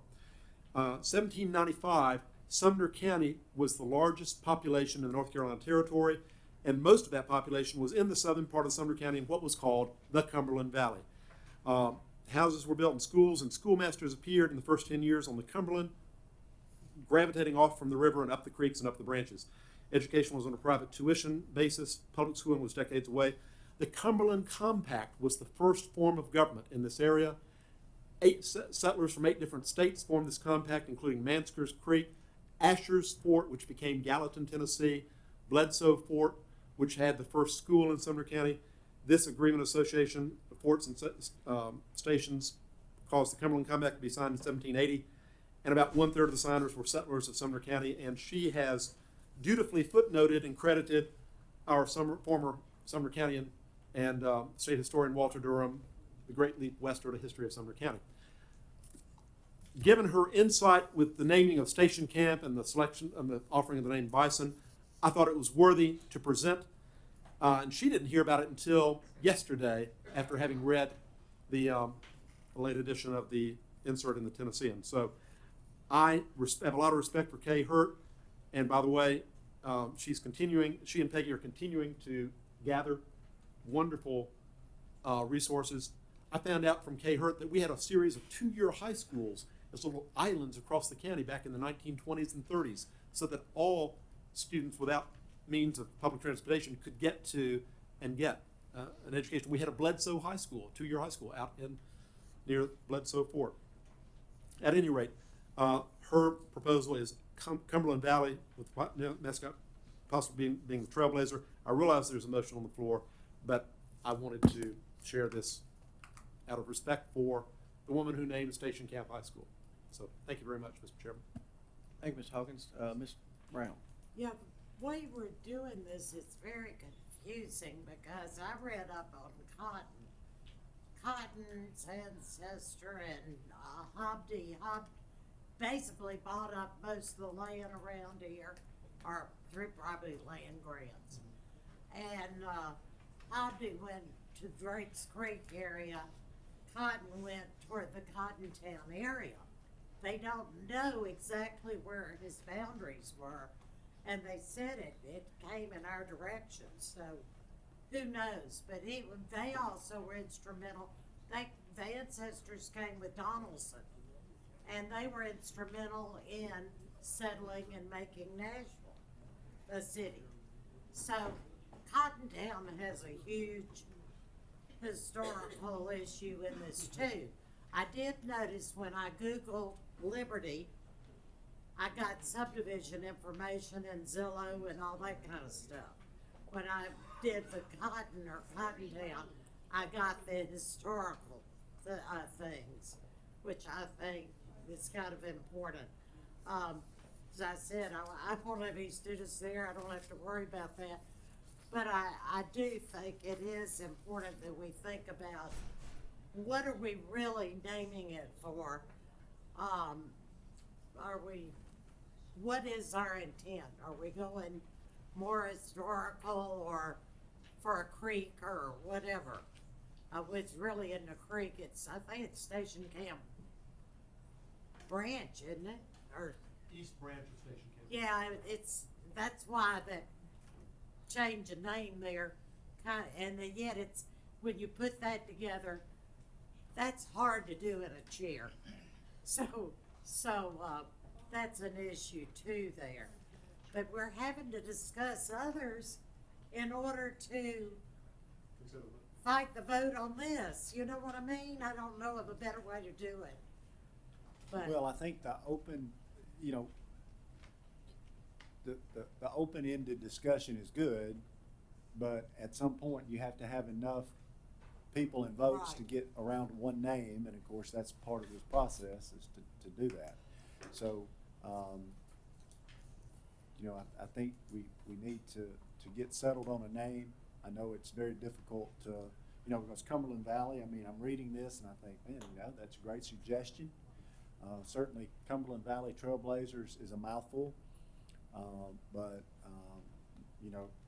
1795, Sumner County was the largest population in the North Carolina Territory, and most of that population was in the southern part of Sumner County in what was called the Cumberland Valley. Houses were built and schoolmasters appeared in the first 10 years on the Cumberland, gravitating off from the river and up the creeks and up the branches. Education was on a private tuition basis. Public schooling was decades away. The Cumberland Compact was the first form of government in this area. 8 settlers from 8 different states formed this compact, including Manskers Creek, Asher's Fort, which became Gallatin, Tennessee, Bledsoe Fort, which had the first school in Sumner County. This agreement association of forts and stations caused the Cumberland Compact to be signed in 1780, and about 1/3 of the signers were settlers of Sumner County, and she has dutifully footnoted and credited our former Sumner County and state historian Walter Durham, the great leap westward, a history of Sumner County. Given her insight with the naming of Station Camp and the selection of the offering of the name Bison, I thought it was worthy to present, and she didn't hear about it until yesterday after having read the late edition of the insert in the Tennessean. So I have a lot of respect for Kay Hurt, and by the way, she and Peggy are continuing to gather wonderful resources. I found out from Kay Hurt that we had a series of 2-year high schools as little islands across the county back in the 1920s and 30s, so that all students without means of public transportation could get to and get an education. We had a Bledsoe High School, a 2-year high school out in near Bledsoe Fort. At any rate, her proposal is Cumberland Valley with mascot possibly being the trailblazer. I realize there's a motion on the floor, but I wanted to share this out of respect for the woman who named Station Camp High School. So thank you very much, Mr. Chairman.
Thank you, Ms. Hawkins. Ms. Brown.
Yeah, the way we're doing this is very confusing because I read up on Cotton's ancestor and Hobdy basically bought up most of the land around here, or through probably land grants. And Hobdy went to Drake's Creek area. Cotton went toward the Cottontown area. They don't know exactly where his boundaries were, and they said it came in our direction, so who knows? But they also were instrumental. The ancestors came with Donaldson, and they were instrumental in settling and making Nashville a city. So Cottontown has a huge historical issue in this too. I did notice when I Googled Liberty, I got subdivision information and Zillow and all that kind of stuff. When I did the Cotton or Cottontown, I got the historical things, which I think is kind of important. As I said, I won't have any students there. I don't have to worry about that. But I do think it is important that we think about what are we really naming it for? What is our intent? Are we going more historical or for a creek or whatever? It's really in the creek. I think it's Station Camp Branch, isn't it? Or
East Branch of Station Camp.
yeah, that's why that change of name there, and yet it's when you put that together, that's hard to do in a chair. So that's an issue too there. But we're having to discuss others in order to fight the vote on this. You know what I mean? I don't know of a better way to do it. But
Well, I think the open, the open-ended discussion is good, but at some point you have to have enough people and votes to get around one name, and of course that's part of this process is to do that. So, I think we need to get settled on a name. I know it's very difficult to, because Cumberland Valley, I'm reading this and I think, man, that's a great suggestion. Certainly Cumberland Valley Trailblazers is a mouthful, but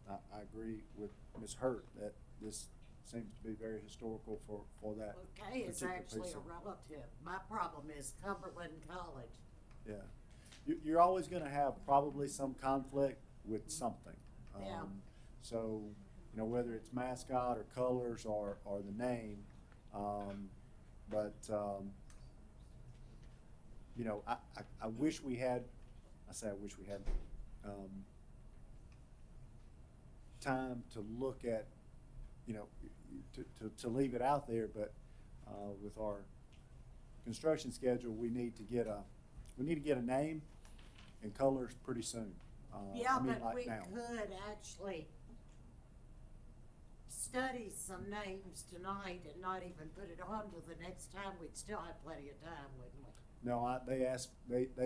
I agree with Ms. Hurt that this seems to be very historical for that.
Kay is
particular
actually
piece
a
of-
relative. My problem is Cumberland College.
Yeah, you're always going to have probably some conflict with something.
Yeah.
So, whether it's mascot or colors or the name, I wish we had. I wish we had time to look at, to leave it out there, but with our construction schedule, we need to get a name and colors pretty soon.
Yeah, but
like
we
now.
could actually study some names tonight and not even put it on till the next time. We'd still have plenty of time, wouldn't we?
No, they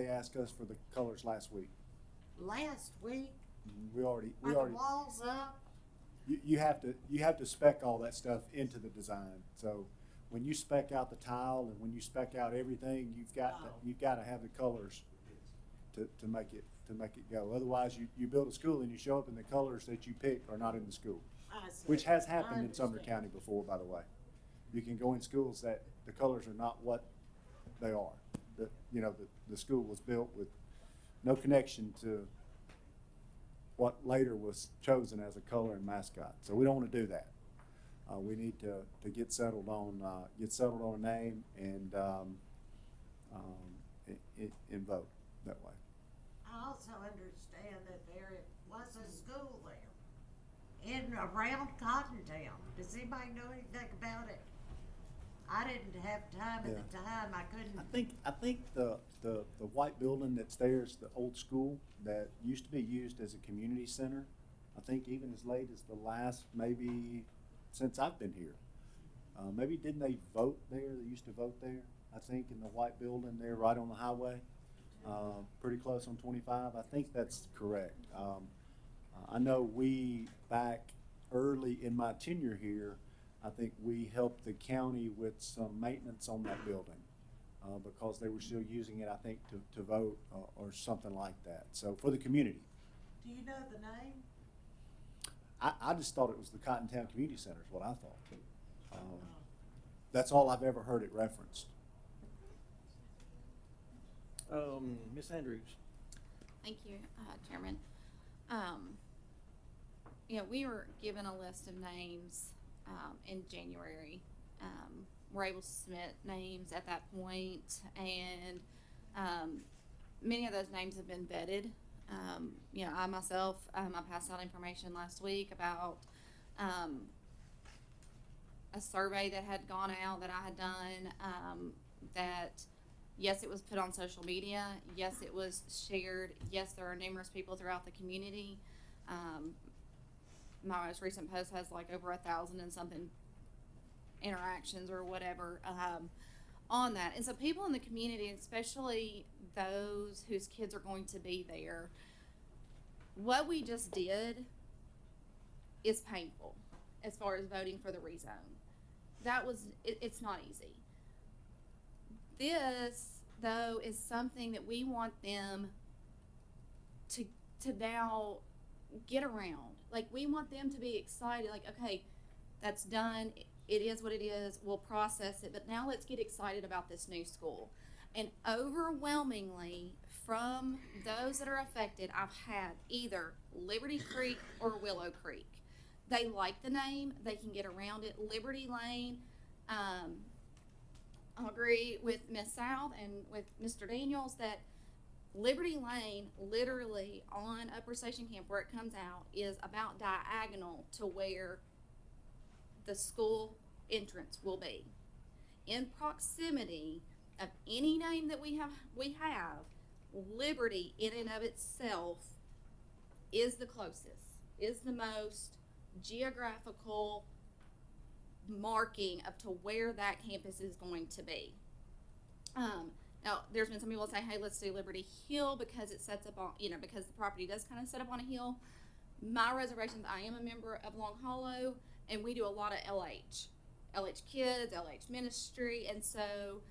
asked us for the colors last week.
Last week,
We already.
are the walls up?
You have to spec all that stuff into the design. So when you spec out the tile and when you spec out everything, you've got to have the colors to make it go. Otherwise, you build a school and you show up and the colors that you pick are not in the school,
I see.
which has
I
happened in Sumner
understand.
County before, by the way. You can go in schools that the colors are not what they are. The school was built with no connection to what later was chosen as a color and mascot. So we don't want to do that. We need to get settled on a name and vote that way.
I also understand that there was a school there in around Cottontown. Does anybody know anything about it? I didn't have time at the time. I couldn't.
I think the white building that's there is the old school that used to be used as a community center. I think even as late as the last, maybe since I've been here. Maybe didn't they vote there? They used to vote there, I think, in the white building there right on the highway, pretty close on 25. I think that's correct. I know we, back early in my tenure here, I think we helped the county with some maintenance on that building because they were still using it, I think, to vote or something like that. So for the community.
Do you know the name?
I just thought it was the Cottontown Community Center is what I thought. That's all I've ever heard it referenced.
Ms. Andrews.
Thank you, Chairman. We were given a list of names in January. We're able to submit names at that point, and many of those names have been vetted. I myself, I passed out information last week about a survey that had gone out that I had done that, yes, it was put on social media. Yes, it was shared. Yes, there are numerous people throughout the community. My most recent post has like over 1,000 and something interactions or whatever on that. And so people in the community, especially those whose kids are going to be there, what we just did is painful as far as voting for the rezone. It's not easy. This, though, is something that we want them to now get around. Like, we want them to be excited, like, okay, that's done. It is what it is. We'll process it. But now let's get excited about this new school. And overwhelmingly, from those that are affected, I've had either Liberty Creek or Willow Creek. They like the name. They can get around it. Liberty Lane, I agree with Ms. South and with Mr. Daniels that Liberty Lane, literally on Upper Station Camp where it comes out, is about diagonal to where the school entrance will be. In proximity of any name that we have, Liberty in and of itself is the closest, is the most geographical marking up to where that campus is going to be. Now, there's been some people say, hey, let's do Liberty Hill because it sets up on, because the property does kind of set up on a hill. My reservations, I am a member of Long Hollow, and we do a lot of LH Kids, LH Ministry, and so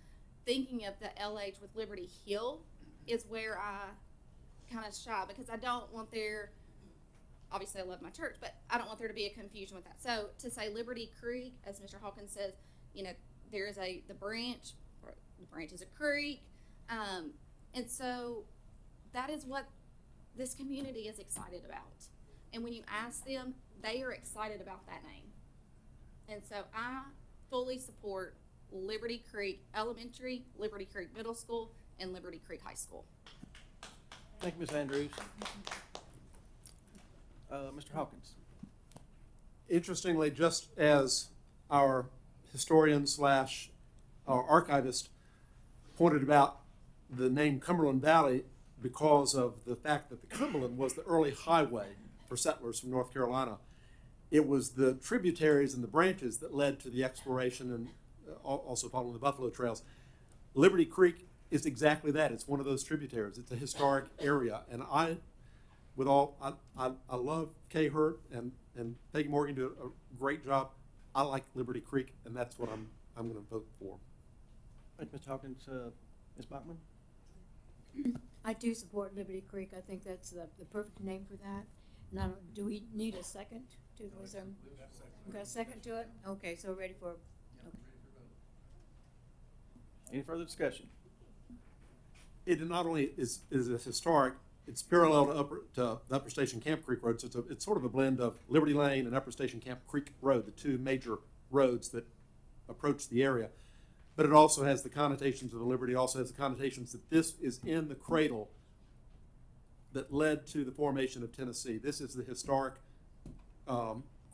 thinking of the LH with Liberty Hill is where I kind of shy, because I don't want there, obviously I love my church, but I don't want there to be a confusion with that. So to say Liberty Creek, as Mr. Hawkins says, there is the branch is a creek, and so that is what this community is excited about. And when you ask them, they are excited about that name. And so I fully support Liberty Creek Elementary, Liberty Creek Middle School, and Liberty Creek High School.
Thank you, Ms. Andrews. Mr. Hawkins.
Interestingly, just as our historian slash our archivist pointed about the name Cumberland Valley because of the fact that the Cumberland was the early highway for settlers from North Carolina. It was the tributaries and the branches that led to the exploration and also following the buffalo trails. Liberty Creek is exactly that. It's one of those tributaries. It's a historic area. And I love Kay Hurt and Peggy Morgan do a great job. I like Liberty Creek, and that's what I'm going to vote for.
Thank you, Mr. Hawkins. Ms. Bachman?
I do support Liberty Creek. I think that's the perfect name for that. Now, do we need a second? Was there, we got a second to it? Okay, so we're ready for. Okay.
Any further discussion?
it not only is a historic, it's parallel to the Upper Station Camp Creek Road, so it's sort of a blend of Liberty Lane and Upper Station Camp Creek Road, the two major roads that approach the area. But it also has the connotations of the Liberty, also has the connotations that this is in the cradle that led to the formation of Tennessee. This is the historic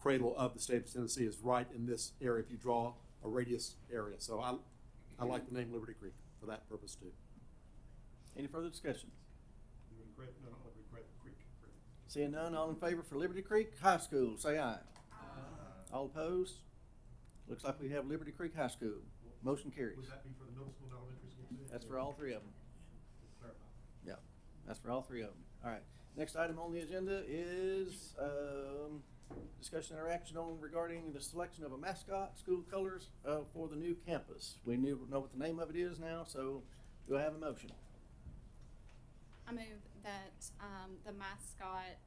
cradle of the state of Tennessee, is right in this area if you draw a radius area. So I like the name Liberty Creek for that purpose too.
Any further discussion? Seeing none, all in favor for Liberty Creek High School, say aye. All opposed? Looks like we have Liberty Creek High School. Motion carries.
Would that be for the middle school and elementary school too?
That's for all three of them. Yeah, that's for all three of them. All right. Next item on the agenda is discussion and action on regarding the selection of a mascot, school colors for the new campus. We know what the name of it is now, so do I have a motion?
I move that the mascot,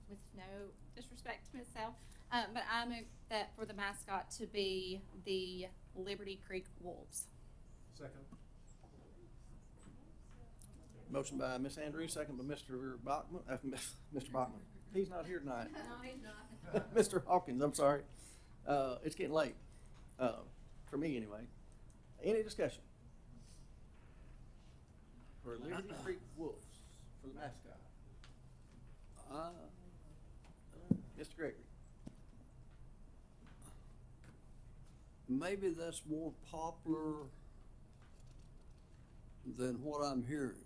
with no disrespect to Ms. South, but I move that for the mascot to be the Liberty Creek Wolves.
Second.
Motion by Ms. Andrews, second by Mr. Bachman. Mr. Bachman. He's not here tonight.
No, he's not.
Mr. Hawkins, I'm sorry. It's getting late, for me anyway. Any discussion? For Liberty Creek Wolves, for the mascot. Mr. Gregory.
Maybe that's more popular than what I'm hearing.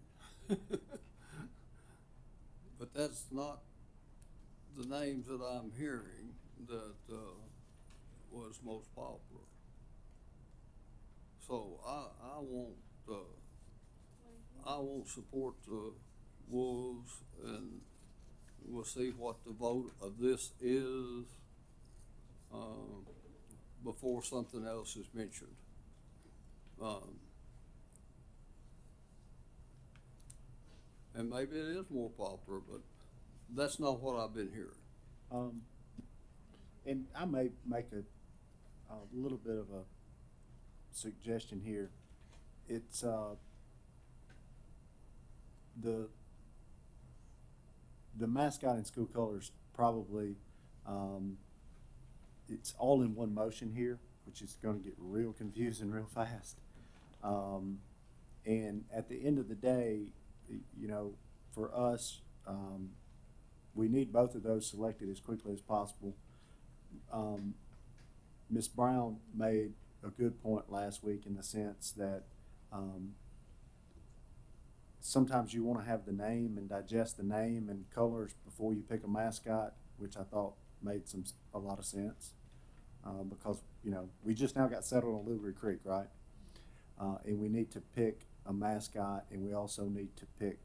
But that's not the names that I'm hearing that was most popular. So I won't support the Wolves, and we'll see what the vote of this is before something else is mentioned. And maybe it is more popular, but that's not what I've been hearing.
And I may make a little bit of a suggestion here. It's the mascot and school colors probably it's all in one motion here, which is going to get real confusing real fast. And at the end of the day, you know, for us, we need both of those selected as quickly as possible. Ms. Brown made a good point last week in the sense that sometimes you want to have the name and digest the name and colors before you pick a mascot, which I thought made a lot of sense because, you know, we just now got settled on Liberty Creek, right? And we need to pick a mascot, and we also need to pick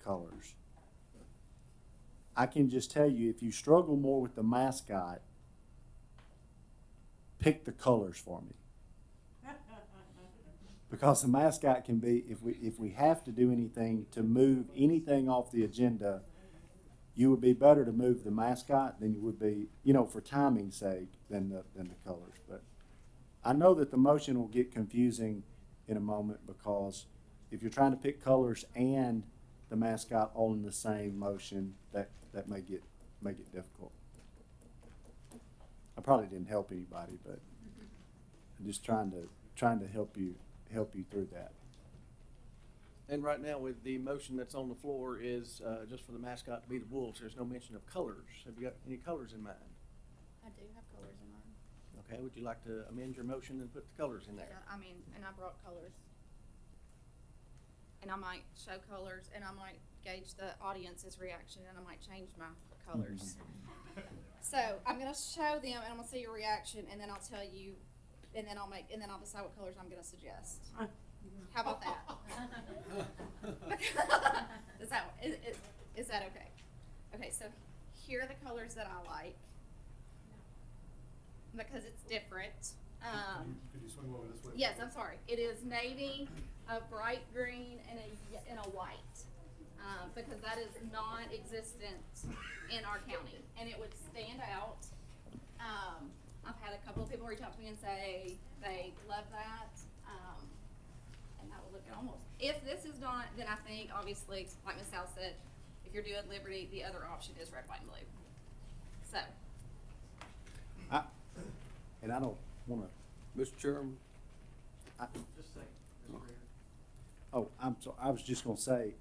colors. I can just tell you, if you struggle more with the mascot, pick the colors for me. Because the mascot can be, if we have to do anything to move anything off the agenda, you would be better to move the mascot than you would be, you know, for timing's sake, than the colors. But I know that the motion will get confusing in a moment, because if you're trying to pick colors and the mascot all in the same motion, that may get difficult. I probably didn't help anybody, but I'm just trying to help you through that.
And right now, with the motion that's on the floor is just for the mascot to be the Wolves. There's no mention of colors. Have you got any colors in mind?
I do have colors in mind.
Okay, would you like to amend your motion and put the colors in there?
I mean, and I brought colors. And I might show colors, and I might gauge the audience's reaction, and I might change my colors. So I'm gonna show them, and I'm gonna see your reaction, and then I'll tell you, and then I'll decide what colors I'm gonna suggest. How about that? Is that okay? Okay, so here are the colors that I like, because it's different.
Could you swing over this way?
Yes, I'm sorry. It is navy, a bright green, and a white, because that is non-existent in our county, and it would stand out. I've had a couple of people reach out to me and say they love that, and how it look almost. If this is not, then I think obviously, like Ms. Sal said, if you're doing Liberty, the other option is red, white, and blue. So,
And I don't wanna,
Mr. Chairman,
Just a second, Mr. Greer.
oh, I'm sorry, I was just gonna say,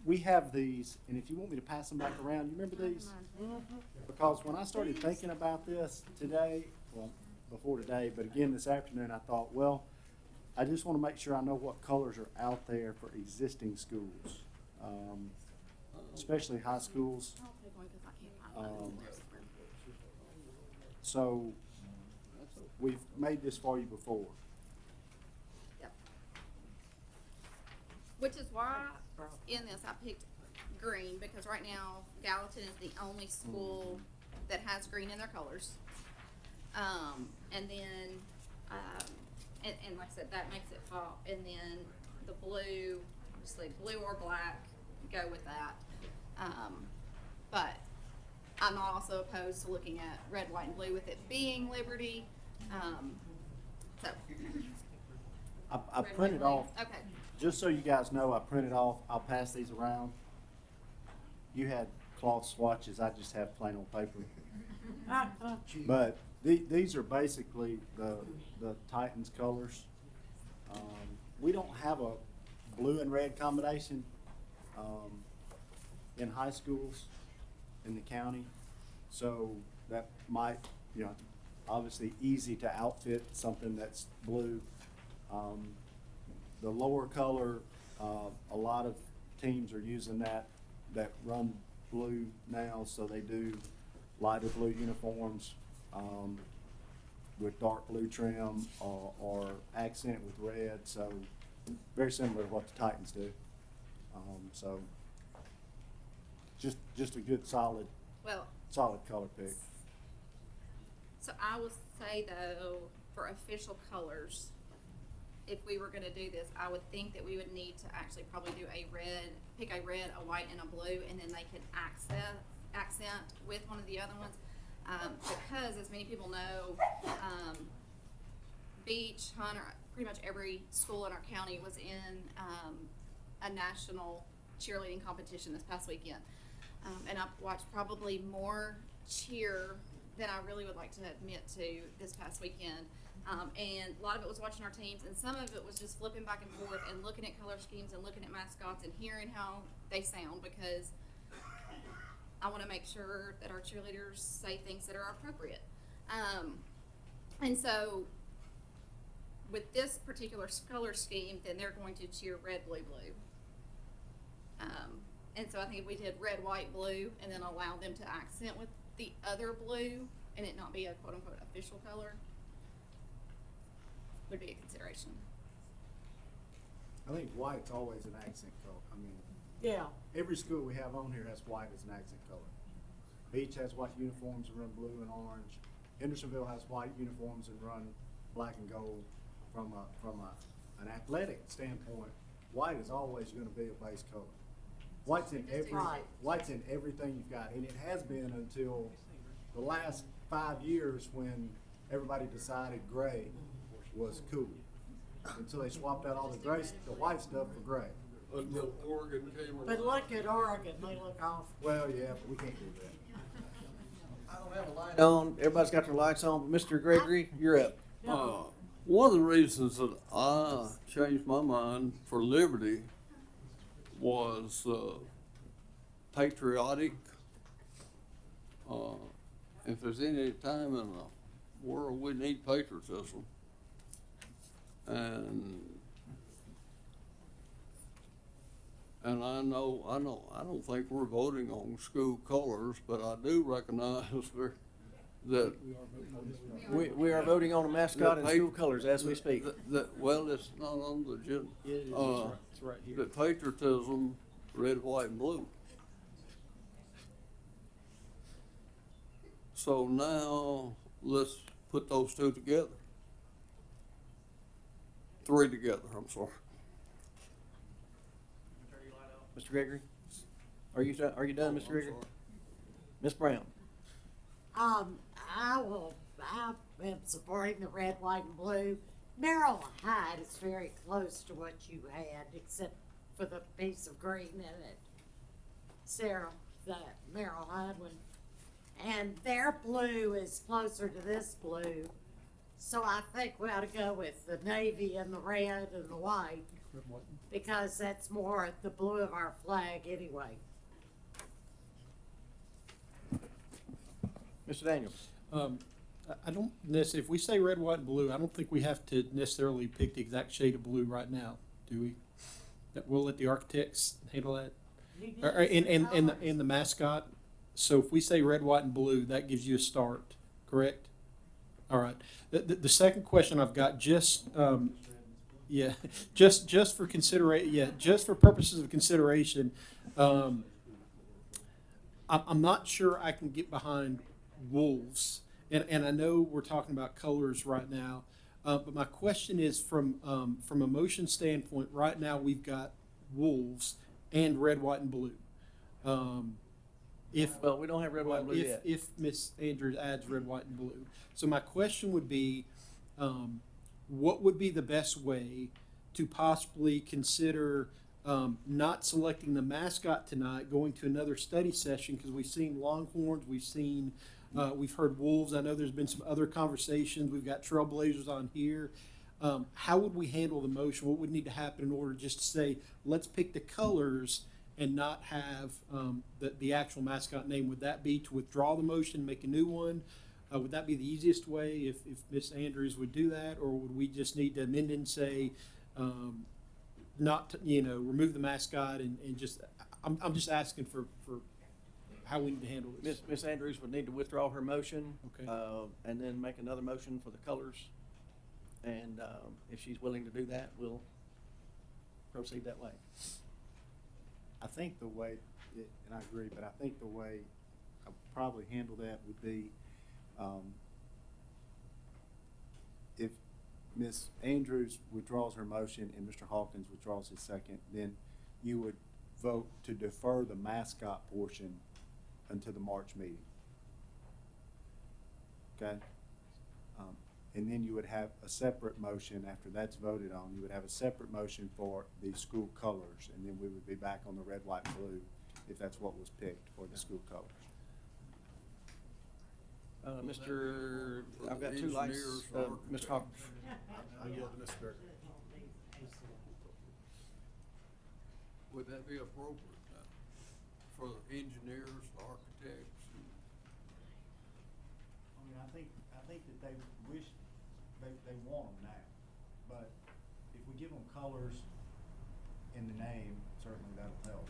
we have these, and if you want me to pass them back around, you remember these? Because when I started thinking about this today, well, before today, but again this afternoon, I thought, well, I just wanna make sure I know what colors are out there for existing schools, especially high schools.
I'll take one because I can't find one.
Um, So, we've made this for you before.
Yep. Which is why in this I picked green, because right now Gallatin is the only school that has green in their colors. And then, and like I said, that makes it pop. And then the blue, obviously blue or black, go with that. But I'm not also opposed to looking at red, white, and blue with it being Liberty. So.
I
Red, white,
printed
blue.
off,
Okay.
just so you guys know, I printed off, I'll pass these around. You had cloth swatches, I just have plain old paper. But these are basically the Titans colors. We don't have a blue and red combination in high schools in the county. So that might, obviously easy to outfit something that's blue. The lower color, a lot of teams are using that run blue now, so they do lighter blue uniforms with dark blue trim or accent with red, so very similar to what the Titans do. So just a good solid color pick.
So I will say though, for official colors, if we were gonna do this, I would think that we would need to actually probably do pick a red, a white, and a blue, and then they could accent with one of the other ones. Because as many people know, Beach, Hunter, pretty much every school in our county was in a national cheerleading competition this past weekend. And I've watched probably more cheer than I really would like to admit to this past weekend. And a lot of it was watching our teams, and some of it was just flipping back and forth and looking at color schemes and looking at mascots and hearing how they sound, because I want to make sure that our cheerleaders say things that are appropriate. And so with this particular color scheme, then they're going to cheer red, blue, blue. And so I think if we did red, white, blue, and then allow them to accent with the other blue, and it not be a quote unquote official color, would be a consideration.
I think white's always an accent color. I mean,
Yeah.
every school we have on here has white as an accent color. Beach has white uniforms and run blue and orange. Hendersonville has white uniforms and run black and gold. From an athletic standpoint, white is always going to be a base color. White's in everything you've got, and it has been until the last 5 years when everybody decided gray was cool. Until they swapped out all the white stuff for gray.
until Oregon came along.
But look at Oregon, they look awful.
Well, yeah, but we can't do that.
I don't have a light on. Everybody's got their lights on. But Mr. Gregory, you're up.
One of the reasons that I changed my mind for Liberty was patriotic. If there's any time in the world we need patriotism, and I don't think we're voting on school colors, but I do recognize that
We are voting on a mascot and school colors as we speak.
Well, it's not on the agenda.
Yeah, it is. It's right here.
That patriotism, red, white, and blue. So now let's put those two together. Three together, I'm sorry.
Mr. Gregory, are you done, Mr. Gregory? Ms. Brown?
I've been supporting the red, white, and blue. Merrill Hyde is very close to what you had, except for the piece of green in it. Sarah, that Merrill Hyde one. And their blue is closer to this blue. So I think we ought to go with the navy and the red and the white, because that's more the blue of our flag anyway.
Mr. Daniels?
I don't necessarily, if we say red, white, and blue, I don't think we have to necessarily pick the exact shade of blue right now, do we? That we'll let the architects handle that? And the mascot. So if we say red, white, and blue, that gives you a start, correct? All right. The second question I've got, just for just for purposes of consideration, I'm not sure I can get behind wolves, and I know we're talking about colors right now, but my question is from a motion standpoint. Right now, we've got wolves and red, white, and blue.
Well, we don't have red, white, and blue yet.
If Ms. Andrews adds red, white, and blue. So my question would be, what would be the best way to possibly consider not selecting the mascot tonight, going to another study session, because we've seen Longhorns, we've heard wolves. I know there's been some other conversations. We've got Trailblazers on here. How would we handle the motion? What would need to happen in order just to say, let's pick the colors and not have the actual mascot name? Would that be to withdraw the motion, make a new one? Would that be the easiest way if Ms. Andrews would do that? Or would we just need to amend and say, not to, remove the mascot and just, I'm just asking for how we need to handle this.
Ms. Andrews would need to withdraw her motion.
Okay.
And then make another motion for the colors. And if she's willing to do that, we'll proceed that way.
I think the way, and I agree, but I think the way I would probably handle that would be, if Ms. Andrews withdraws her motion and Mr. Hawkins withdraws his second, then you would vote to defer the mascot portion until the March meeting. Okay? And then you would have a separate motion after that's voted on. You would have a separate motion for the school colors, and then we would be back on the red, white, and blue if that's what was picked for the school colors.
I've got two lights. Mr. Hawkins.
I yield to Mr. Berger.
Would that be appropriate for the engineers, the architects?
I think that they wish, they want them now, but if we give them colors in the name, certainly that'll help.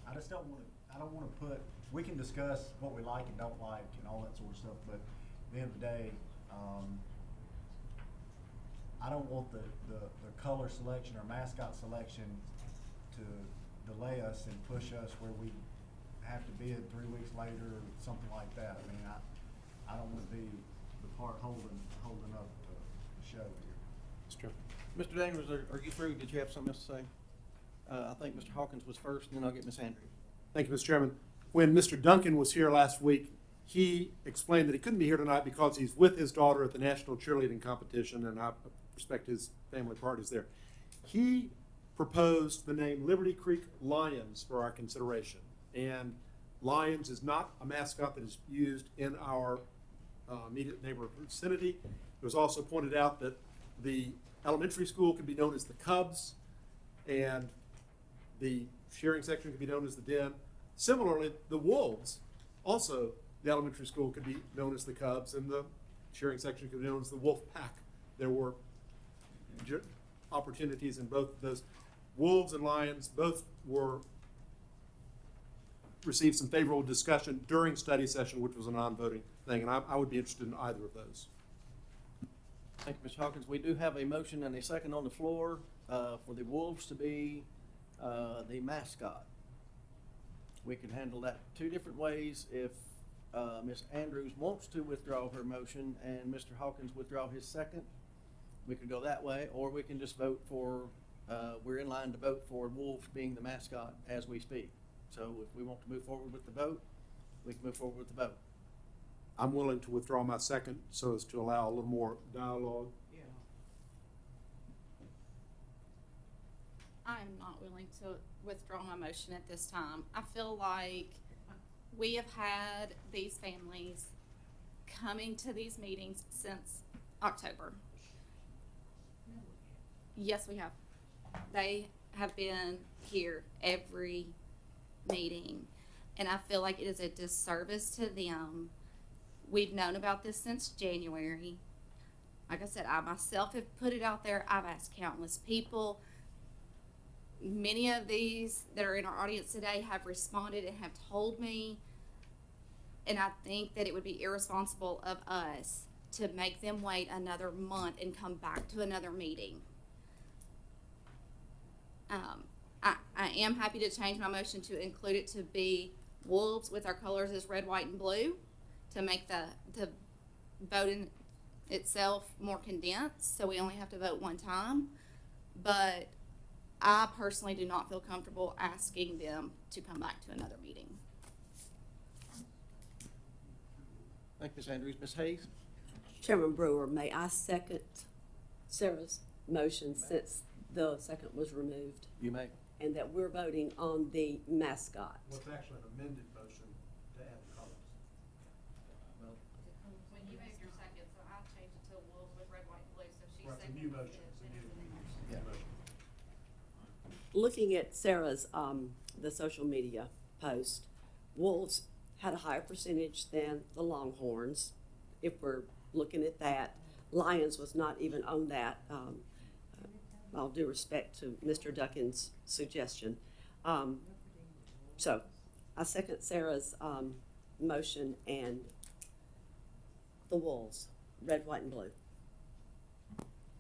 I just don't want to put, we can discuss what we like and don't like and all that sort of stuff, but at the end of the day, I don't want the color selection or mascot selection to delay us and push us where we have to bid 3 weeks later or something like that. I mean, I don't want to be the part holding up the show here.
That's true. Mr. Daniels, are you through? Did you have something else to say? I think Mr. Hawkins was first, and then I'll get Ms. Andrews.
Thank you, Mr. Chairman. When Mr. Duncan was here last week, he explained that he couldn't be here tonight because he's with his daughter at the National Cheerleading Competition, and I respect his family parties there. He proposed the name Liberty Creek Lions for our consideration. And Lions is not a mascot that is used in our immediate neighborhood vicinity. It was also pointed out that the elementary school can be known as the Cubs, and the cheering section could be known as the Den. Similarly, the Wolves, also the elementary school could be known as the Cubs, and the cheering section could be known as the Wolf Pack. There were opportunities in both of those. Wolves and Lions both received some favorable discussion during study session, which was a non-voting thing, and I would be interested in either of those.
Thank you, Mr. Hawkins. We do have a motion and a second on the floor for the Wolves to be the mascot. We can handle that two different ways. If Ms. Andrews wants to withdraw her motion and Mr. Hawkins withdraw his second, we could go that way, or we can just vote for, we're in line to vote for Wolves being the mascot as we speak. So if we want to move forward with the vote, we can move forward with the vote.
I'm willing to withdraw my second so as to allow a little more dialogue.
I am not willing to withdraw my motion at this time. I feel like we have had these families coming to these meetings since October. Yes, we have. They have been here every meeting, and I feel like it is a disservice to them. We've known about this since January. Like I said, I myself have put it out there. I've asked countless people. Many of these that are in our audience today have responded and have told me, and I think that it would be irresponsible of us to make them wait another month and come back to another meeting. I am happy to change my motion to include it to be wolves with our colors as red, white, and blue to make the voting itself more condensed, so we only have to vote one time. But I personally do not feel comfortable asking them to come back to another meeting.
Thank you, Ms. Andrews. Ms. Hayes?
Chairman Brewer, may I second Sarah's motion since the second was removed?
You may.
And that we're voting on the mascot.
Well, it's actually an amended motion to add the colors.
When you made your second, so I changed it to wolves with red, white, and blue, so she
Right, the new motion.
Looking at Sarah's, the social media post, wolves had a higher percentage than the Longhorns. If we're looking at that, Lions was not even on that. All due respect to Mr. Duckin's suggestion. So I second Sarah's motion and the wolves, red, white, and blue.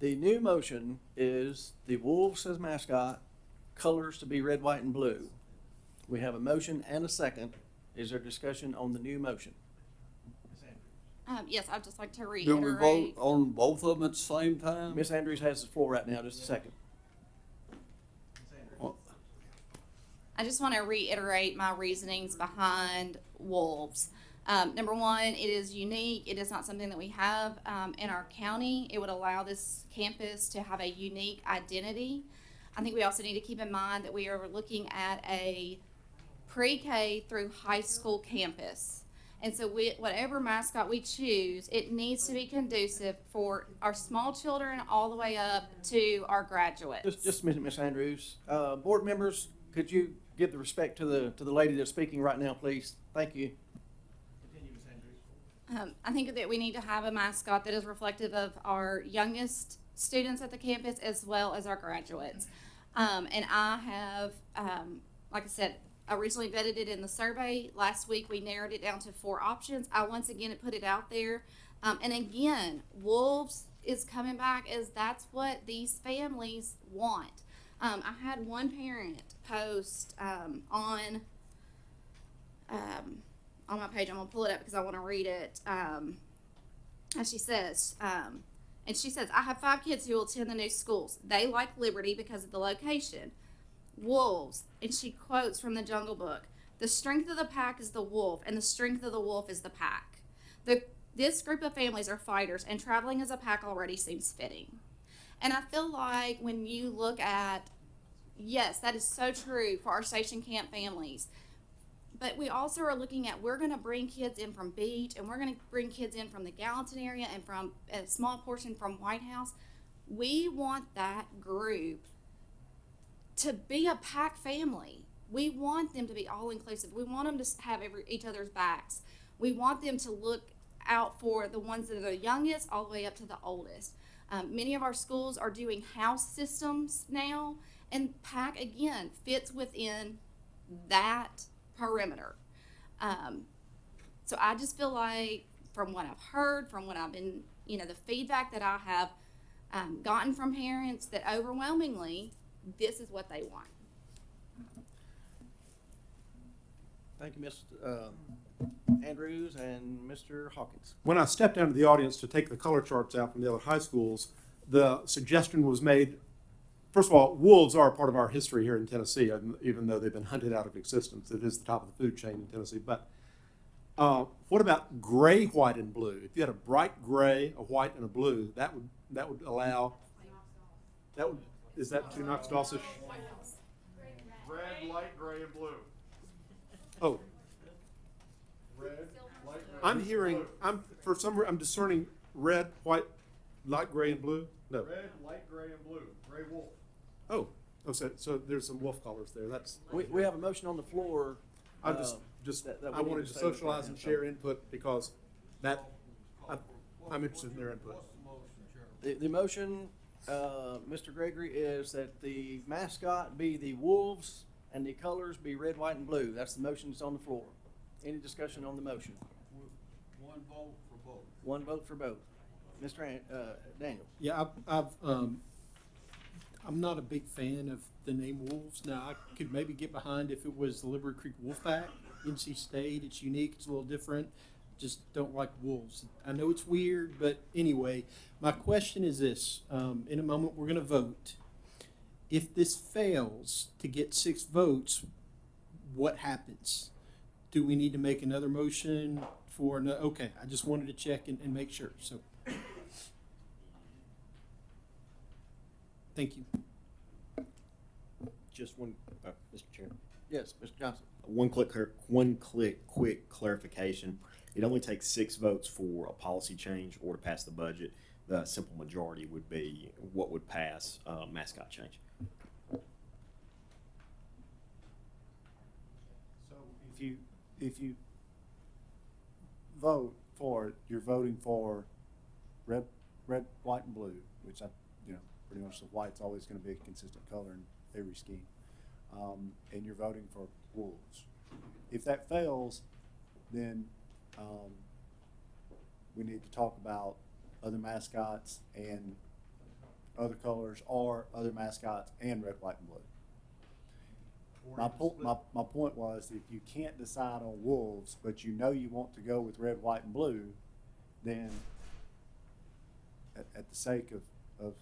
The new motion is the Wolves as mascot, colors to be red, white, and blue. We have a motion and a second. Is there discussion on the new motion?
Yes, I'd just like to
Do
reiterate.
we vote on both of them at the same time?
Ms. Andrews has the floor right now, just a second.
I just want to reiterate my reasonings behind wolves. Number one, it is unique. It is not something that we have in our county. It would allow this campus to have a unique identity. I think we also need to keep in mind that we are looking at a pre-K through high school campus. And so whatever mascot we choose, it needs to be conducive for our small children all the way up to our graduates.
Just a minute, Ms. Andrews. Board members, could you give the respect to the lady that's speaking right now, please? Thank you. Continue, Ms. Andrews.
I think that we need to have a mascot that is reflective of our youngest students at the campus as well as our graduates. And I have, like I said, I recently vetted it in the survey. Last week we narrowed it down to 4 options. I once again put it out there. And again, wolves is coming back as that's what these families want. I had one parent post on my page. I'm gonna pull it up because I want to read it. As she says, and she says, I have 5 kids who will attend the new schools. They like Liberty because of the location. Wolves, and she quotes from the Jungle Book, the strength of the pack is the wolf, and the strength of the wolf is the pack. This group of families are fighters, and traveling as a pack already seems fitting. And I feel like when you look at, yes, that is so true for our station camp families, but we also are looking at, we're going to bring kids in from Beach, and we're going to bring kids in from the Gallatin area and from a small portion from White House. We want that group to be a pack family. We want them to be all inclusive. We want them to have each other's backs. We want them to look out for the ones that are the youngest all the way up to the oldest. Many of our schools are doing house systems now, and PAC again fits within that perimeter. So I just feel like from what I've heard, from what I've been, the feedback that I have gotten from parents, that overwhelmingly this is what they want.
Thank you, Ms. Andrews and Mr. Hawkins.
When I stepped down to the audience to take the color charts out from the other high schools, the suggestion was made, first of all, wolves are a part of our history here in Tennessee, even though they've been hunted out of existence. It is the top of the food chain in Tennessee. But What about gray, white, and blue? If you had a bright gray, a white, and a blue, that would allow. Is that too Knox-Dawson?
Red, light gray, and blue.
Oh,
Red, light gray.
I'm hearing. I'm discerning red, white, light gray, and blue. No.
Red, light gray, and blue. Gray wolf.
Oh, so there's some wolf colors there. That's.
We have a motion on the floor.
I I wanted to socialize and share input because I'm interested in their input.
The motion, Mr. Gregory, is that the mascot be the wolves and the colors be red, white, and blue. That's the motion that's on the floor. Any discussion on the motion?
One vote for both.
One vote for both. Mr. Daniel?
Yeah, I'm not a big fan of the name Wolves. Now, I could maybe get behind if it was the Liberty Creek Wolfpack, NC State. It's unique. It's a little different. Just don't like wolves. I know it's weird, but anyway, my question is this. In a moment, we're going to vote. If this fails to get 6 votes, what happens? Do we need to make another motion for no? Okay, I just wanted to check and make sure. So, thank you.
Just one, Mr. Chairman.
Yes, Mr. Johnson.
One quick clarification. It only takes 6 votes for a policy change or to pass the budget. The simple majority would be what would pass mascot change.
So if you vote for it, you're voting for red, white, and blue, which pretty much the white's always going to be a consistent color in every scheme, and you're voting for wolves. If that fails, then we need to talk about other mascots and other colors, or other mascots and red, white, and blue. My point was, if you can't decide on wolves, but you want to go with red, white, and blue, then at the sake of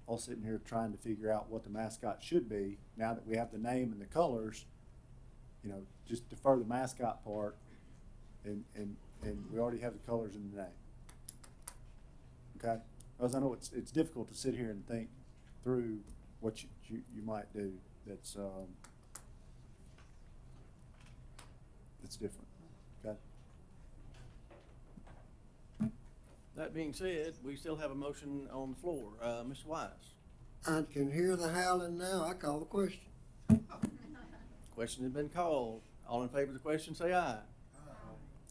all sitting here trying to figure out what the mascot should be, now that we have the name and the colors, just defer the mascot part, and we already have the colors in the name. Okay? Because I know it's difficult to sit here and think through what you might do that's different. Okay?
That being said, we still have a motion on the floor. Mr. Wise?
I can hear the howling now. I call the question.
Question has been called. All in favor of the question, say aye. Aye.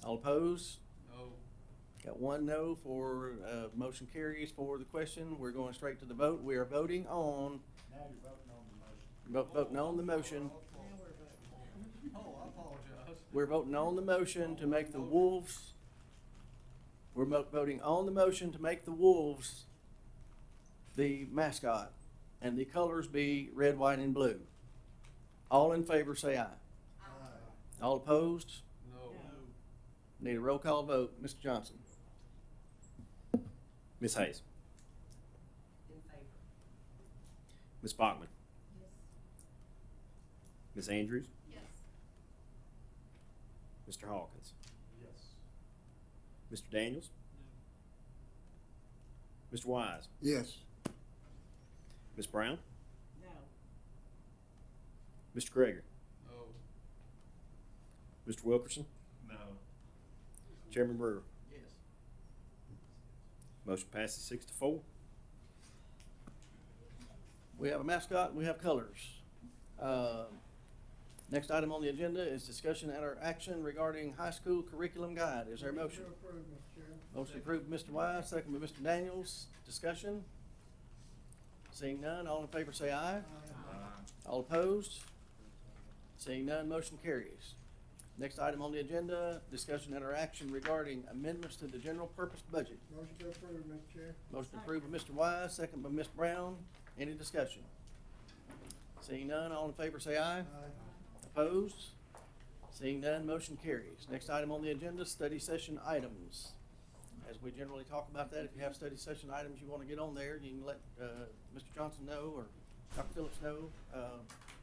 All opposed?
No.
Got 1 no for motion carries for the question. We're going straight to the vote. We are voting on.
Now you're voting on the motion.
Voting on the motion.
Oh, I apologize.
We're voting on the motion to make the wolves. We're voting on the motion to make the wolves the mascot and the colors be red, white, and blue. All in favor say aye. Aye. All opposed?
No.
Need a roll call vote. Mr. Johnson?
Ms. Hayes.
In favor.
Ms. Bachman. Yes. Ms. Andrews.
Yes.
Mr. Hawkins.
Yes.
Mr. Daniels. No. Mr. Wise.
Yes.
Ms. Brown.
No.
Mr. Greger.
No.
Mr. Wilkerson.
No.
Chairman Brewer.
Yes.
Motion passes 6-4.
We have a mascot, we have colors. Next item on the agenda is discussion and or action regarding high school curriculum guide. Is there a motion? Motion approved, Mr. Wise, second by Mr. Daniels. Discussion? Seeing none, all in favor say aye. Aye. All opposed? Seeing none, motion carries. Next item on the agenda, discussion and or action regarding amendments to the general purpose budget.
Motion to approve, Mr. Chair.
Motion approved by Mr. Wise, second by Ms. Brown. Any discussion? Seeing none, all in favor say aye. Aye. Opposed? Seeing none, motion carries. Next item on the agenda, study session items. As we generally talk about that, if you have study session items you want to get on there, you can let Mr. Johnson know or Dr. Phillips know.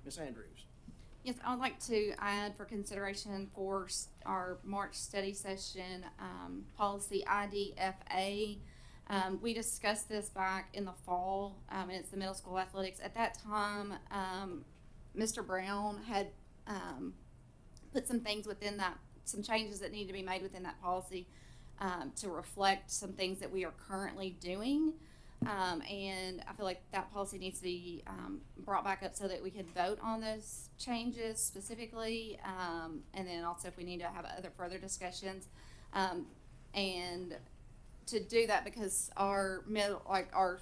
Ms. Andrews.
Yes, I would like to add for consideration for our March study session, policy IDFA. We discussed this back in the fall, and it's the middle school athletics. At that time, Mr. Brown had put some things within that, some changes that need to be made within that policy to reflect some things that we are currently doing. And I feel like that policy needs to be brought back up so that we can vote on those changes specifically, and then also if we need to have other further discussions. And to do that, because our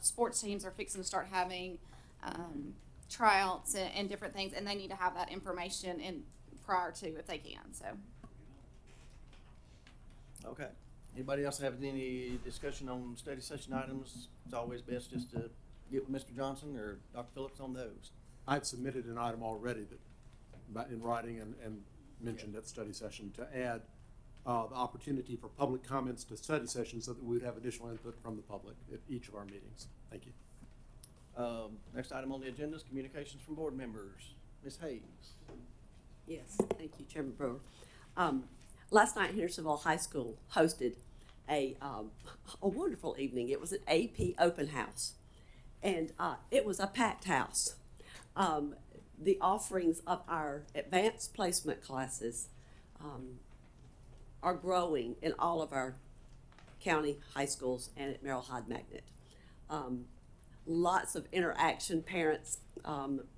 sports teams are fixing to start having tryouts and different things, and they need to have that information in prior to, if they can. So.
Okay. Anybody else have any discussion on study session items? It's always best just to get with Mr. Johnson or Dr. Phillips on those.
I'd submitted an item already that, in writing and mentioned at study session to add the opportunity for public comments to study sessions so that we would have additional input from the public at each of our meetings. Thank you.
Next item on the agenda is communications from board members. Ms. Hayes.
Yes, thank you, Chairman Brewer. Last night, Hendersonville High School hosted a wonderful evening. It was an AP open house, and it was a packed house. The offerings of our advanced placement classes are growing in all of our county high schools and at Merrill Hyde Magnet. Lots of interaction, parents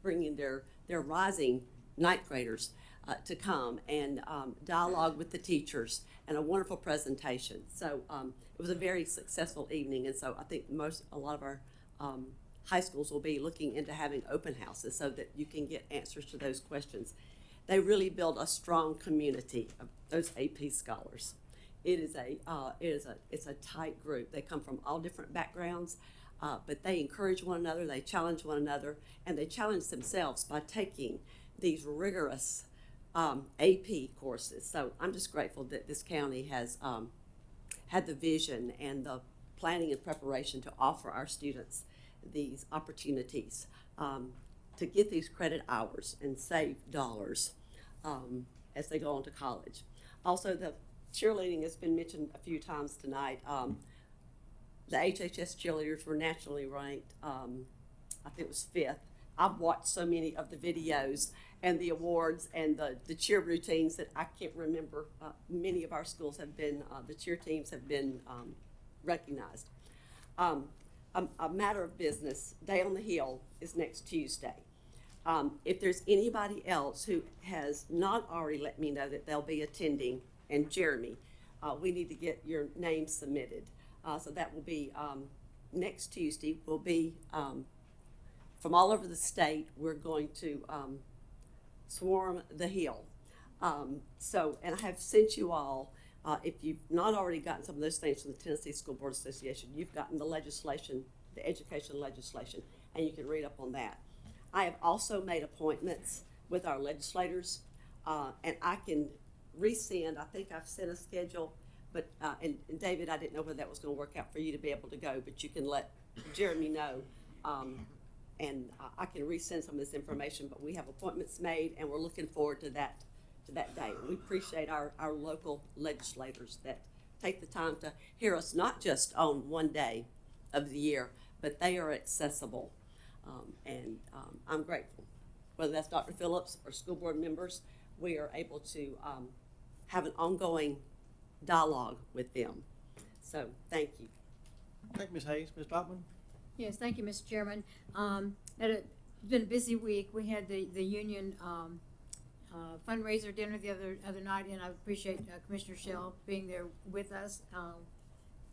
bringing their rising ninth graders to come and dialogue with the teachers, and a wonderful presentation. So it was a very successful evening, and so I think a lot of our high schools will be looking into having open houses so that you can get answers to those questions. They really build a strong community of those AP scholars. It's a tight group. They come from all different backgrounds, but they encourage one another, they challenge one another, and they challenge themselves by taking these rigorous AP courses. So I'm just grateful that this county has had the vision and the planning and preparation to offer our students these opportunities to get these credit hours and save dollars as they go on to college. Also, the cheerleading has been mentioned a few times tonight. The HHS cheerleaders were nationally ranked, I think it was 5th. I've watched so many of the videos and the awards and the cheer routines that I can't remember. Many of our schools have been, the cheer teams have been recognized. A matter of business, Day on the Hill is next Tuesday. If there's anybody else who has not already let me know that they'll be attending, and Jeremy, we need to get your name submitted. So that will be next Tuesday. Will be from all over the state. We're going to swarm the hill. And I have sent you all, if you've not already gotten some of those things from the Tennessee School Board Association, you've gotten the legislation, the education legislation, and you can read up on that. I have also made appointments with our legislators, and I can resend. I think I've sent a schedule, but and David, I didn't know whether that was going to work out for you to be able to go, but you can let Jeremy know, and I can resend some of this information. But we have appointments made, and we're looking forward to that day. We appreciate our local legislators that take the time to hear us, not just on one day of the year, but they are accessible. I'm grateful. Whether that's Dr. Phillips or school board members, we are able to have an ongoing dialogue with them. So thank you.
Thank you, Ms. Hayes. Ms. Bachman?
Yes, thank you, Mr. Chairman. It's been a busy week. We had the union fundraiser dinner the other night, and I appreciate Commissioner Shell being there with us,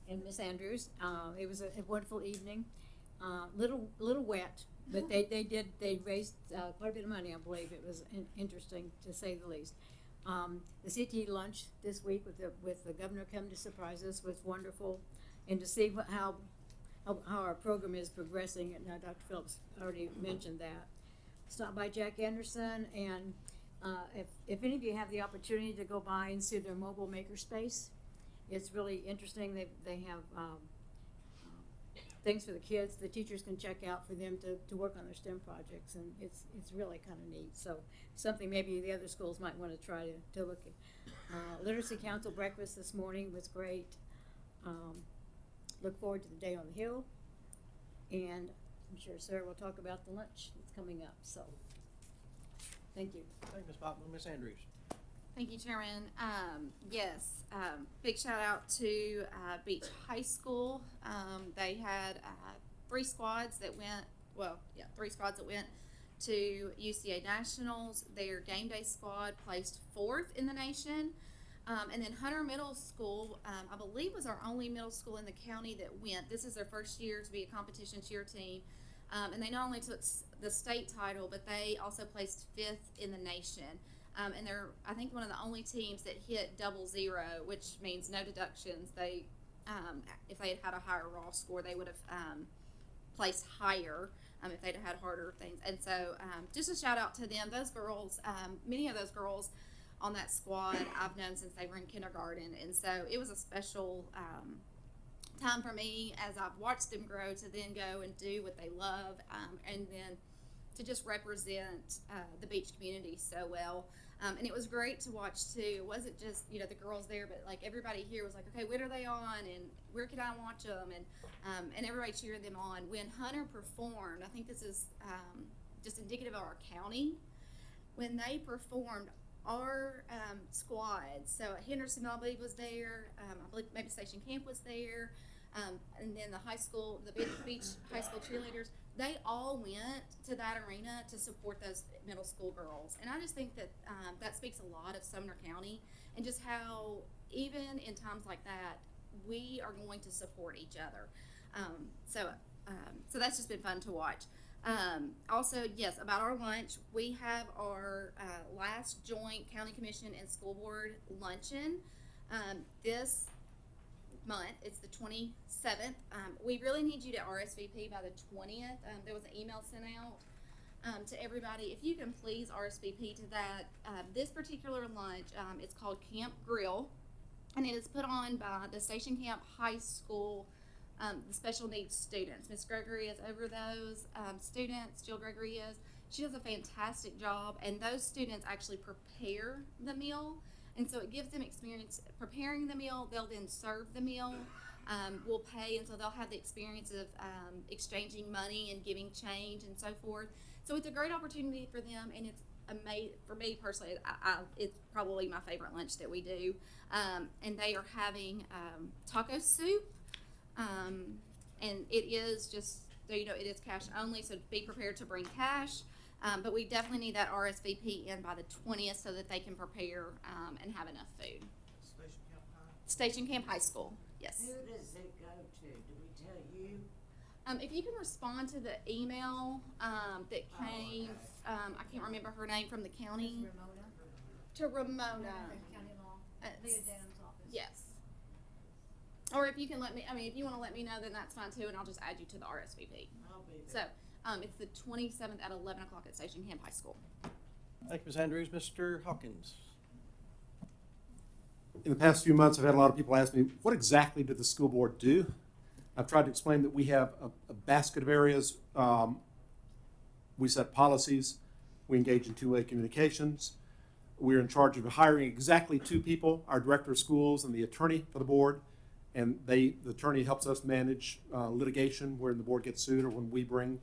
and Ms. Andrews. It was a wonderful evening. Little wet, but they raised quite a bit of money. I believe it was interesting to say the least. The CTE lunch this week with the governor coming to surprise us was wonderful, and to see how our program is progressing. And Dr. Phillips already mentioned that. Stop by Jack Anderson, and if any of you have the opportunity to go by and see their mobile makerspace, it's really interesting. They have things for the kids, the teachers can check out for them to work on their STEM projects, and it's really kind of neat. So something maybe the other schools might want to try to look at. Literacy Council breakfast this morning was great. Look forward to the day on the Hill, and I'm sure Sarah will talk about the lunch that's coming up. So thank you.
Thank you, Ms. Bachman. Ms. Andrews.
Thank you, Chairman. Yes, big shout out to Beach High School. They had three squads that went to UCA Nationals. Their game day squad placed 4th in the nation. And then Hunter Middle School, I believe, was our only middle school in the county that went. This is their first year to be a competition cheer team. And they not only took the state title, but they also placed 5th in the nation. And they're, I think, one of the only teams that hit 00, which means no deductions. They, if they had had a higher raw score, they would have placed higher if they'd have had harder things. And so just a shout out to them. Those girls, many of those girls on that squad I've known since they were in kindergarten. And so it was a special time for me as I've watched them grow to then go and do what they love, and then to just represent the beach community so well. And it was great to watch too. It wasn't just, you know, the girls there, but like everybody here was like, okay, when are they on and where can I watch them? And everybody cheered them on. When Hunter performed, I think this is just indicative of our county, when they performed, our squads, so Hendersonville, I believe, was there, I believe maybe Station Camp was there, and then the high school, the Beach High School cheerleaders, they all went to that arena to support those middle school girls. And I just think that that speaks a lot of Sumner County and just how even in times like that, we are going to support each other. So that's just been fun to watch. Also, yes, about our lunch, we have our last joint county commission and school board luncheon this month. It's the 27th. We really need you to RSVP by the 20th. There was an email sent out to everybody. If you can please RSVP to that. This particular lunch, it's called Camp Grill, and it is put on by the Station Camp High School the special needs students. Miss Gregory is over those students. Jill Gregory is. She does a fantastic job, and those students actually prepare the meal, and so it gives them experience preparing the meal. They'll then serve the meal. We'll pay, and so they'll have the experience of exchanging money and giving change and so forth. So it's a great opportunity for them, and it's amazing for me personally. It's probably my favorite lunch that we do, and they are having taco soup. And it is just, you know, it is cash only, so be prepared to bring cash. But we definitely need that RSVP in by the 20th so that they can prepare and have enough food.
Station Camp High?
Station Camp High School, yes.
Who does it go to? Do we tell you?
If you can respond to the email that came, I can't remember her name, from the county.
Ramona.
To Ramona.
County Law. Leah Denham's office.
Yes. Or if you can let me, I mean, if you want to let me know, then that's fine too, and I'll just add you to the RSVP.
I'll be there.
So, it's the 27th at 11 o'clock at Station Camp High School.
Thank you, Ms. Andrews. Mr. Hawkins.
In the past few months, I've had a lot of people ask me, what exactly did the school board do? I've tried to explain that we have a basket of areas. We set policies. We engage in two-way communications. We're in charge of hiring exactly 2 people, our director of schools and the attorney for the board. And the attorney helps us manage litigation when the board gets sued or when we bring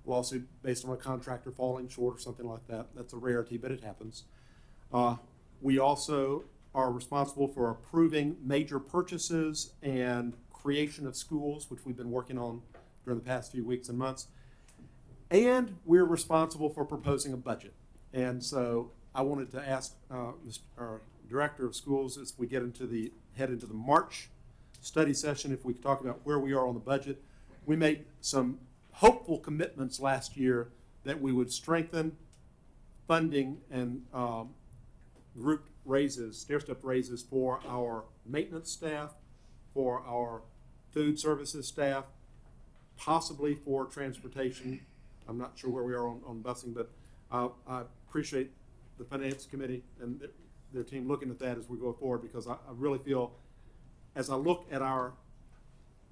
a lawsuit based on a contractor falling short or something like that. That's a rarity, but it happens. We also are responsible for approving major purchases and creation of schools, which we've been working on during the past few weeks and months. And we're responsible for proposing a budget. And so I wanted to ask our director of schools, as we head into the March study session, if we could talk about where we are on the budget. We made some hopeful commitments last year that we would strengthen funding and group raises, stair-step raises for our maintenance staff, for our food services staff, possibly for transportation. I'm not sure where we are on busing, but I appreciate the Finance Committee and their team looking at that as we go forward, because I really feel, as I look at our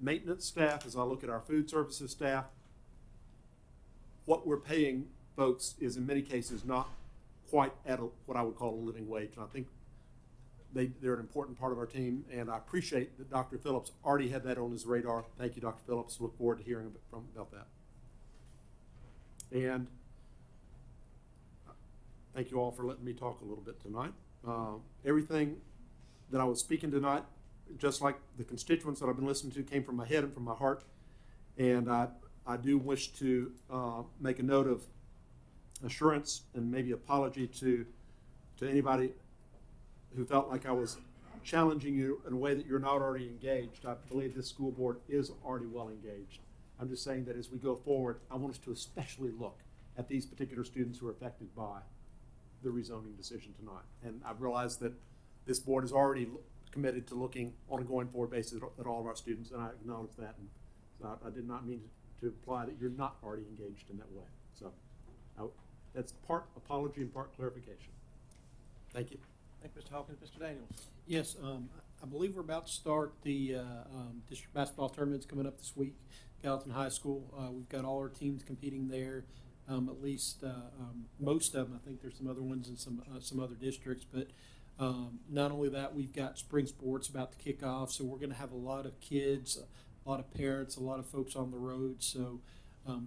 maintenance staff, as I look at our food services staff, what we're paying folks is in many cases not quite at what I would call a living wage. And I think they're an important part of our team, and I appreciate that Dr. Phillips already had that on his radar. Thank you, Dr. Phillips. Look forward to hearing about that. And thank you all for letting me talk a little bit tonight. Everything that I was speaking tonight, just like the constituents that I've been listening to, came from my head and from my heart. And I do wish to make a note of assurance and maybe apology to anybody who felt like I was challenging you in a way that you're not already engaged. I believe this school board is already well engaged. I'm just saying that as we go forward, I want us to especially look at these particular students who are affected by the rezoning decision tonight. And I realize that this board is already committed to looking on a going forward basis at all of our students, and I acknowledge that. And so I did not mean to imply that you're not already engaged in that way. So that's part apology and part clarification. Thank you.
Thank you, Mr. Hawkins. Mr. Daniels.
Yes, I believe we're about to start the district basketball tournaments coming up this week. Gallatin High School. We've got all our teams competing there. At least most of them. I think there's some other ones in some other districts. But not only that, we've got spring sports about to kick off. So we're going to have a lot of kids, a lot of parents, a lot of folks on the road. So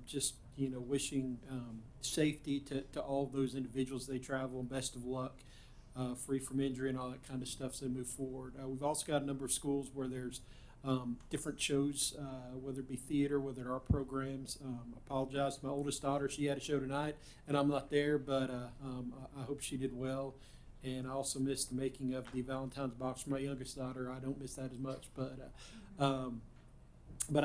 just wishing safety to all those individuals as they travel, and best of luck. Free from injury and all that kind of stuff as they move forward. We've also got a number of schools where there's different shows, whether it be theater, whether it are programs. I apologize to my oldest daughter. She had a show tonight, and I'm not there, but I hope she did well. And I also missed the making of the Valentine's box for my youngest daughter. I don't miss that as much, but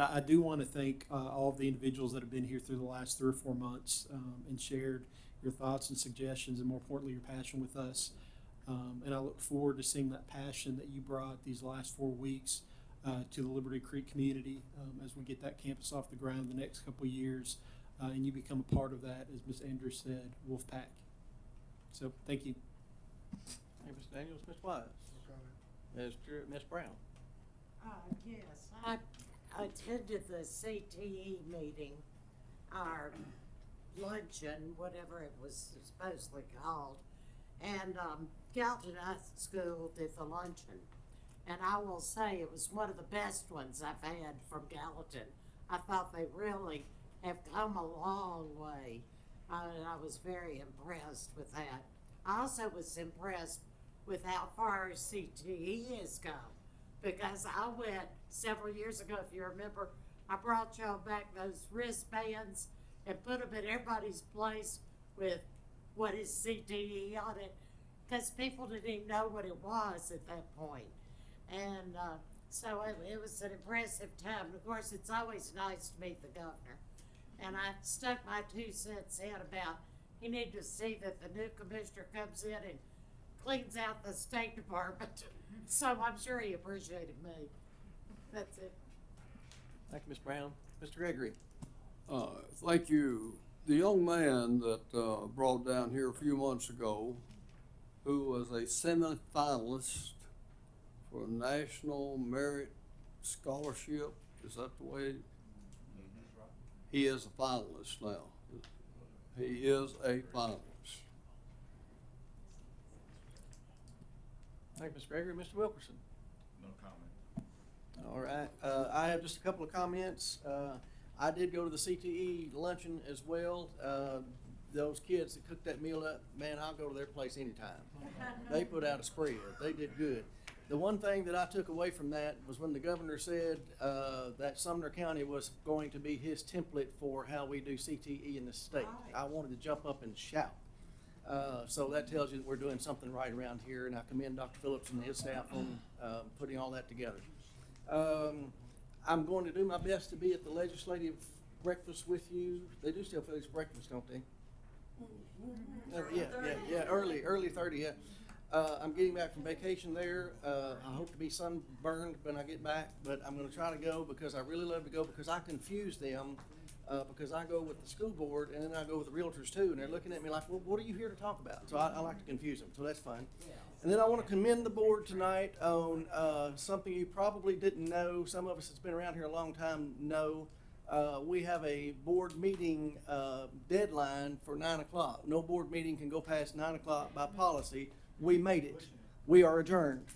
I do want to thank all of the individuals that have been here through the last 3 or 4 months and shared your thoughts and suggestions, and more importantly, your passion with us. And I look forward to seeing that passion that you brought these last 4 weeks to the Liberty Creek community as we get that campus off the ground the next couple of years, and you become a part of that, as Ms. Andrews said, Wolfpack. So thank you.
Thank you, Mr. Daniels. Ms. Wise. Ms. Brown.
Yes, I attended the CTE meeting, our luncheon, whatever it was supposedly called. And Gallatin High School did the luncheon. And I will say it was one of the best ones I've had from Gallatin. I thought they really have come a long way. And I was very impressed with that. I also was impressed with how far CTE has come. Because I went several years ago, if you remember, I brought y'all back those wristbands and put them in everybody's place with what is CTE on it, because people didn't even know what it was at that point. And so it was an impressive time. And of course, it's always nice to meet the governor. And I stuck my 2 cents in about he needed to see that the new commissioner comes in and cleans out the State Department. So I'm sure he appreciated me. That's it.
Thank you, Ms. Brown. Mr. Gregory.
Thank you. The young man that brought down here a few months ago, who was a semi-finalist for a National Merit Scholarship, is that the way? He is a finalist now. He is a finalist.
Thank you, Mr. Gregory. Mr. Wilkerson.
No comment.
All right. I have just a couple of comments. I did go to the CTE luncheon as well. Those kids that cooked that meal up, man, I'll go to their place anytime. They put out a spread. They did good. The one thing that I took away from that was when the governor said that Sumner County was going to be his template for how we do CTE in the state. I wanted to jump up and shout. So that tells you that we're doing something right around here, and I commend Dr. Phillips and his staff on putting all that together. I'm going to do my best to be at the legislative breakfast with you. They do still finish breakfast, don't they? Yeah, early 30, yeah. I'm getting back from vacation there. I hope to be sunburned when I get back, but I'm going to try to go because I really love to go because I confuse them because I go with the school board and then I go with the realtors too, and they're looking at me like, well, what are you here to talk about? So I like to confuse them, so that's fun. And then I want to commend the board tonight on something you probably didn't know. Some of us that's been around here a long time know. We have a board meeting deadline for 9 o'clock. No board meeting can go past 9 o'clock by policy. We made it. We are adjourned.